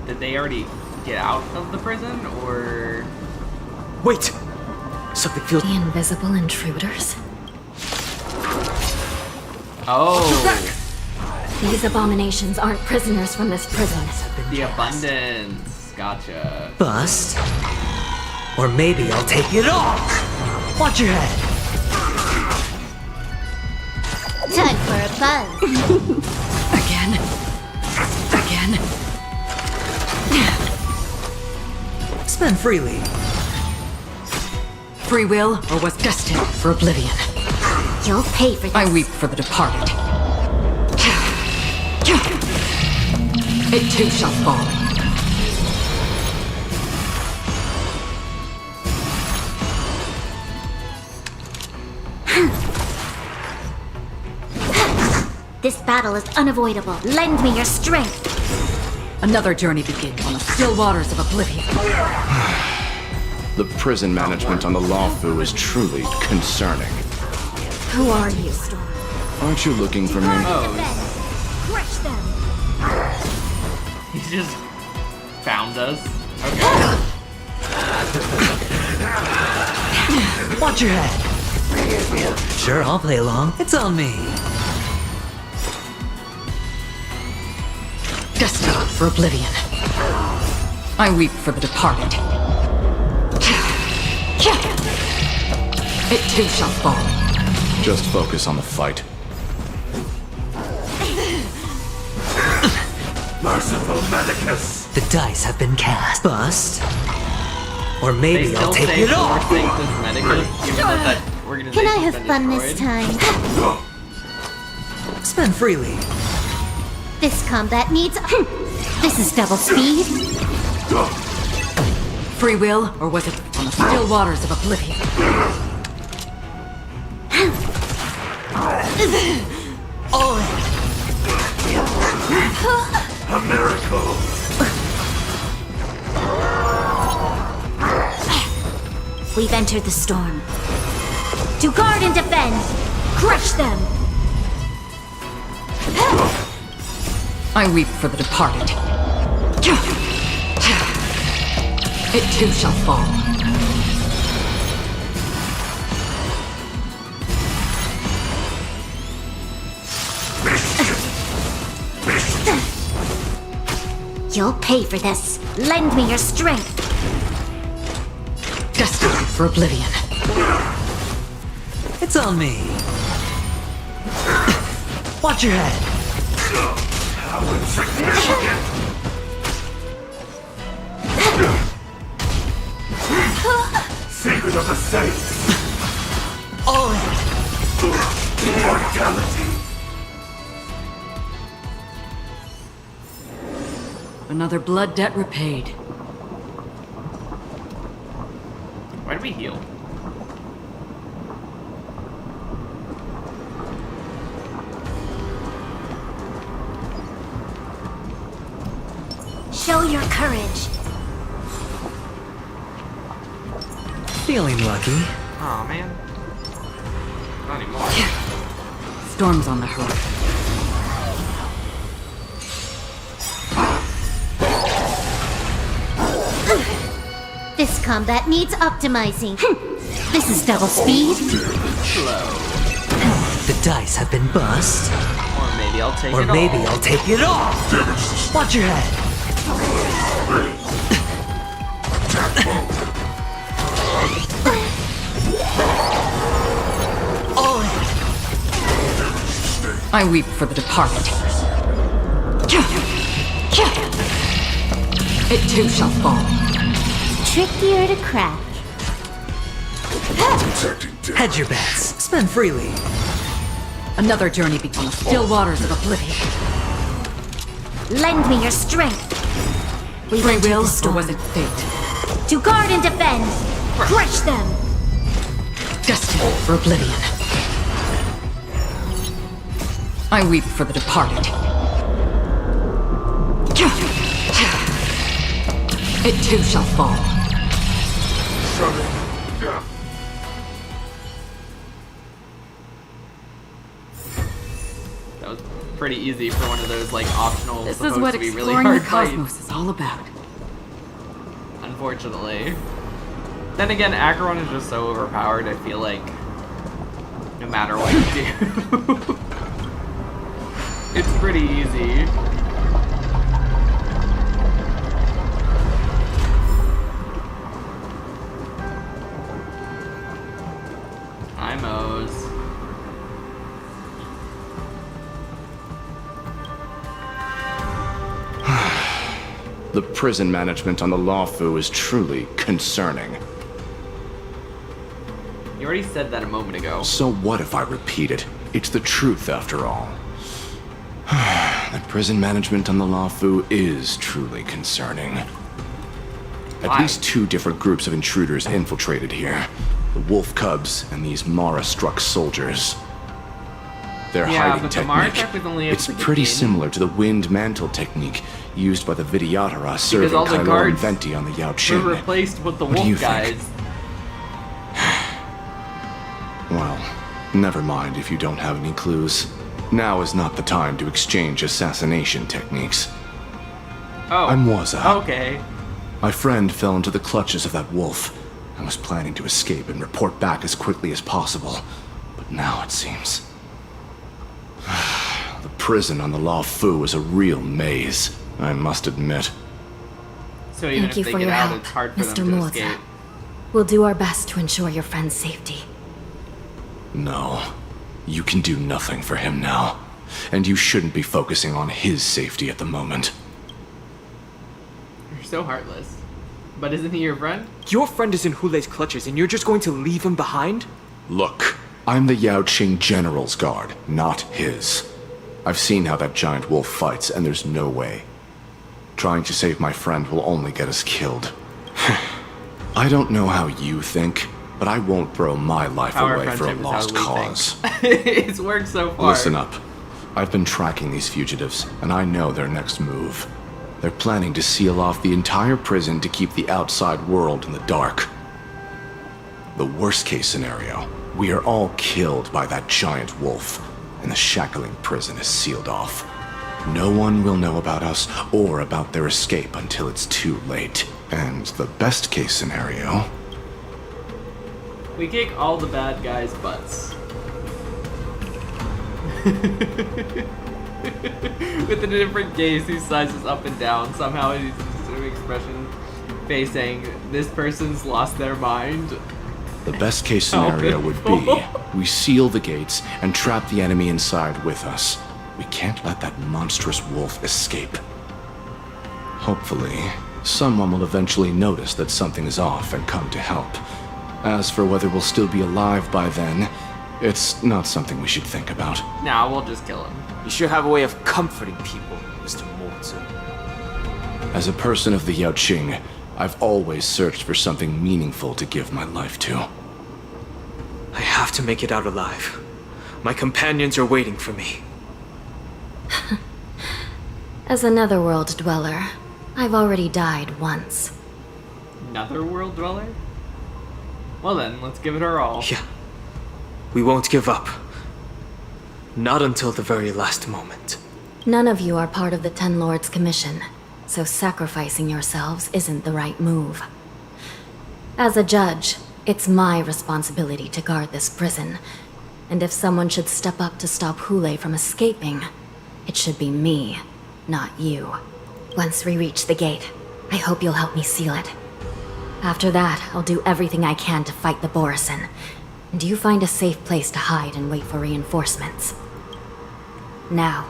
Did they already get out of the prison, or... Wait! Something feels... The invisible intruders? Oh! These abominations aren't prisoners from this prison. The abundance. Gotcha. Bust. Or maybe I'll take it all! Watch your head! Time for a buzz. Again. Spend freely. Free will, or was destined for oblivion? You'll pay for this. I weep for the departed. It too shall fall. This battle is unavoidable. Lend me your strength. Another journey begins on the still waters of oblivion. The prison management on the Lawfu is truly concerning. Who are you? Aren't you looking for me? Crush them. He just found us. Okay. Watch your head. Sure, I'll play along. It's on me. Destined for oblivion. I weep for the departed. It too shall fall. Just focus on the fight. Merciful Medicus! The dice have been cast. Bust. Or maybe I'll take it all! Can I have fun this time? Spend freely. This combat needs... This is double speed. Free will, or was it on the still waters of oblivion? All in. A miracle! We've entered the storm. To guard and defend! Crush them! I weep for the departed. It too shall fall. You'll pay for this. Lend me your strength. Destined for oblivion. It's on me. Watch your head. Secret of the Saints! All in. Immortality! Another blood debt repaid. Why did we heal? Show your courage. Feeling lucky. Oh man. Not anymore. Storm's on the horizon. This combat needs optimizing. This is double speed. Slow. The dice have been bust. Or maybe I'll take Or it maybe all. I'll take it all. Watch your head. All in. I weep for the departed. It too shall fall. Trickier to crack. Hedge your bets. Spend freely. Another journey beyond the still waters of oblivion. Lend me your strength. We've Free entered will, the or storm. was it fate? To guard and defend. Crush them. Destined for oblivion. I weep for the departed. It too shall fall. That was pretty easy for one of those like optional. This is supposed what to be really exploring hard the cosmos fights. is all about. Unfortunately. Then again, Acheron is just so overpowered. I feel like no matter what you do, it's pretty easy. Hi, Mose. The prison management on the Lawfu is truly concerning. You already said that a moment ago. So what if I repeat it? It's the truth after all. The prison management on the Lawfu is truly concerning. At Why? least 2 different groups of intruders infiltrated here. The Wolf Cubs and these Mara-struck soldiers. Their Yeah, hiding but the Mara technique, attack was only it's at the pretty beginning. similar to the wind mantle technique used by the Vidyadhara serving all the Kylo and guards Venti on the Yao We're Qing. replaced with the What do you wolf think? guys. Well, never mind if you don't have any clues. Now is not the time to exchange assassination techniques. Oh. I'm Waza. Okay. My friend fell into the clutches of that wolf. I was planning to escape and report back as quickly as possible. But now it seems... the prison on the Lawfu is a real maze, I must admit. So even Thank you if they for get your out, help, it's hard for Mr. them to Morza. escape. We'll do our best to ensure your friend's safety. No, you can do nothing for him now. And you shouldn't be focusing on his safety at the moment. You're so heartless. But isn't he your friend? Your friend is in Hule's clutches and you're just going to leave him behind? Look, I'm the Yao Qing General's guard, not his. I've seen how that giant wolf fights, and there's no way. Trying to save my friend will only get us killed. I don't know how you think, but I won't throw my life Our away for a friendship is how lost we cause. think. It's worked so far. Listen up. I've been tracking these fugitives, and I know their next move. They're planning to seal off the entire prison to keep the outside world in the dark. The worst case scenario, we are all killed by that giant wolf, and the shackling prison is sealed off. No one will know about us or about their escape until it's too late. And the best case scenario... We kick all the bad guys' butts. With a different gaze, he sizes up and down. Somehow he's an expression face saying, this person's lost their mind. The best case scenario would be, we seal the gates and trap the enemy inside with us. We can't let that monstrous wolf escape. Hopefully, someone will eventually notice that something is off and come to help. As for whether we'll still be alive by then, it's not something we should think about. Nah, we'll just kill him. You sure have a way of comforting people, Mr. Morton. As a person of the Yaoqing, I've always searched for something meaningful to give my life to. I have to make it out alive. My companions are waiting for me. As a netherworld dweller, I've already died once. Netherworld dweller? Well then, let's give it our all. Yeah. We won't give up. Not until the very last moment. None of you are part of the Ten Lords' Commission, so sacrificing yourselves isn't the right move. As a judge, it's my responsibility to guard this prison, and if someone should step up to stop Hule from escaping, it should be me, not you. Once we reach the gate, I hope you'll help me seal it. After that, I'll do everything I can to fight the Borisin, and you find a safe place to hide and wait for reinforcements. Now,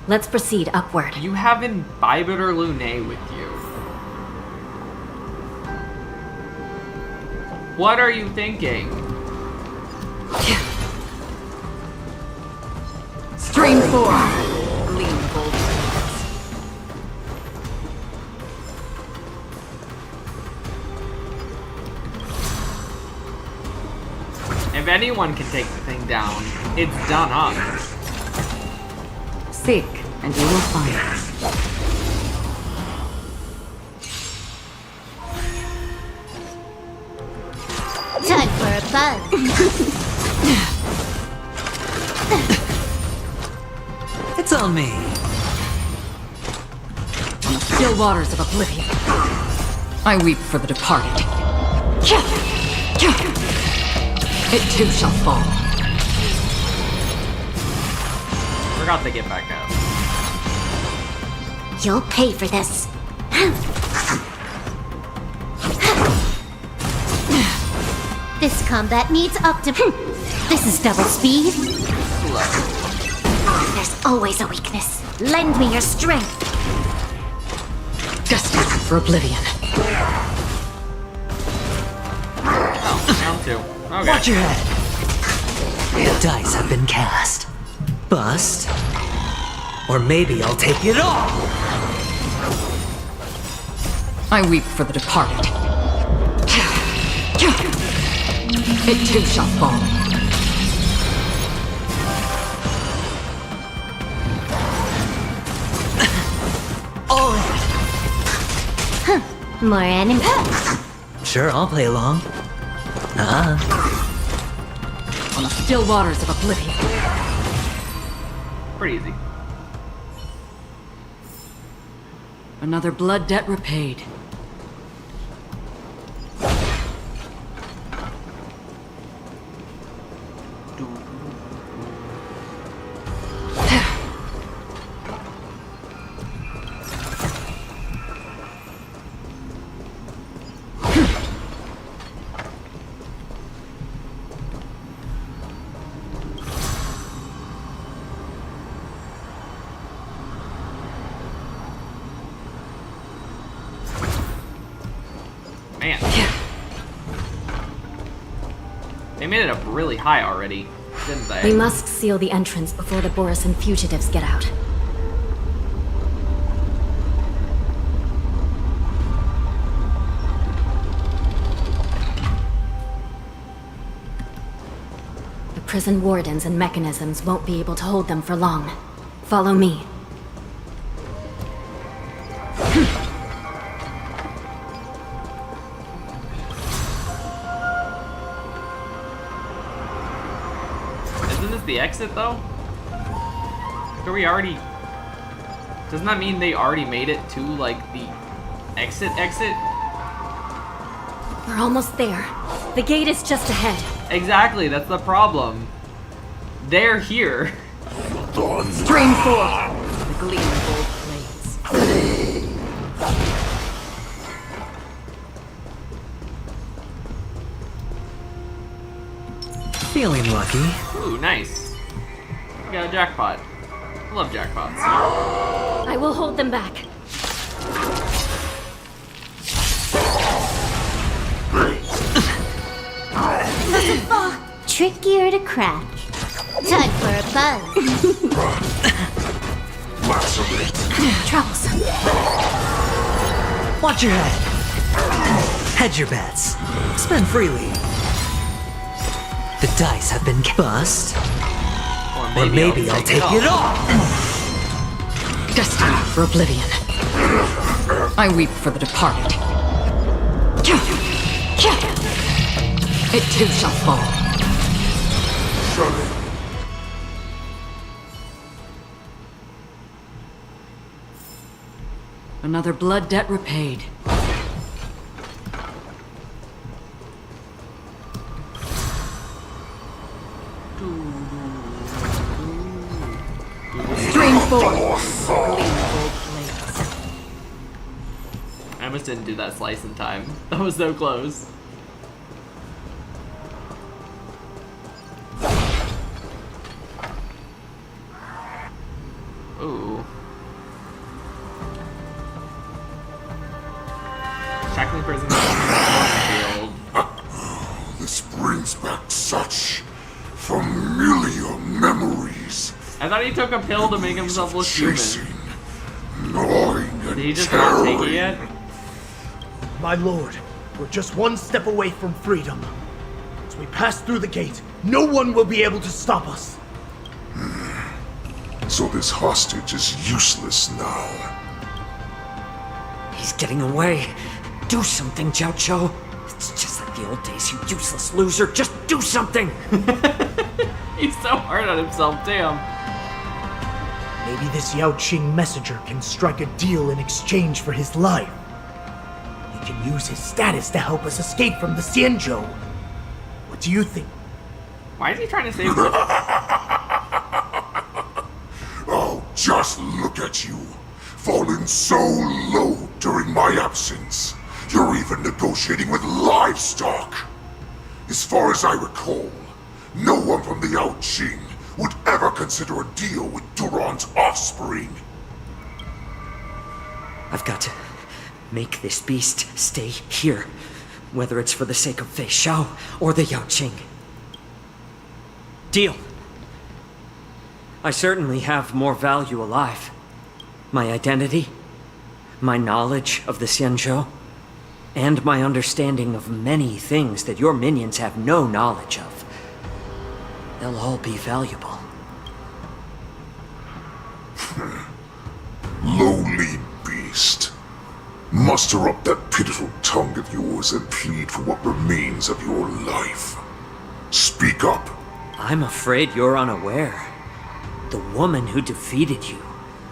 let's proceed upward. You have Imbibiter Lune with you. What are you thinking? Stream 4. Lean bold. If anyone can take the thing down, it's done up. Seek, and you will find. Time for a buzz. It's on me. On the still waters of oblivion, I weep for the departed. It too shall fall. Forgot to get back up. You'll pay for this. This combat needs This is double speed. There's always a weakness. Lend me your strength. Destined for oblivion. Oh, round 2. Okay. Watch your head. The dice have been cast. Bust. Or maybe I'll take it all. I weep for the departed. It too shall fall. All in. More enemies. Sure, I'll play along. On the still waters of oblivion. Pretty easy. Another blood debt repaid. Man. They made it up really high already, didn't they? We must seal the entrance before the Borisin fugitives get out. The prison wardens and mechanisms won't be able to hold them for long. Follow me. this the exit, though? Are we already... Doesn't that mean they already made it to, like, the exit? We're almost there. The gate is just ahead. Exactly, that's the problem. They're here. Stream 4. The gleaming gold plates. Feeling lucky. Ooh, nice. We got a jackpot. I love jackpots. I will hold them back. Trickier to crack. Time for a buzz. Troublesome. Watch your head. Hedge your bets. Spend freely. The dice have been bust. Or maybe I'll take it all. Destiny for oblivion. I weep for the departed. It too shall fall. Another blood debt repaid. Stream 4. I almost didn't do that slice in time. That was so close. Ooh. Shackling prison field. This brings back such familiar memories. I thought he took a pill to make himself look human. Gnawing and Did he just not take it yet? My lord, we're just one step away from freedom. As we pass through the gate, no one will be able to stop us. So this hostage is useless now. He's getting away. Do something, Jiao Cho. It's just like the old days, you useless loser. Just do something. He's so hard on himself, damn. Maybe this Yao Qing messenger can strike a deal in exchange for his life. He can use his status to help us escape from the Xianzhou. What do you think? Why is he trying to save us? Oh, just look at you. Fallen so low during my absence. You're even negotiating with livestock. As far as I recall, no one from the Yao Qing would ever consider a deal with Duran's offspring. I've got to make this beast stay here, whether it's for the sake of Fei Xiao or the Yao Qing. Deal. I certainly have more value alive. My identity, my knowledge of the Xianzhou, and my understanding of many things that your minions have no knowledge of. They'll all be valuable. Lowly beast. Muster up that pitiful tongue of yours and plead for what remains of your life. Speak up. I'm afraid you're unaware. The woman who defeated you,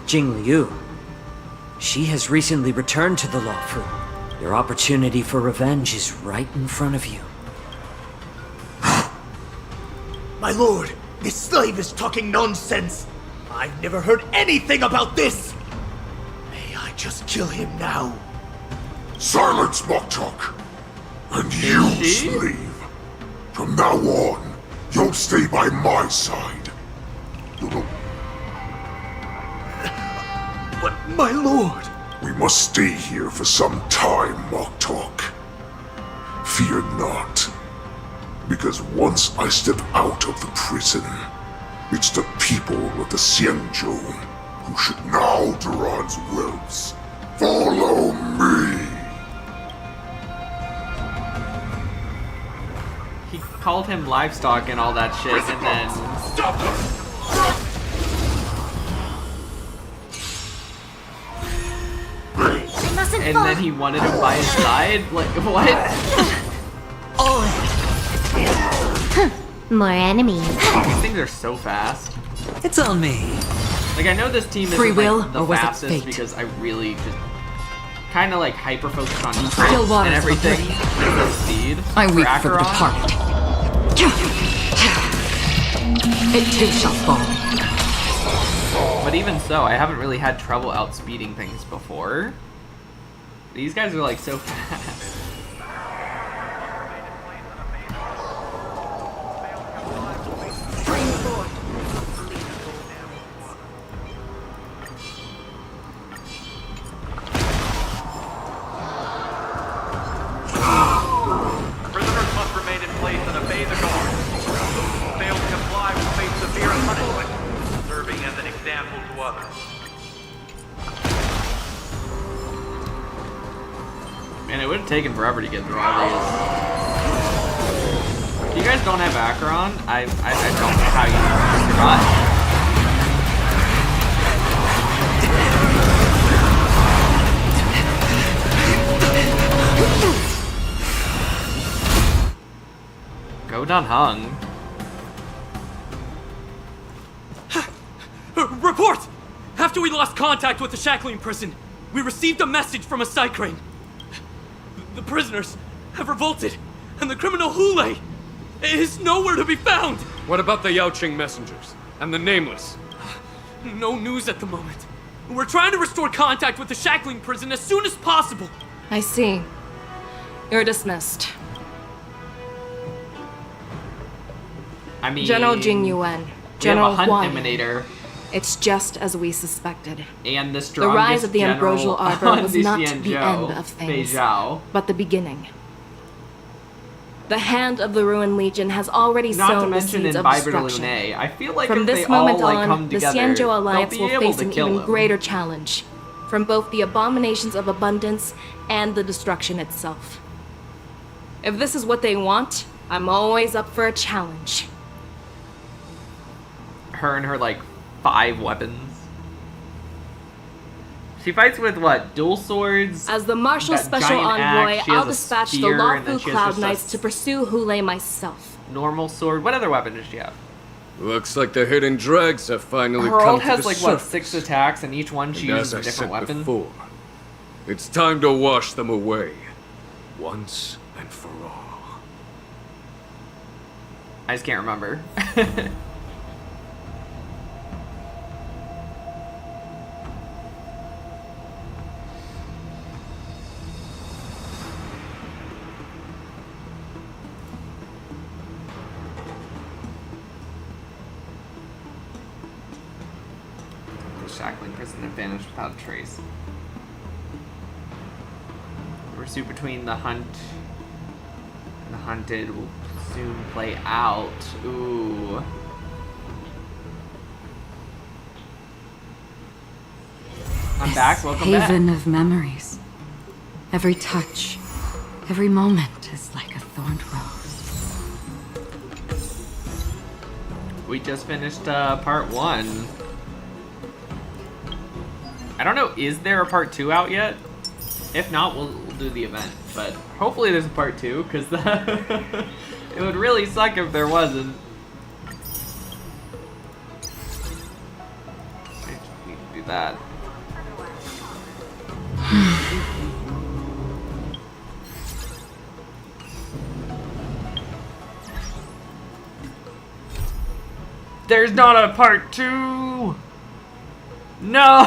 Jing Liu, she has recently returned to the Luofu. Your opportunity for revenge is right in front of you. My lord, this slave is talking nonsense. I've never heard anything about this. May I just kill him now? Silence, mock talk. And you, slave. From now on, you'll stay by my side. But, my lord... We must stay here for some time, mock talk. Fear not. Because once I step out of the prison, it's the people of the Xianzhou who should now Duran's wills. Follow me! He called him livestock and all that shit, and then... Stop them! And then he wanted him by his side? Like, what? More enemies. These things are so fast. It's on me. Like, I know this team isn't Free will, like, the or was it fastest fate? because I really just kind of like hyper focus on Still sprint waters and of everything. oblivion. The speed. I weep for the Acheron. departed. It too shall fall. But even so, I haven't really had trouble outspeeding things before. These guys are like so fast. Prisoners must remain in place and obey the guard. Those who fail to comply will face severe punishment, serving as an example to others. Man, it would have taken forever to get through all these. You guys don't have Acheron? I don't know how you survive. Go done hung. Report! After we lost contact with the shackling prison, we received a message from a Psycrane. The prisoners have revolted, and the criminal Hule is nowhere to be found! What about the Yaoqing messengers? And the Nameless? No news at the moment. We're trying to restore contact with the shackling prison as soon as possible. I see. You're dismissed. I mean, General Jing Yuan. we General have a hunt Huan. emanator It's just as we suspected. and the The strongest rise of the general ambrosial arbor on was the not the Xianzhou, end of things, Fei Zhao. but the beginning. The hand of the Ruined Legion has already Not to sown the mention seeds in of Viber destruction. Lune. I feel like From if this they all moment like on, come the together, Xianzhou Alliance they'll will be able face to an kill even him. greater challenge, from both the abominations of abundance and the destruction itself. If this is what they want, I'm always up for a challenge. Her and her like 5 weapons. She fights with what? Dual swords? As the Marshal that Special giant Envoy, axe, she I'll has a dispatch the spear, and then Lawfu she has Cloud just a Knights to pursue Hule myself. normal sword. What other weapon does she have? Looks like the hidden dregs have finally Her come ult to has the like what, surface. 6 attacks, and each one she And uses as a I different said weapon. before, it's time to wash them away, once and for all. I just can't remember. The shackling prison had vanished without a trace. The pursuit between the hunt and the hunted will soon play out. Ooh. I'm back. Welcome Haven back. of memories. Every touch, every moment is like a thorned rose. We just finished part 1. I don't know, is there a part 2 out yet? If not, we'll do the event. But hopefully there's a part 2, because it would really suck if there wasn't. I just need to do that. There's not a part 2! No!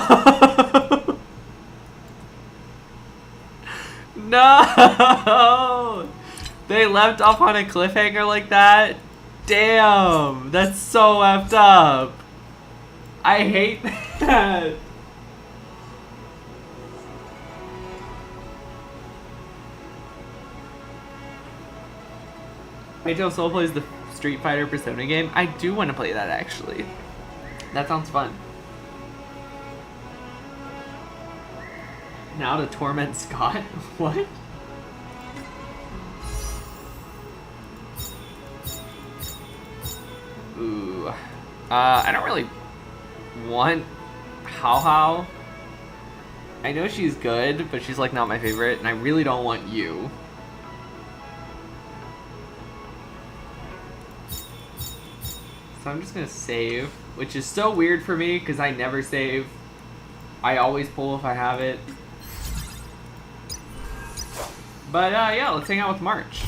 No! They left off on a cliffhanger like that? Damn! That's so effed up! I hate that! Rachel Soul plays the Street Fighter Persona game. I do want to play that actually. That sounds fun. Now to torment Scott? What? Ooh. I don't really want How. I know she's good, but she's like not my favorite, and I really don't want you. So I'm just gonna save, which is so weird for me because I never save. I always pull if I have it. But yeah, let's hang out with March.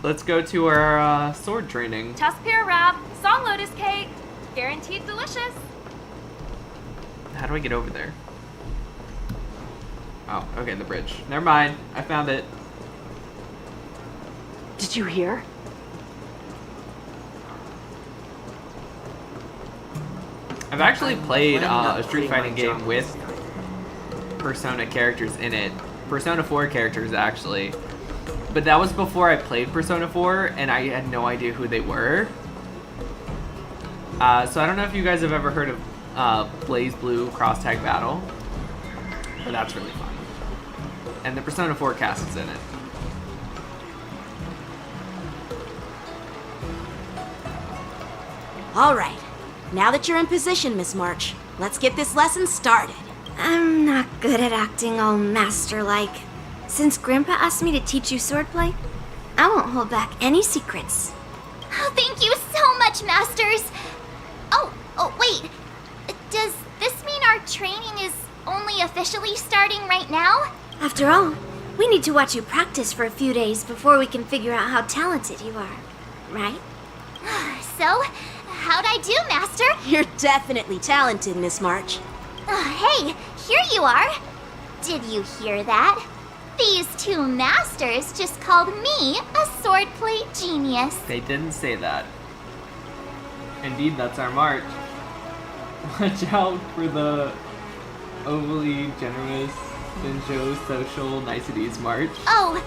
Let's go to our sword training. Tuskpear wrap, song lotus cake, guaranteed delicious. How do I get over there? Oh, okay, the bridge. Never mind, I found it. Did you hear? I've actually played a Street Fighting game with Persona characters in it. Persona 4 characters, actually. But that was before I played Persona 4, and I had no idea who they were. So I don't know if you guys have ever heard of Blaze Blue Cross Tag Battle. But that's really fun. And the Persona 4 cast is in it. All right. Now that you're in position, Miss March, let's get this lesson started. I'm not good at acting all master-like. Since Grandpa asked me to teach you swordplay, I won't hold back any secrets. Oh, thank you so much, Masters. Oh, wait. Does this mean our training is only officially starting right now? After all, we need to watch you practice for a few days before we can figure out how talented you are, right? So, how'd I do, Master? You're definitely talented, Miss March. Hey, here you are. Did you hear that? These two masters just called me a swordplay genius. They didn't say that. Indeed, that's our March. Watch out for the overly generous Benjo social niceties, March. Oh,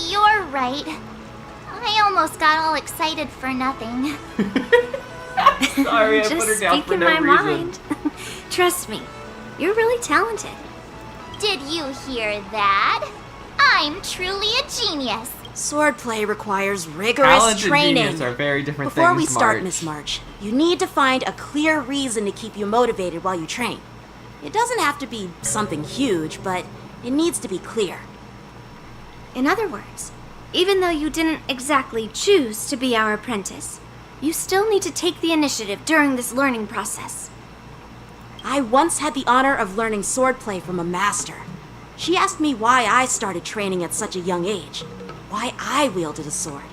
you're right. I almost got all excited for nothing. Sorry, I put her down for no reason. Just speaking my mind. Trust me, you're really talented. Did you hear that? I'm truly a genius. Swordplay requires rigorous Talent training. and genius are very different Before things, we start, March. Miss March, you need to find a clear reason to keep you motivated while you train. It doesn't have to be something huge, but it needs to be clear. In other words, even though you didn't exactly choose to be our apprentice, you still need to take the initiative during this learning process. I once had the honor of learning swordplay from a master. She asked me why I started training at such a young age, why I wielded a sword.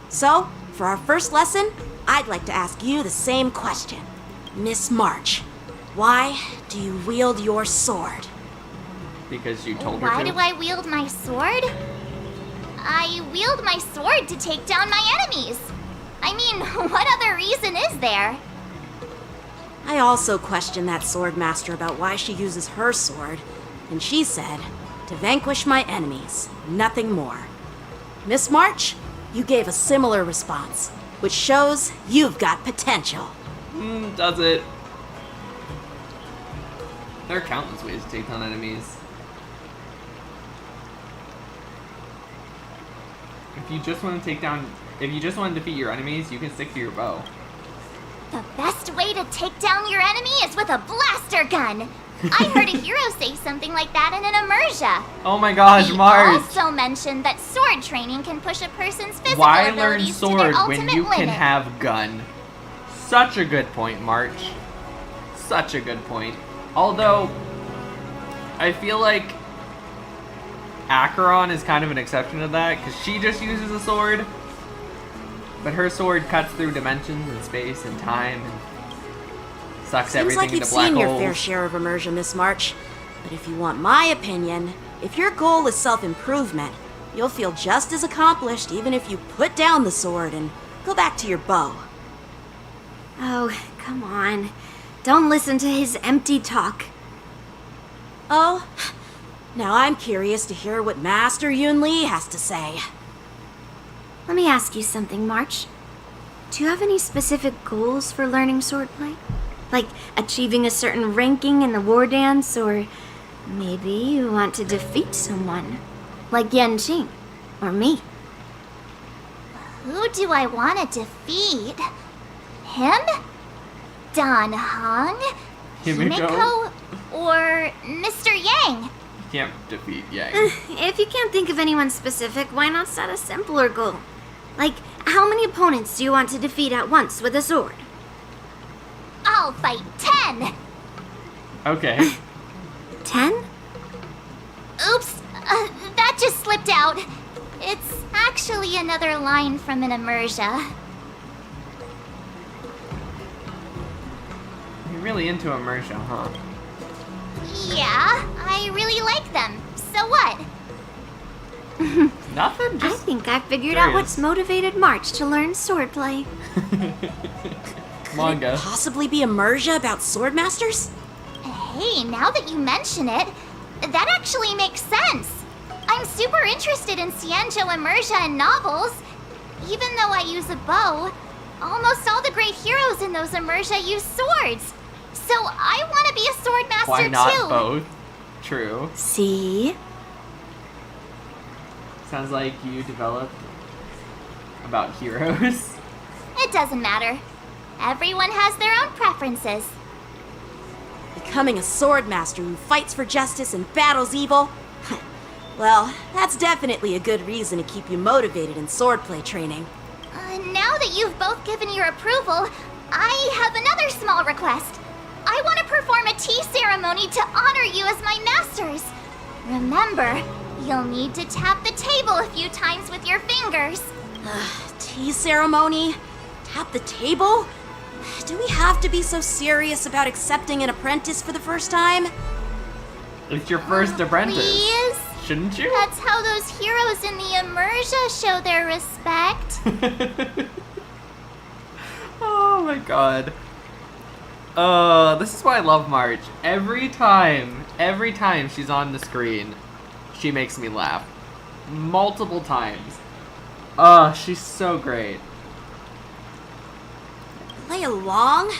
So, for our first lesson, I'd like to ask you the same question. Miss March, why do you wield your sword? Because you told her Why to. do I wield my sword? I wield my sword to take down my enemies. I mean, what other reason is there? I also questioned that sword master about why she uses her sword, and she said, to vanquish my enemies, nothing more. Miss March, you gave a similar response, which shows you've got potential. Does it? There are countless ways to take down enemies. If you just want to defeat your enemies, you can stick to your bow. The best way to take down your enemy is with a blaster gun. I heard a hero say something like that in an immersia. Oh my gosh, He March! also mentioned that sword training can push a person's physical Why learn abilities to their sword ultimate when you limit. can have gun? Such a good point, March. Such a good point. Although, I feel like Acheron is kind of an exception to that, because she just uses a sword. But her sword cuts through dimensions and space and time and sucks Seems everything like you've into black seen holes. your fair share of immersion, Miss March. But if you want my opinion, if your goal is self-improvement, you'll feel just as accomplished even if you put down the sword and go back to your bow. Oh, come on. Don't listen to his empty talk. Oh, now I'm curious to hear what Master Yun Li has to say. Let me ask you something, March. Do you have any specific goals for learning swordplay? Like achieving a certain ranking in the war dance, or maybe you want to defeat someone, like Genshin, or me. Who do I want to defeat? Him? Dan Heng? Himiko? Or Mr. Yang? You can't defeat Yang. If you can't think of anyone specific, why not set a simpler goal? Like How many opponents do you want to defeat at once with a sword? I'll fight 10! Okay. 10? Oops, that just slipped out. It's actually another line from an immersia. You're really into immersion, huh? Yeah, I really like them. So what? Nothing. I think I figured out what's motivated March to learn swordplay. Manga. Possibly be immersia about swordmasters? Hey, now that you mention it, that actually makes sense. I'm super interested in Xianzhou immersia and novels. Even though I use a bow, almost all the great heroes in those immersia use swords. So I want to be a swordmaster too. Why not both? True. See? Sounds like you developed about heroes. It doesn't matter. Everyone has their own preferences. Becoming a swordmaster who fights for justice and battles evil? Well, that's definitely a good reason to keep you motivated in swordplay training. Now that you've both given your approval, I have another small request. I want to perform a tea ceremony to honor you as my masters. Remember, you'll need to tap the table a few times with your fingers. Tea ceremony? Tap the table? Do we have to be so serious about accepting an apprentice for the first time? It's your first apprentice. Please? Shouldn't you? That's how those heroes in the immersia show their respect. Oh my god. This is why I love March. Every time she's on the screen, she makes me laugh. Multiple times. She's so great. Play along?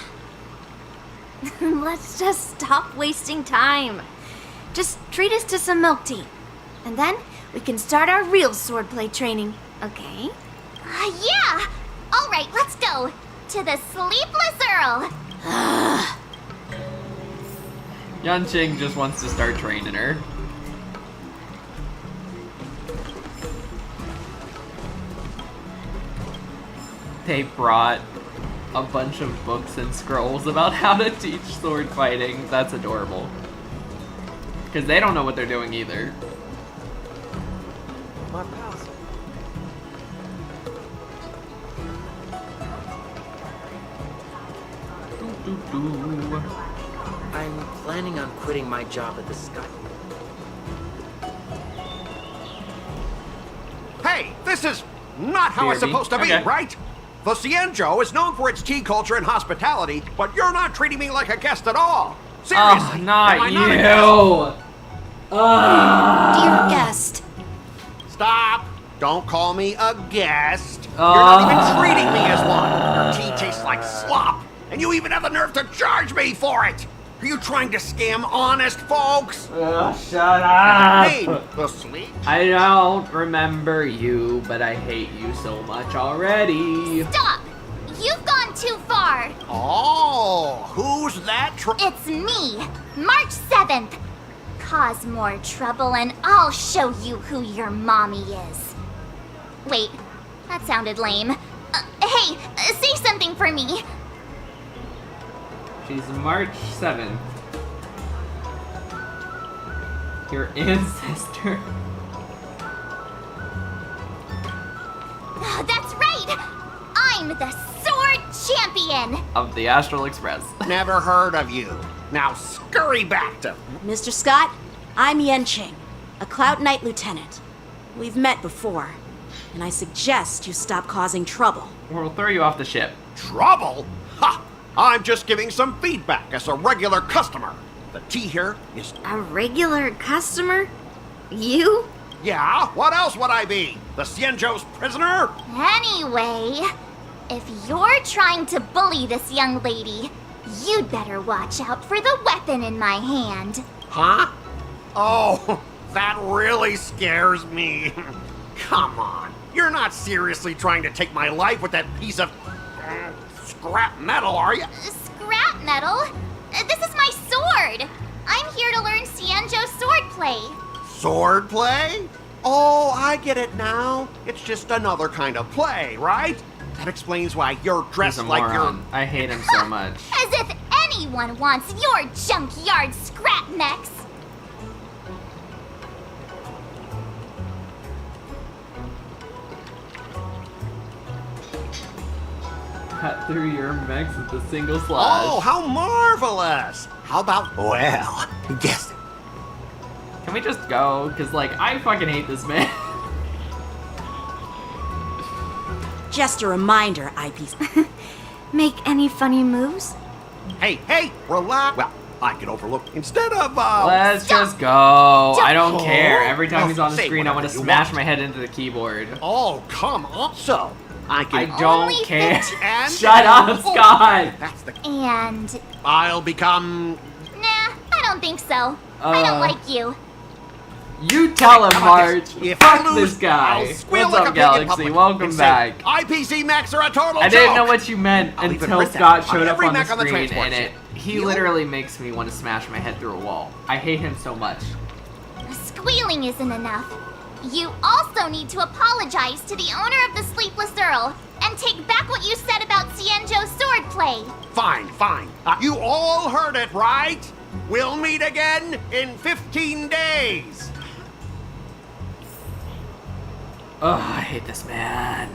Let's just stop wasting time. Just treat us to some milk tea. And then we can start our real swordplay training, okay? Yeah! Alright, let's go. To the Sleepless Earl. Yanqing just wants to start training her. They brought a bunch of books and scrolls about how to teach sword fighting. That's adorable. Because they don't know what they're doing either. My pals. I'm planning on quitting my job at the Sky. Hey, this is not how it's supposed to be, right? The Xianzhou is known for its tea culture and hospitality, but you're not treating me like a guest at all. Seriously, not am I you. not a guest? Dear guest. Stop! Don't call me a guest. You're not even treating me as one. Your tea tastes like slop, and you even have the nerve to charge me for it. Are you trying to scam honest folks? Shut up! Hey, the sleep. I don't remember you, but I hate you so much already. Stop! You've gone too far. Oh, who's that? It's me, March 7th. Cause more trouble and I'll show you who your mommy is. Wait, that sounded lame. Hey, say something for me. She's March 7th. Your ancestor. That's right! I'm the sword champion! Of the Astral Express. Never heard of you. Now scurry back to... Mr. Scott, I'm Yenching, a Cloud Knight Lieutenant. We've met before, and I suggest you stop causing trouble. Or we'll throw you off the ship. Trouble? Ha! I'm just giving some feedback as a regular customer. The tea here is... A regular customer? You? Yeah, what else would I be? The Xianzhou's prisoner? Anyway, if you're trying to bully this young lady, you'd better watch out for the weapon in my hand. Huh? Oh, that really scares me. Come on, you're not seriously trying to take my life with that piece of scrap metal, are you? Scrap metal? This is my sword! I'm here to learn Xianzhou swordplay. Swordplay? Oh, I get it now. It's just another kind of play, right? That explains why you're dressed He's a like moron. you're... I hate him so much. As if anyone wants your junkyard scrap mechs! Cut through your mechs with a single slash. Oh, how marvelous! How about, well, guess it. Can we just go? Because, like, I fucking hate this man. Just a reminder, IPC. Make any funny moves? Hey, relax. Well, I can overlook instead of, Let's just go. I don't care. Every time he's on the Say screen, I want to whatever you smash want. my head into the keyboard. Oh, come on. So, I can... I don't care. And Shut up, Scott. That's the... And... I'll become... Nah, I don't think so. I don't like you. You tell him, Marge. If Fuck I lose, this guy. I'll squeal What's like up, a pig in Galaxy? public Welcome and say, back. IPC mechs are a total I joke. didn't know what you meant I'll even until print that Scott on showed up every on the mech on the screen, transport and he ship. literally makes me want to smash my head through a wall. I hate him so much. Squealing isn't enough. You also need to apologize to the owner of the Sleepless Earl and take back what you said about Xianzhou's swordplay. Fine. You all heard it, right? We'll meet again in 15 days. Ugh, I hate this man.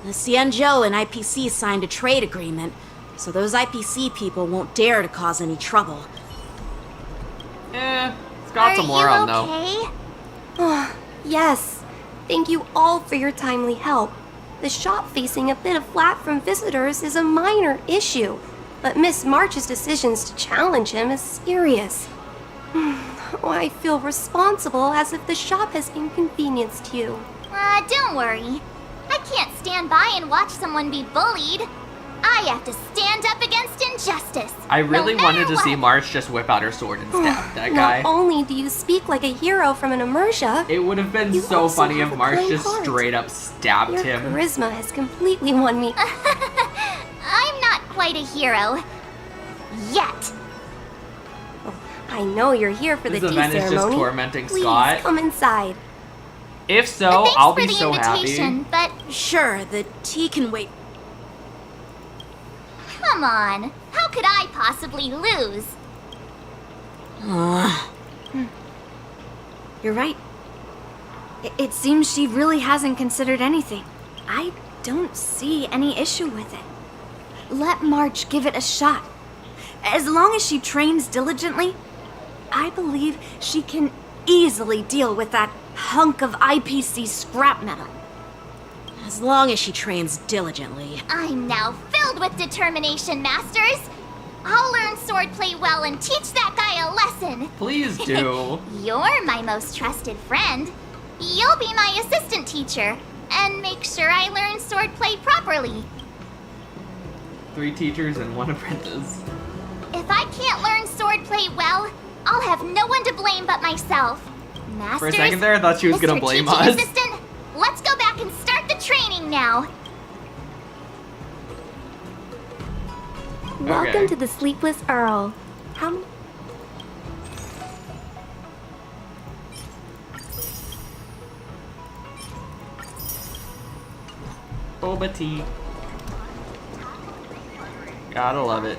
The Xianzhou and IPC signed a trade agreement, so those IPC people won't dare to cause any trouble. Scott's a moron, Are you though. Oh, yes. Thank you all for your timely help. The shop facing a bit of flack from visitors is a minor issue, but Miss March's decisions to challenge him is serious. Oh, I feel responsible as if the shop has inconvenienced you. Don't worry. I can't stand by and watch someone be bullied. I have to stand up against injustice. I really no wanted matter to see what. Marge just whip out her sword and stab that guy. Not only do you speak like a hero from an immersia, It would have been you so also funny have if a Marge kind just heart. straight up stabbed Your him. charisma has completely won me. I'm not quite a hero. Yet. I know you're here for This the tea event is ceremony. just tormenting Please Scott. come inside. If so, Thanks I'll for be the so invitation, happy. but Sure, the tea can wait. come on. How could I possibly lose? You're right. It seems she really hasn't considered anything. I don't see any issue with it. Let March give it a shot. As long as she trains diligently, I believe she can easily deal with that hunk of IPC scrap metal. As long as she trains diligently. I'm now filled with determination, Masters. I'll learn swordplay well and teach that guy a lesson. Please do. You're my most trusted friend. You'll be my assistant teacher and make sure I learn swordplay properly. 3 teachers and 1 apprentice. If I can't learn swordplay well, I'll have no one to blame but myself. Masters, For a second there, I thought she was gonna Mr. blame Teaching us. Assistant, let's go back and start the training now. Welcome to the Sleepless Earl. How many... Boba tea. Gotta love it.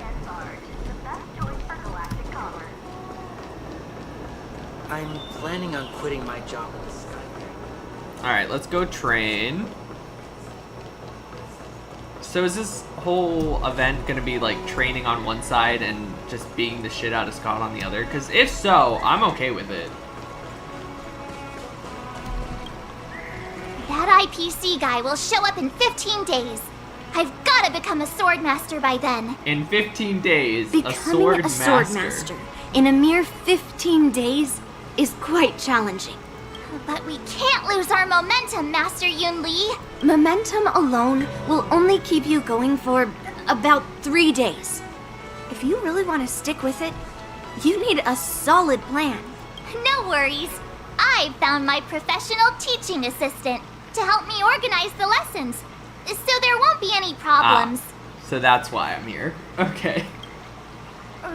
I'm planning on quitting my job at the Sky. Alright, let's go train. So is this whole event gonna be like training on one side and just beating the shit out of Scott on the other? Because if so, I'm okay with it. That IPC guy will show up in 15 days. I've got to become a sword master by then. In 15 days, a Becoming sword a sword master in a mere 15 days is quite challenging. But we can't lose our momentum, Master Yun Li. Momentum alone will only keep you going for about 3 days. If you really want to stick with it, you need a solid plan. No worries. I've found my professional teaching assistant to help me organize the lessons, so there won't be any problems. So that's why I'm here. Okay.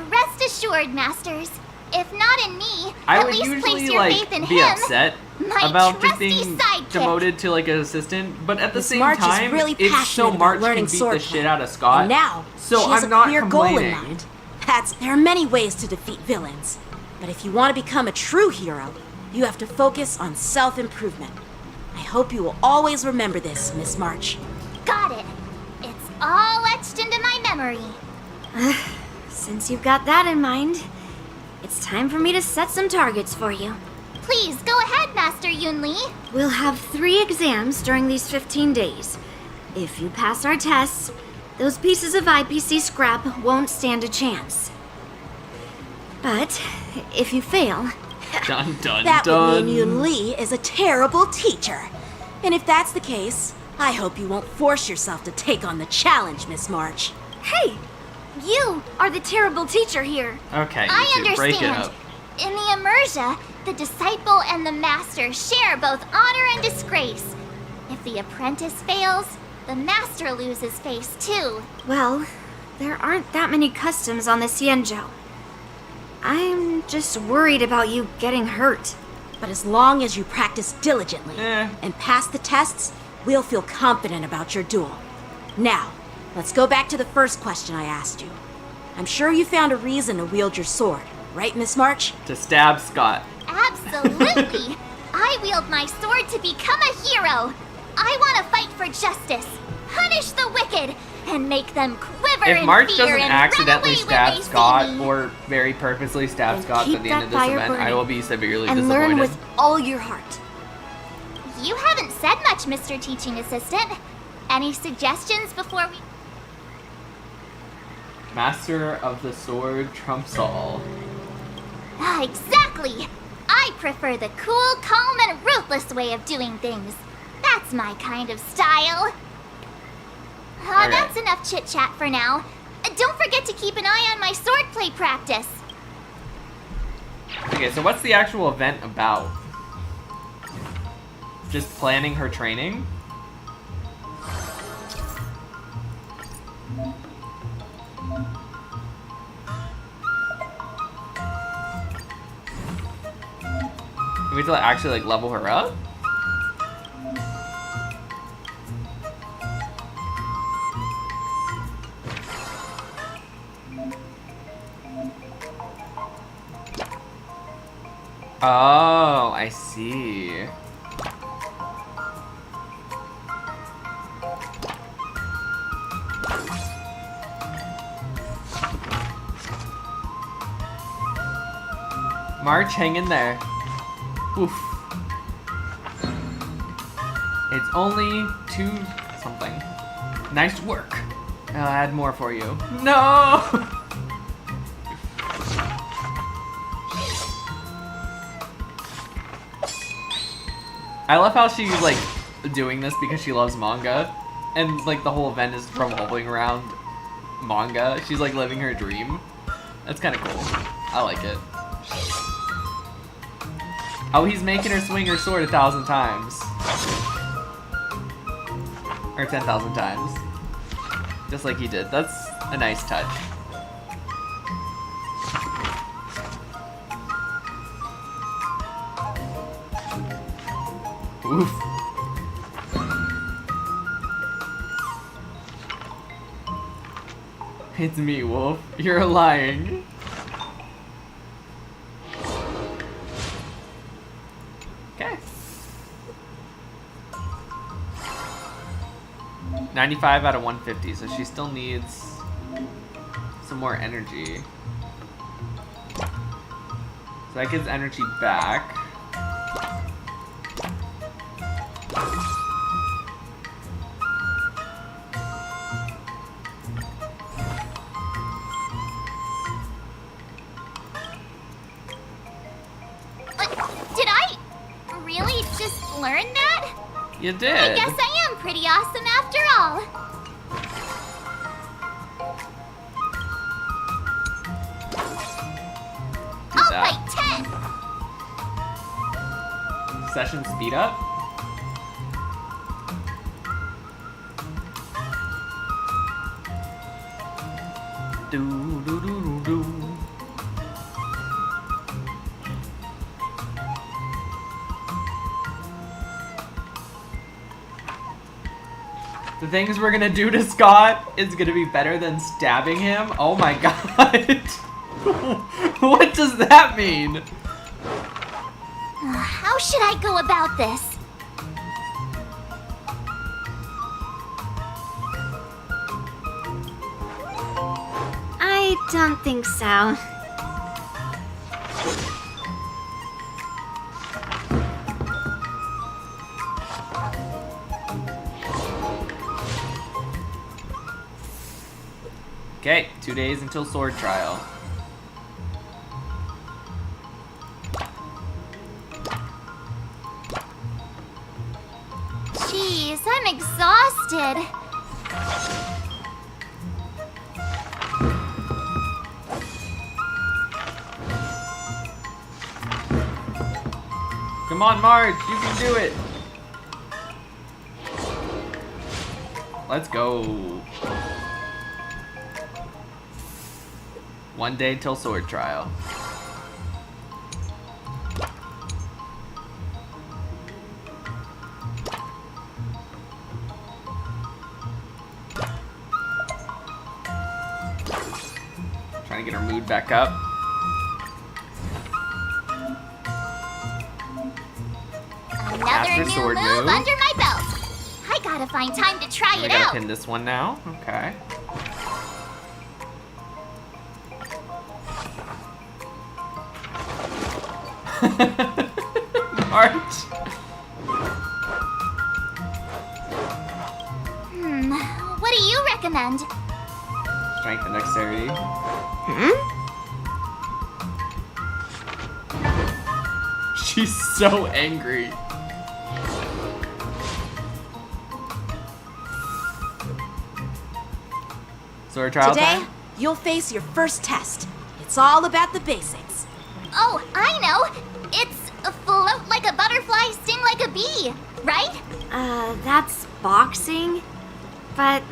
Rest assured, Masters. If not in me, I at would least place usually your like faith in be him. upset My about just trusty being sidekick. demoted to like an assistant, but at the Miss same March is time, really it's so passionate about March can learning beat the swordplay. shit out of Scott. And now, so she has I'm a not clear complaining. goal in mind. There are many ways to defeat villains. But if you want to become a true hero, you have to focus on self-improvement. I hope you will always remember this, Miss March. Got it. It's all etched into my memory. Since you've got that in mind, it's time for me to set some targets for you. Please, go ahead, Master Yunli. We'll have 3 exams during these 15 days. If you pass our tests, those pieces of IPC scrap won't stand a chance. But if you fail... Dun dun That dun. would mean Yun Li is a terrible teacher. And if that's the case, I hope you won't force yourself to take on the challenge, Miss March. Hey! You are the terrible teacher here. Okay, I you two, break it understand. up. In the Immersia, the disciple and the master share both honor and disgrace. If the apprentice fails, the master loses face too. Well, there aren't that many customs on the Xianzhou. I'm just worried about you getting hurt. But as long as you practice diligently and pass the tests, we'll feel confident about your duel. Now, let's go back to the first question I asked you. I'm sure you found a reason to wield your sword, right, Miss March? To stab Scott. Absolutely! I wield my sword to become a hero! I want to fight for justice, punish the wicked, and make them quiver If in March fear doesn't and accidentally run away stab when they see Scott me. or very purposely stab Scott keep at the end that of this fire event, I burning will be severely and disappointed. learn with all your heart. You haven't said much, Mr. Teaching Assistant. Any suggestions before we... Master of the Sword trumps all. Ah, exactly! I prefer the cool, calm, and ruthless way of doing things. That's my kind of style. Alright. That's enough chit-chat for now. Don't forget to keep an eye on my swordplay practice. Okay, so what's the actual event about? Just planning her training? We have to actually like level her up? Oh, I see. March, hang in there. Oof. It's only 2 something. Nice work. I'll add more for you. No! I love how she's like doing this because she loves manga, and like the whole event is revolving around manga. She's like living her dream. That's kind of cool. I like it. Oh, he's making her swing her sword 1,000 times. Or 10,000 times. Just like he did. That's a nice touch. Oof. It's me, Wolf. You're lying. Okay. 95 out of 150, so she still needs some more energy. So that gives energy back. Did I really just learn that? You did. I guess I am pretty awesome after all. Do I'll that. fight 10. Session speed up. Do do do do do. The things we're gonna do to Scott is gonna be better than stabbing him? Oh my god. What does that mean? How should I go about this? I don't think so. Okay, 2 days until sword trial. Jeez, I'm exhausted. Come on, Marge, you can do it. Let's go. 1 day till sword trial. Trying to get her mood back up. Another new sword move move. under my belt. I gotta find time to try We it gotta out. pin this one now. Okay. March. What do you recommend? Strength and dexterity. She's so angry. Sword trial Today, time? you'll face your first test. It's all about the basics. Oh, I know. It's a float like a butterfly, sting like a bee, right? That's boxing? But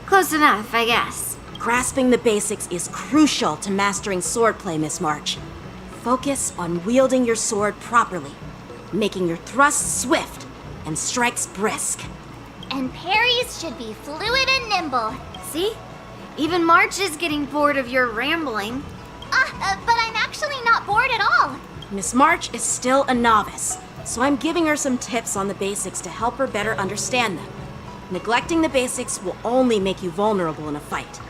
close enough, I guess. Grasping the basics is crucial to mastering swordplay, Miss March. Focus on wielding your sword properly, making your thrusts swift and strikes brisk. And parries should be fluid and nimble. See? Even March is getting bored of your rambling. But I'm actually not bored at all. Miss March is still a novice, so I'm giving her some tips on the basics to help her better understand them. Neglecting the basics will only make you vulnerable in a fight.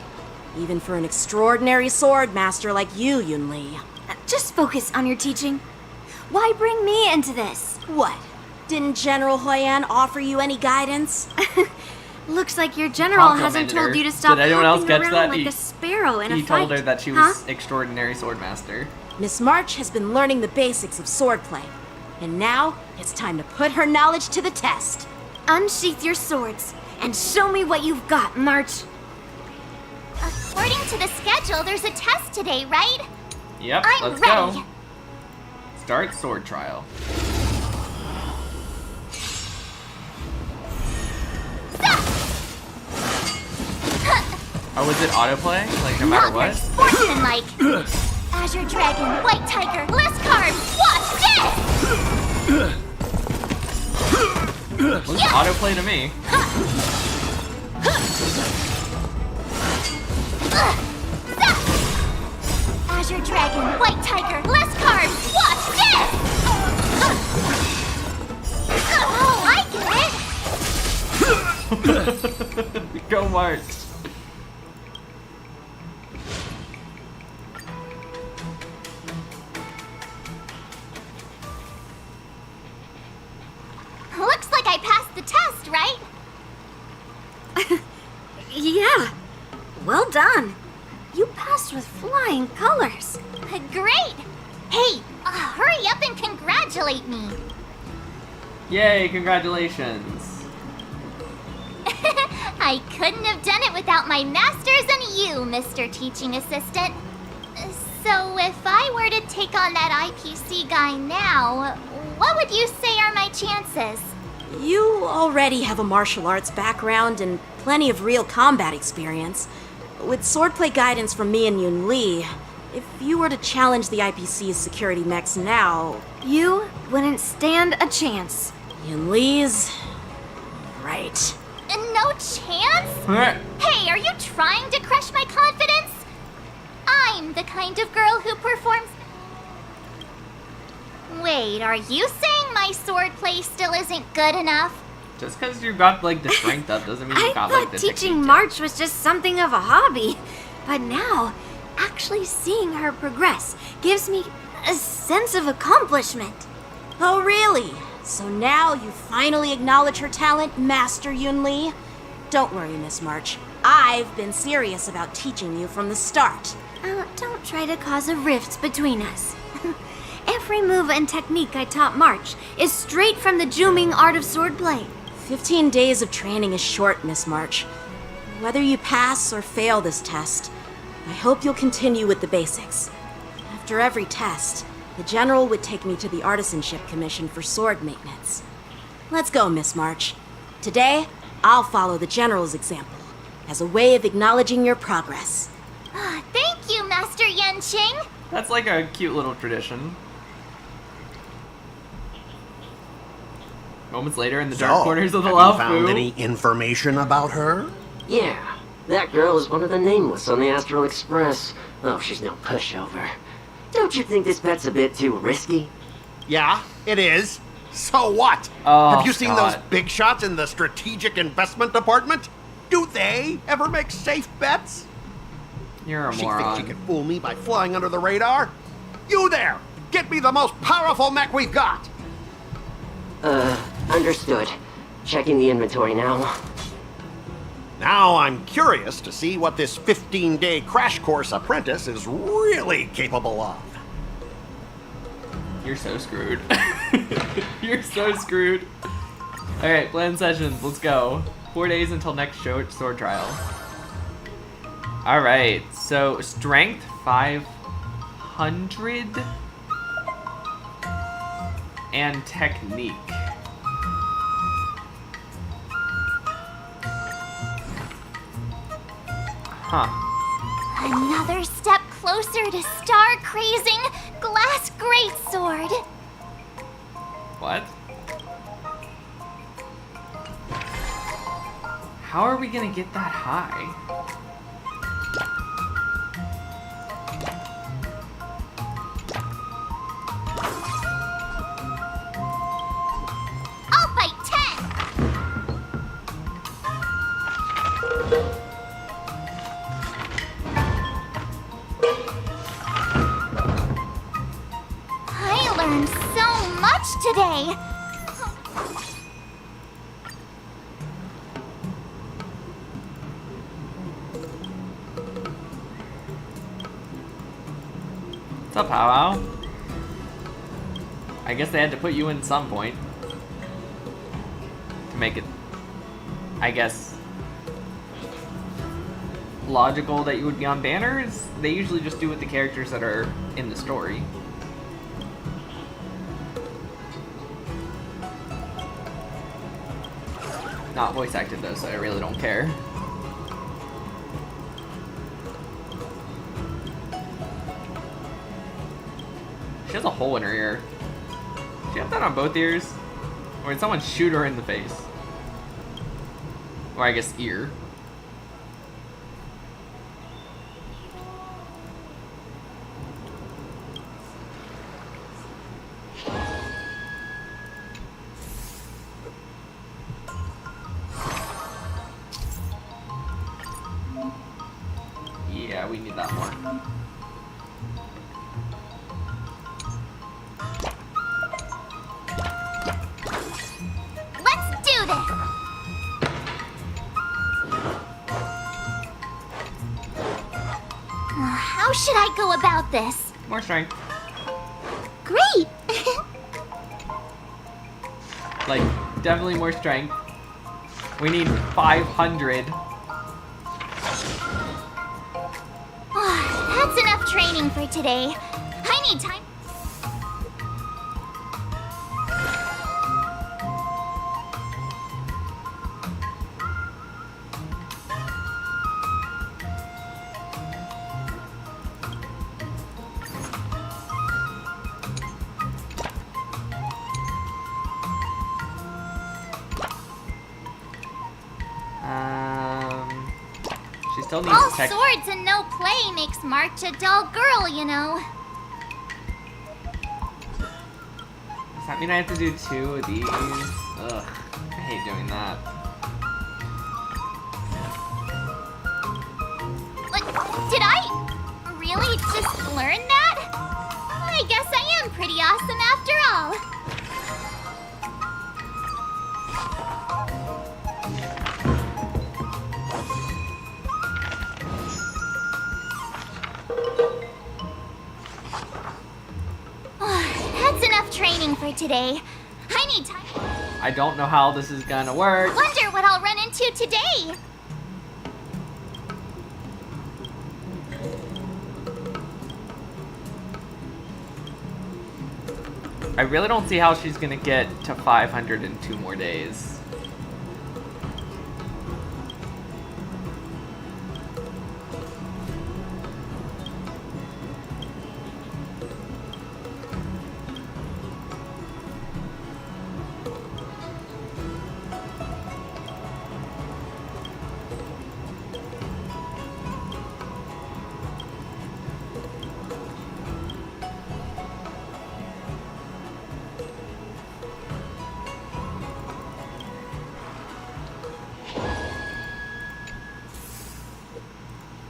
Even for an extraordinary sword master like you, Yun Li. Just focus on your teaching. Why bring me into this? What? Didn't General Huyan offer you any guidance? Looks like your general hasn't Complimented her. told you to stop Did anyone else hopping catch around that? like a sparrow in a He fight. told her that she was extraordinary swordmaster. Miss March has been learning the basics of swordplay, and now it's time to put her knowledge to the test. Unsheath your swords and show me what you've got, March. According to the schedule, there's a test today, right? Yep, I'm let's ready. go. Start sword trial. Oh, is it autoplay? Like, no matter what? Sportsmanlike. Azure Dragon, White Tiger, less carbs. Watch this! Looks autoplay to me. Azure Dragon, White Tiger, less carbs. Watch this! Oh, I get it. Go, March. Looks like I passed the test, right? Yeah. Well done. You passed with flying colors. Great! Hey, hurry up and congratulate me. Yay, congratulations. I couldn't have done it without my masters and you, Mr. Teaching Assistant. So if I were to take on that IPC guy now, what would you say are my chances? You already have a martial arts background and plenty of real combat experience. With swordplay guidance from me and Yun Li, if you were to challenge the IPC's security mechs now... You wouldn't stand a chance. Yun Li's... right. No chance? Hey, are you trying to crush my confidence? I'm the kind of girl who performs... Wait, are you saying my swordplay still isn't good enough? Just because you got like the strength up doesn't mean you got like the teaching technique March was just something of a hobby. But now, actually seeing her progress gives me a sense of accomplishment. Oh, really? So now you finally acknowledge her talent, Master Yunli? Don't worry, Miss March. I've been serious about teaching you from the start. Don't try to cause a rift between us. Every move and technique I taught March is straight from the Juming art of swordplay. 15 days of training is short, Miss March. Whether you pass or fail this test, I hope you'll continue with the basics. After every test, the General would take me to the Artisanship Commission for sword maintenance. Let's go, Miss March. Today, I'll follow the General's example as a way of acknowledging your progress. Thank you, Master Yenqing. That's like a cute little tradition. Moments later in the dark corners of the have you Laofu. found any information about her? Yeah, that girl is one of the nameless on the Astral Express. Oh, she's no pushover. Don't you think this bet's a bit too risky? Yeah, it is. So what? Oh, Have you seen God. those big shots in the Strategic Investment Department? Do they ever make safe bets? You're a She moron. thinks she can fool me by flying under the radar? You there! Get me the most powerful mech we've got! Understood. Checking the inventory now. Now I'm curious to see what this 15-day crash course apprentice is really capable of. You're so screwed. You're so screwed. Alright, plan sessions. Let's go. 4 days until next sword trial. Alright, so strength 500 and technique. Huh. Another step closer to star-crazing glass greatsword. What? How are we gonna get that high? I'll fight 10. I learned so much today. What's up, Powwow? I guess they had to put you in some point to make it, I guess, logical that you would be on banners. They usually just do with the characters that are in the story. Not voice acted though, so I really don't care. She has a hole in her ear. She have that on both ears? Or did someone shoot her in the face? Or I guess ear. Yeah, we need that more. Let's do this. How should I go about this? More strength. Great. Like, definitely more strength. We need 500. That's enough training for today. I need time. still needs All tech. swords and no play makes March a dull girl, you know. Does that mean I have to do 2 of these? Ugh, I hate doing that. Did I really just learn that? I guess I am pretty awesome after all. That's enough training for today. I need time. I don't know how this is gonna work. Wonder what I'll run into today. I really don't see how she's gonna get to 500 in 2 more days.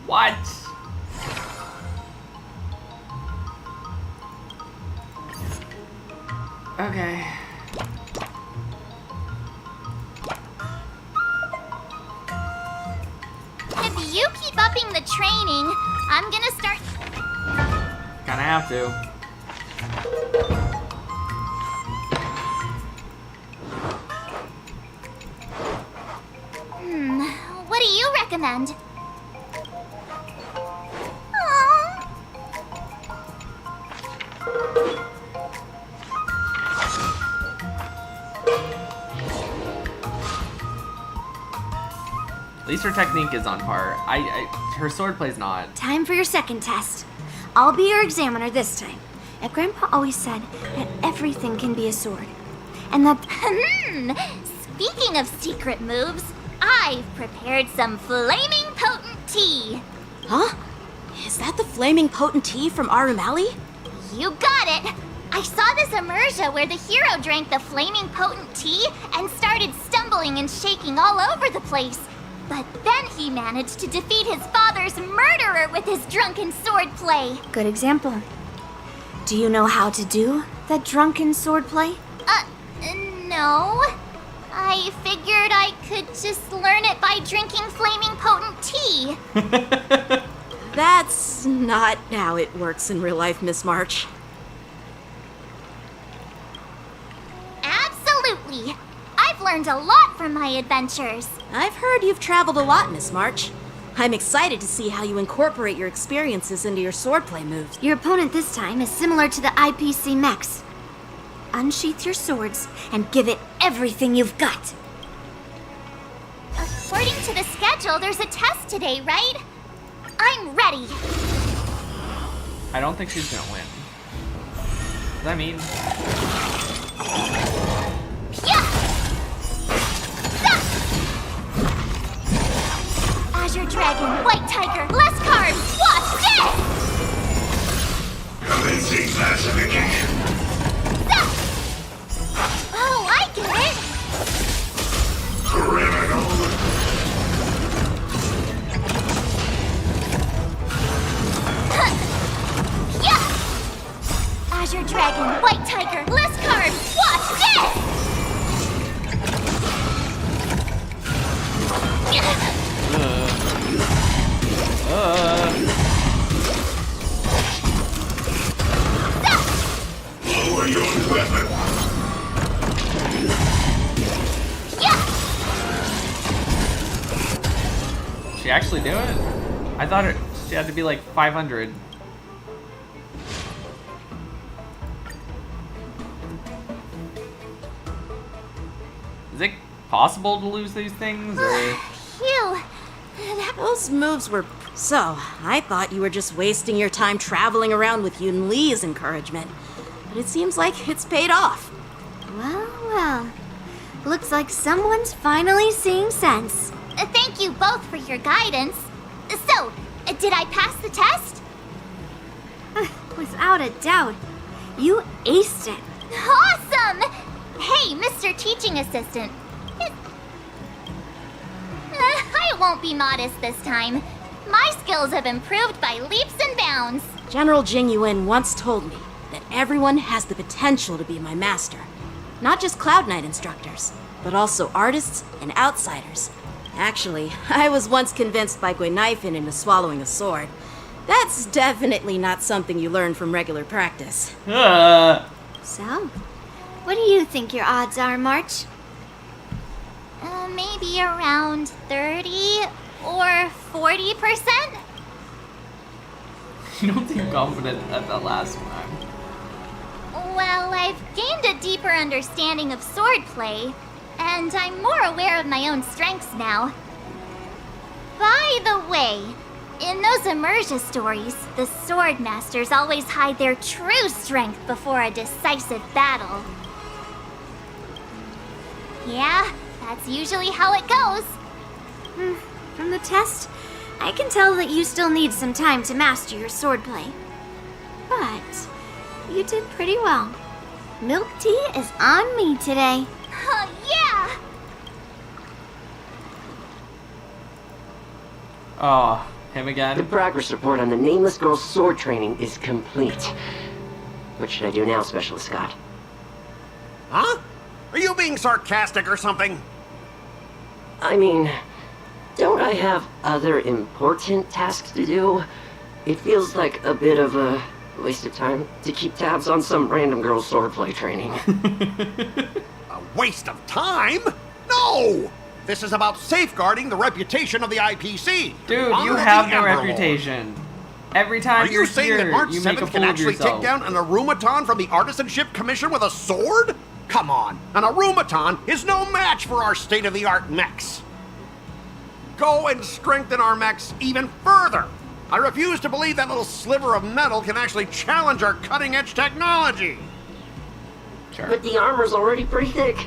What? Okay. If you keep upping the training, I'm gonna start. Kinda have to. What do you recommend? At least her technique is on par. Her swordplay's not. Time for your second test. I'll be your examiner this time. And Grandpa always said that everything can be a sword. And that... Speaking of secret moves, I've prepared some flaming potent tea. Huh? Is that the flaming potent tea from Arumali? You got it! I saw this immersion where the hero drank the flaming potent tea and started stumbling and shaking all over the place. But then he managed to defeat his father's murderer with his drunken swordplay. Good example. Do you know how to do that drunken swordplay? No. I figured I could just learn it by drinking flaming potent tea. That's not how it works in real life, Miss March. Absolutely. I've learned a lot from my adventures. I've heard you've traveled a lot, Miss March. I'm excited to see how you incorporate your experiences into your swordplay moves. Your opponent this time is similar to the IPC mechs. Unsheath your swords and give it everything you've got. According to the schedule, there's a test today, right? I'm ready. I don't think she's gonna win. Does that mean? Azure Dragon, White Tiger, less carbs, watch this! Commencing classification. Oh, I get it! Criminal. Azure Dragon, White Tiger, less carbs, watch this! Lower your weapon. She actually do it? I thought she had to be like 500. Is it possible to lose these things, or? Phew. Those moves were... So, I thought you were just wasting your time traveling around with Yun Li's encouragement. But it seems like it's paid off. Well. Looks like someone's finally seeing sense. Thank you both for your guidance. So, did I pass the test? Without a doubt. You aced it. Awesome! Hey, Mr. Teaching Assistant. I won't be modest this time. My skills have improved by leaps and bounds. General Jing Yuan once told me that everyone has the potential to be my master. Not just Cloud Knight instructors, but also artists and outsiders. Actually, I was once convinced by Guinaifen into swallowing a sword. That's definitely not something you learn from regular practice. So, what do you think your odds are, March? Maybe around 30 or 40%? You don't seem confident at the last time. Well, I've gained a deeper understanding of swordplay, and I'm more aware of my own strengths now. By the way, in those Emerja stories, the sword masters always hide their true strength before a decisive battle. Yeah, that's usually how it goes. From the test, I can tell that you still need some time to master your swordplay. But you did pretty well. Milk tea is on me today. Yeah! Oh, him again? The progress report on the nameless girl's sword training is complete. What should I do now, Specialist Scott? Huh? Are you being sarcastic or something? I mean, don't I have other important tasks to do? It feels like a bit of a waste of time to keep tabs on some random girl's swordplay training. A waste of time? No! This is about safeguarding the reputation of the IPC. Dude, Honor you of have the no Ember Lord. reputation. Every time Are you're you saying here, that March you make a 7th fool can of actually yourself. take down an Arumaton from the Artisanship Commission with a sword? Come on, an Arumaton is no match for our state-of-the-art mechs. Go and strengthen our mechs even further. I refuse to believe that little sliver of metal can actually challenge our cutting-edge technology. Sure. But the armor's already pretty thick.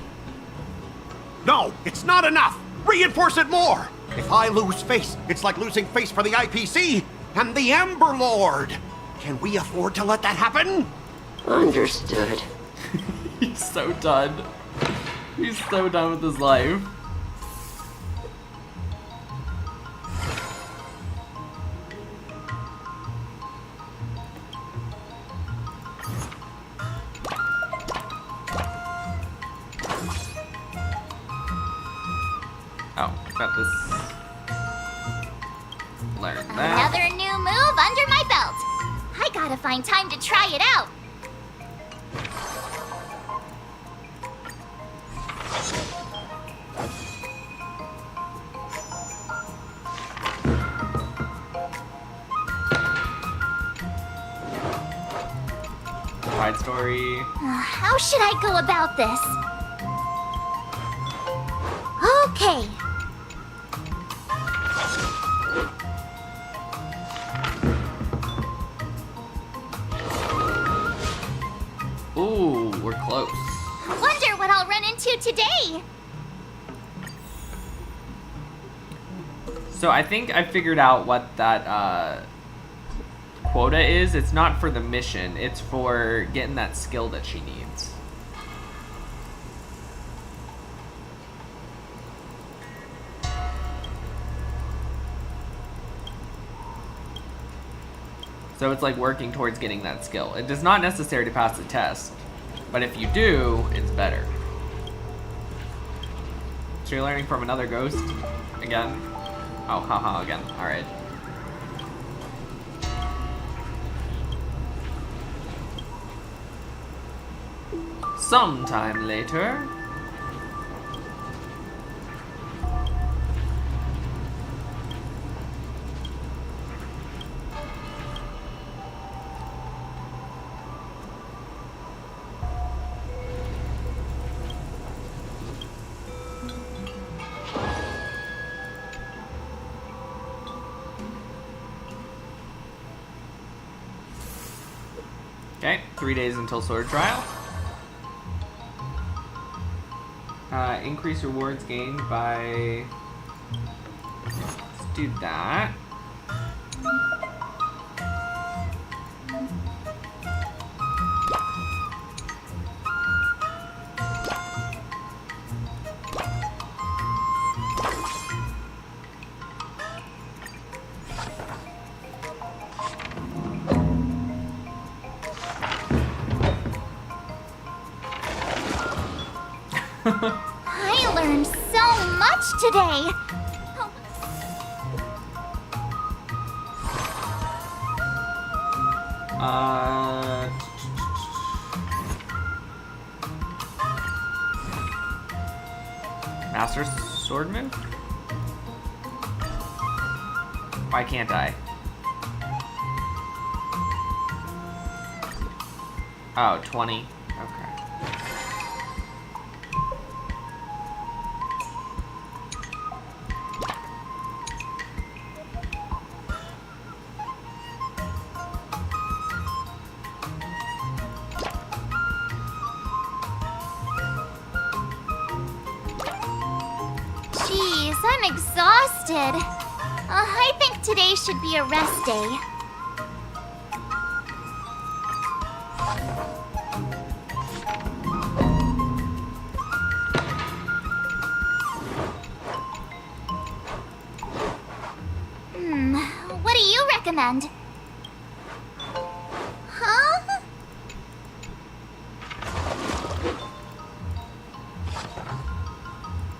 No, it's not enough. Reinforce it more. If I lose face, it's like losing face for the IPC and the Ember Lord. Can we afford to let that happen? Understood. He's so done. He's so done with his life. Oh, got this. Learn that. Another new move under my belt. I gotta find time to try it out. Side story. How should I go about this? Okay. Ooh, we're close. Wonder what I'll run into today. So I think I figured out what that quota is. It's not for the mission. It's for getting that skill that she needs. So it's like working towards getting that skill. It is not necessary to pass the test, but if you do, it's better. So you're learning from another ghost? Again? Oh, haha, again. Alright. Sometime later. Okay, 3 days until sword trial. Increase rewards gained by... Let's do that. I learned so much today. Master Sword move? Why can't I? Oh, 20. Okay. Jeez, I'm exhausted. I think today should be a rest day. What do you recommend? Huh?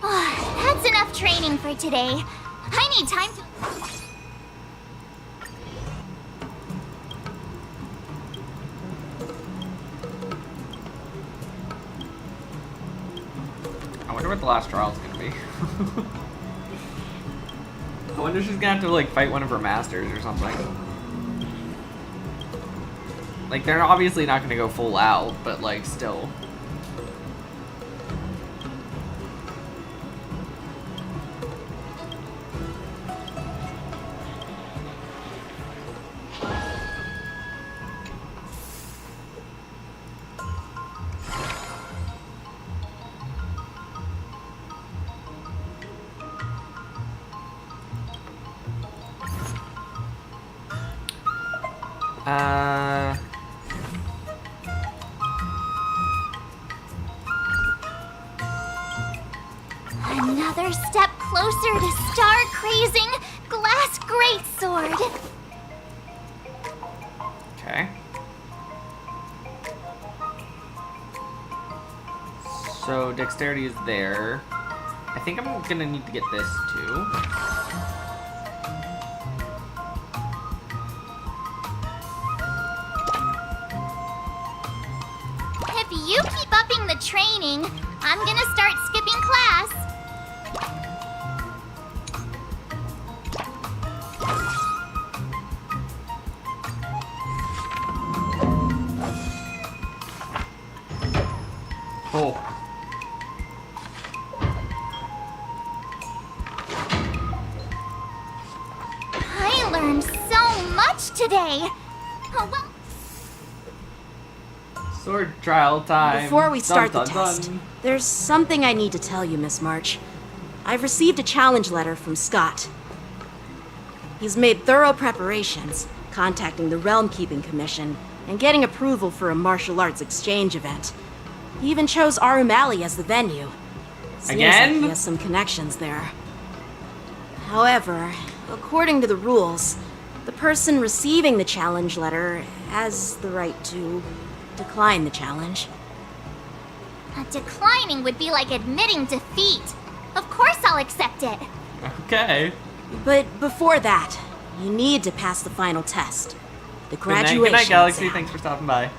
That's enough training for today. I need time to... I wonder what the last trial's gonna be. I wonder if she's gonna have to like fight one of her masters or something. Like they're obviously not gonna go full out, but like still. Another step closer to star-crazing glass greatsword. Okay. So dexterity is there. I think I'm gonna need to get this too. If you keep upping the training, I'm gonna start skipping class. Oh. I learned so much today. Oh, well. Sword trial time. Before we start Dun, the dun, test, dun. there's something I need to tell you, Miss March. I've received a challenge letter from Scott. He's made thorough preparations, contacting the Realm Keeping Commission, and getting approval for a martial arts exchange event. He even chose Arumali as the venue. Seems Again? like he has some connections there. However, according to the rules, the person receiving the challenge letter has the right to decline the challenge. Declining would be like admitting defeat. Of course I'll accept it. Okay. But before that, you need to pass the final test. The graduation Good night, Galaxy. exam. Thanks for stopping by.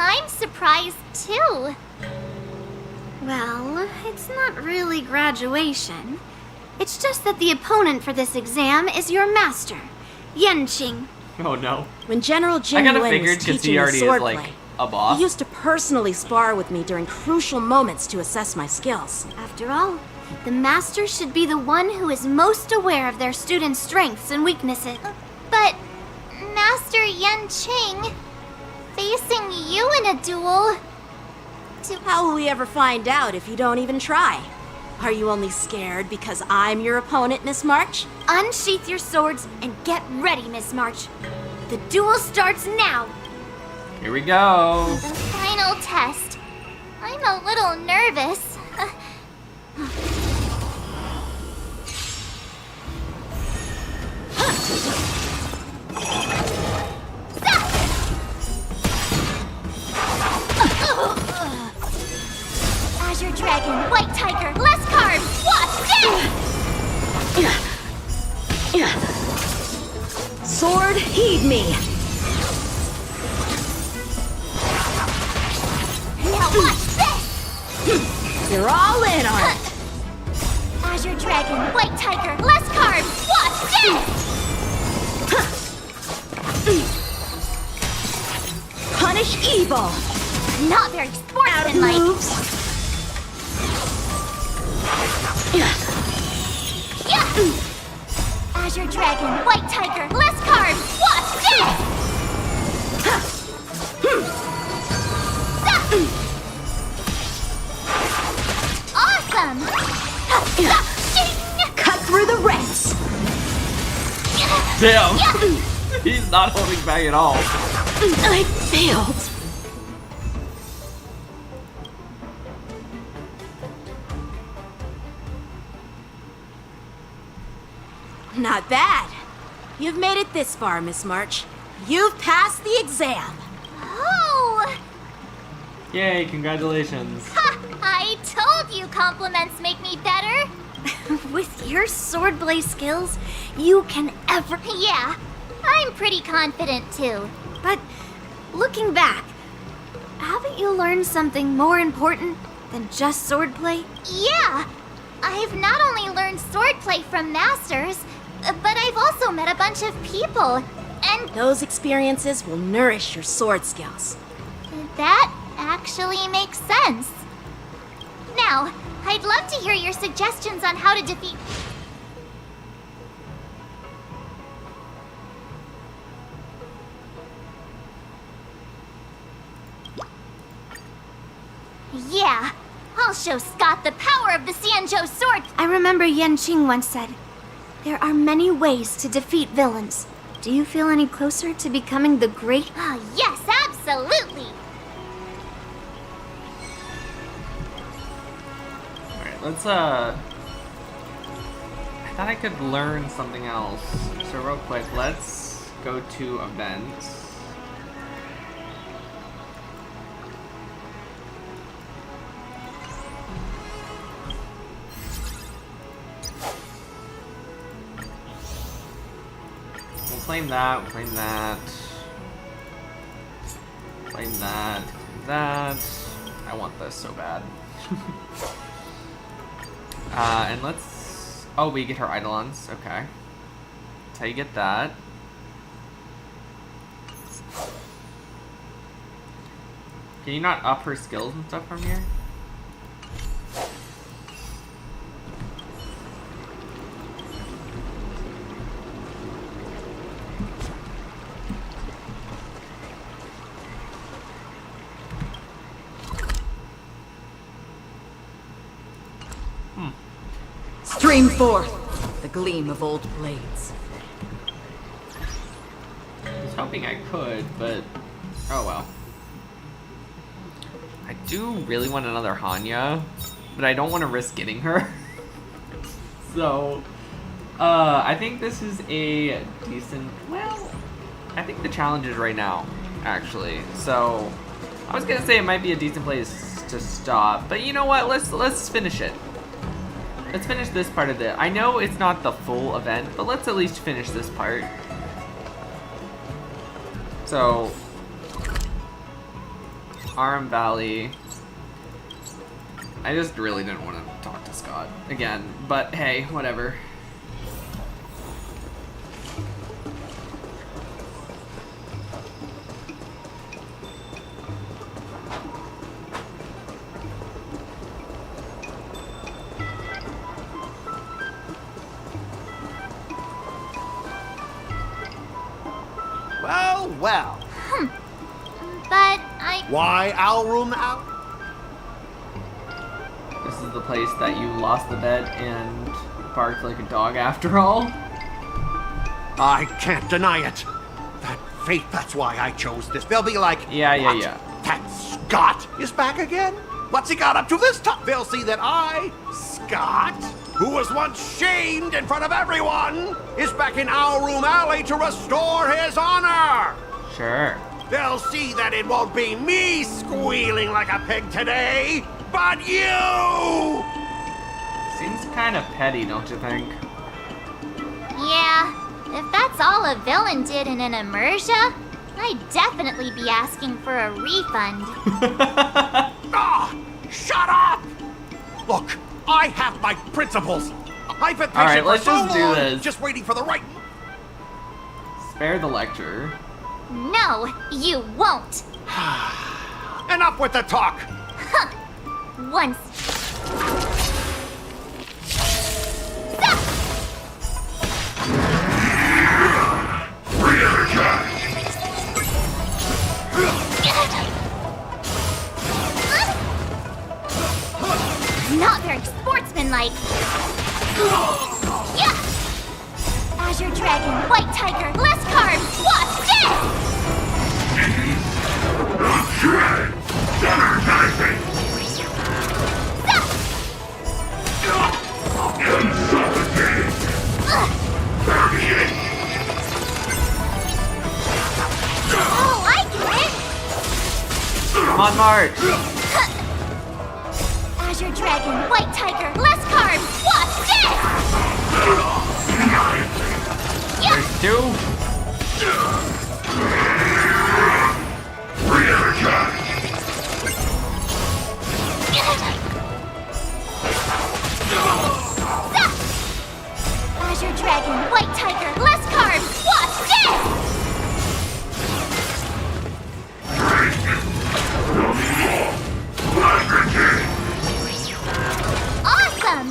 I'm surprised too. Well, it's not really graduation. It's just that the opponent for this exam is your master, Genshin. Oh no. When General Jin I kinda Ling figured was 'cause teaching he me already is swordplay, like a boss. he used to personally spar with me during crucial moments to assess my skills. After all, the master should be the one who is most aware of their students' strengths and weaknesses. But Master Yanqing, facing you in a duel... How will we ever find out if you don't even try? Are you only scared because I'm your opponent, Miss March? Unsheath your swords and get ready, Miss March. The duel starts now. Here we go. The final test. I'm a little nervous. Feed me! Now watch this! You're all in on it! Azure Dragon, White Tiger, less carbs! Watch this! Punish evil! Not very sportsmanlike. Yeah! Azure Dragon, White Tiger, less carbs! Watch this! Awesome! Cut through the ranks! Damn! He's not holding back at all. I failed. Not bad. You've made it this far, Miss March. You've passed the exam. Oh! Yay, congratulations. Ha! I told you compliments make me better. With your swordblade skills, you can ever... Yeah, I'm pretty confident too. But looking back, haven't you learned something more important than just swordplay? Yeah, I've not only learned swordplay from masters, but I've also met a bunch of people, and... Those experiences will nourish your sword skills. That actually makes sense. Now, I'd love to hear your suggestions on how to defeat... Yeah, I'll show Scott the power of the Xianzhou sword. I remember Yan Qing once said, there are many ways to defeat villains. Do you feel any closer to becoming the great? Ah, yes, absolutely. Alright, let's I thought I could learn something else. So real quick, let's go to events. We'll claim that, claim that. Claim that, claim that. I want this so bad. And let's... Oh, we get her Eidolons. Okay. That's how you get that. Can you not up her skills and stuff from here? Stream forth the gleam of old blades. I was hoping I could, but oh well. I do really want another Hanya, but I don't want to risk getting her. So, I think this is a decent, well, I think the challenge is right now, actually. So, I was gonna say it might be a decent place to stop, but you know what? Let's finish it. Let's finish this part of it. I know it's not the full event, but let's at least finish this part. So, Aram Valley. I just really didn't want to talk to Scott again, but hey, whatever. Well. But I... Why Alroom out? This is the place that you lost the bet and barked like a dog after all. I can't deny it. That fate, that's why I chose this. They'll be like, yeah. That Scott is back again? What's he got up to this time? They'll see that I, Scott, who was once shamed in front of everyone, is back in Alroom Alley to restore his honor. Sure. They'll see that it won't be me squealing like a pig today, but you! Seems kind of petty, don't you think? Yeah, If that's all a villain did in an immersia, I'd definitely be asking for a refund. Shut up! Look, I have my principles. I've been patient Alright, let's for so just do long, this. just waiting for the right... Spare the lecture. No, you won't. Enough with the talk. Huh. Once. Not very sportsmanlike. Yeah. Azure Dragon, White Tiger, less carbs. Watch this! Oh, I get it! Come on, March! Azure Dragon, White Tiger, less carbs. Watch this! There's two. Azure Dragon, White Tiger, less carbs. Watch this! Awesome!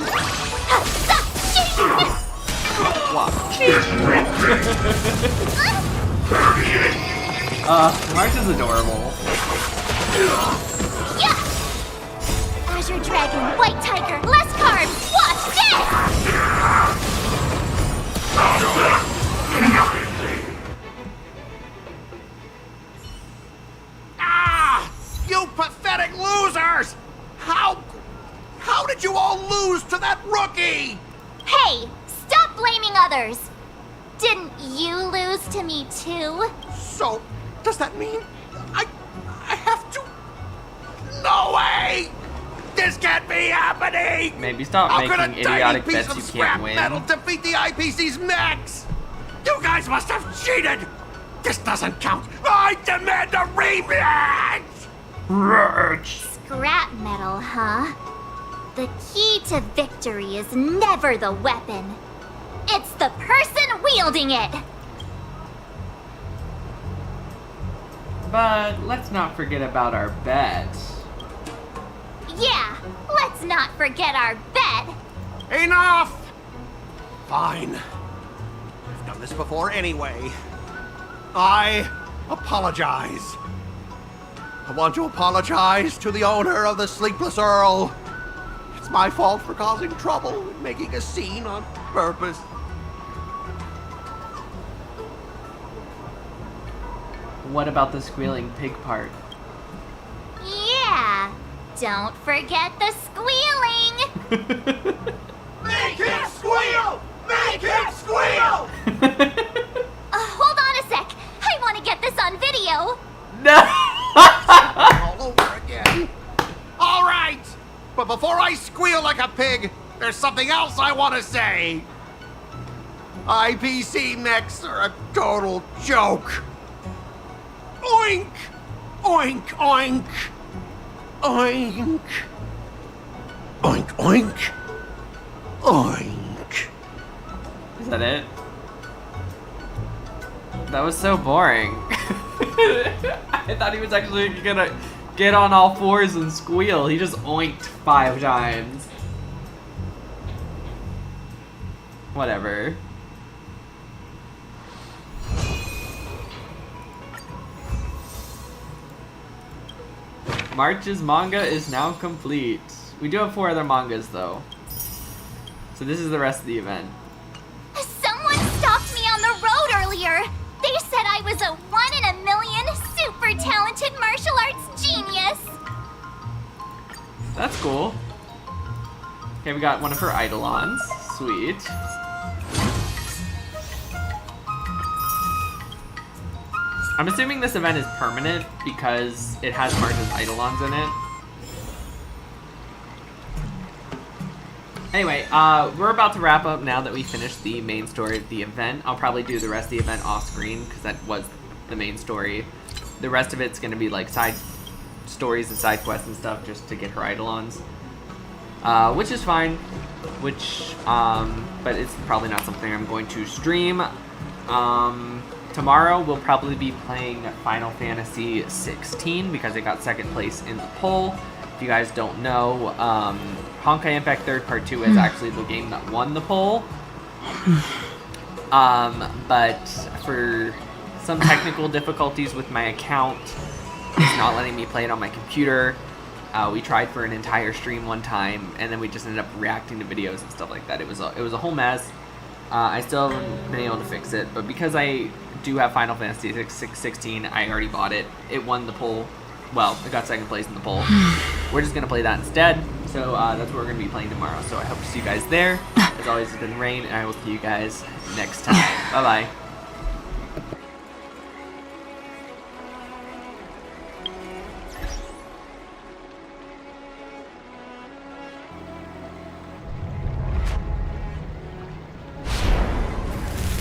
March is adorable. Yeah! Azure Dragon, White Tiger, less carbs. Watch this! You pathetic losers! How did you all lose to that rookie? Hey, stop blaming others. Didn't you lose to me too? So, does that mean I have to? No way! This can't be happening! Maybe stop How could making a idiotic tiny piece bets of you scrap can't win. metal defeat the IPC's mechs? You guys must have cheated! This doesn't count! I demand a rematch! Scrap metal, huh? The key to victory is never the weapon. It's the person wielding it! But let's not forget about our bet. Yeah, let's not forget our bet. Enough! Fine. I've done this before anyway. I apologize. I want to apologize to the owner of the Sleepless Earl. It's my fault for causing trouble and making a scene on purpose. What about the squealing pig part? Yeah, don't forget the squealing. Make him squeal! Make him squeal! Hold on a sec. I want to get this on video. All over again. All right, but before I squeal like a pig, there's something else I want to say. IPC mechs are a total joke. Oink! Oink, oink! Oink! Oink, oink! Oink! Is that it? That was so boring. I thought he was actually gonna get on all fours and squeal. He just oinked 5 times. Whatever. March's manga is now complete. We do have 4 other mangas though. So this is the rest of the event. Someone stopped me on the road earlier. They said I was a 1 in a million super talented martial arts genius. That's cool. Okay, we got one of her Eidolons. Sweet. I'm assuming this event is permanent because it has March's Eidolons in it. Anyway, we're about to wrap up now that we finished the main story of the event. I'll probably do the rest of the event off screen because that was the main story. The rest of it's going to be like side stories and side quests and stuff just to get her Eidolons. Which is fine. But it's probably not something I'm going to stream. Tomorrow we'll probably be playing Final Fantasy 16 because it got second place in the poll. If you guys don't know, Honkai Impact 3rd Part 2 is actually the game that won the poll. But for some technical difficulties with my account, it's not letting me play it on my computer. We tried for an entire stream one time, and then we just ended up reacting to videos and stuff like that. It was a whole mess. I still haven't been able to fix it, but because I do have Final Fantasy 16, I already bought it. It won the poll. Well, it got second place in the poll. We're just going to play that instead. So that's what we're going to be playing tomorrow. So I hope to see you guys there. As always, it's been Rain, and I will see you guys next time. Bye-bye.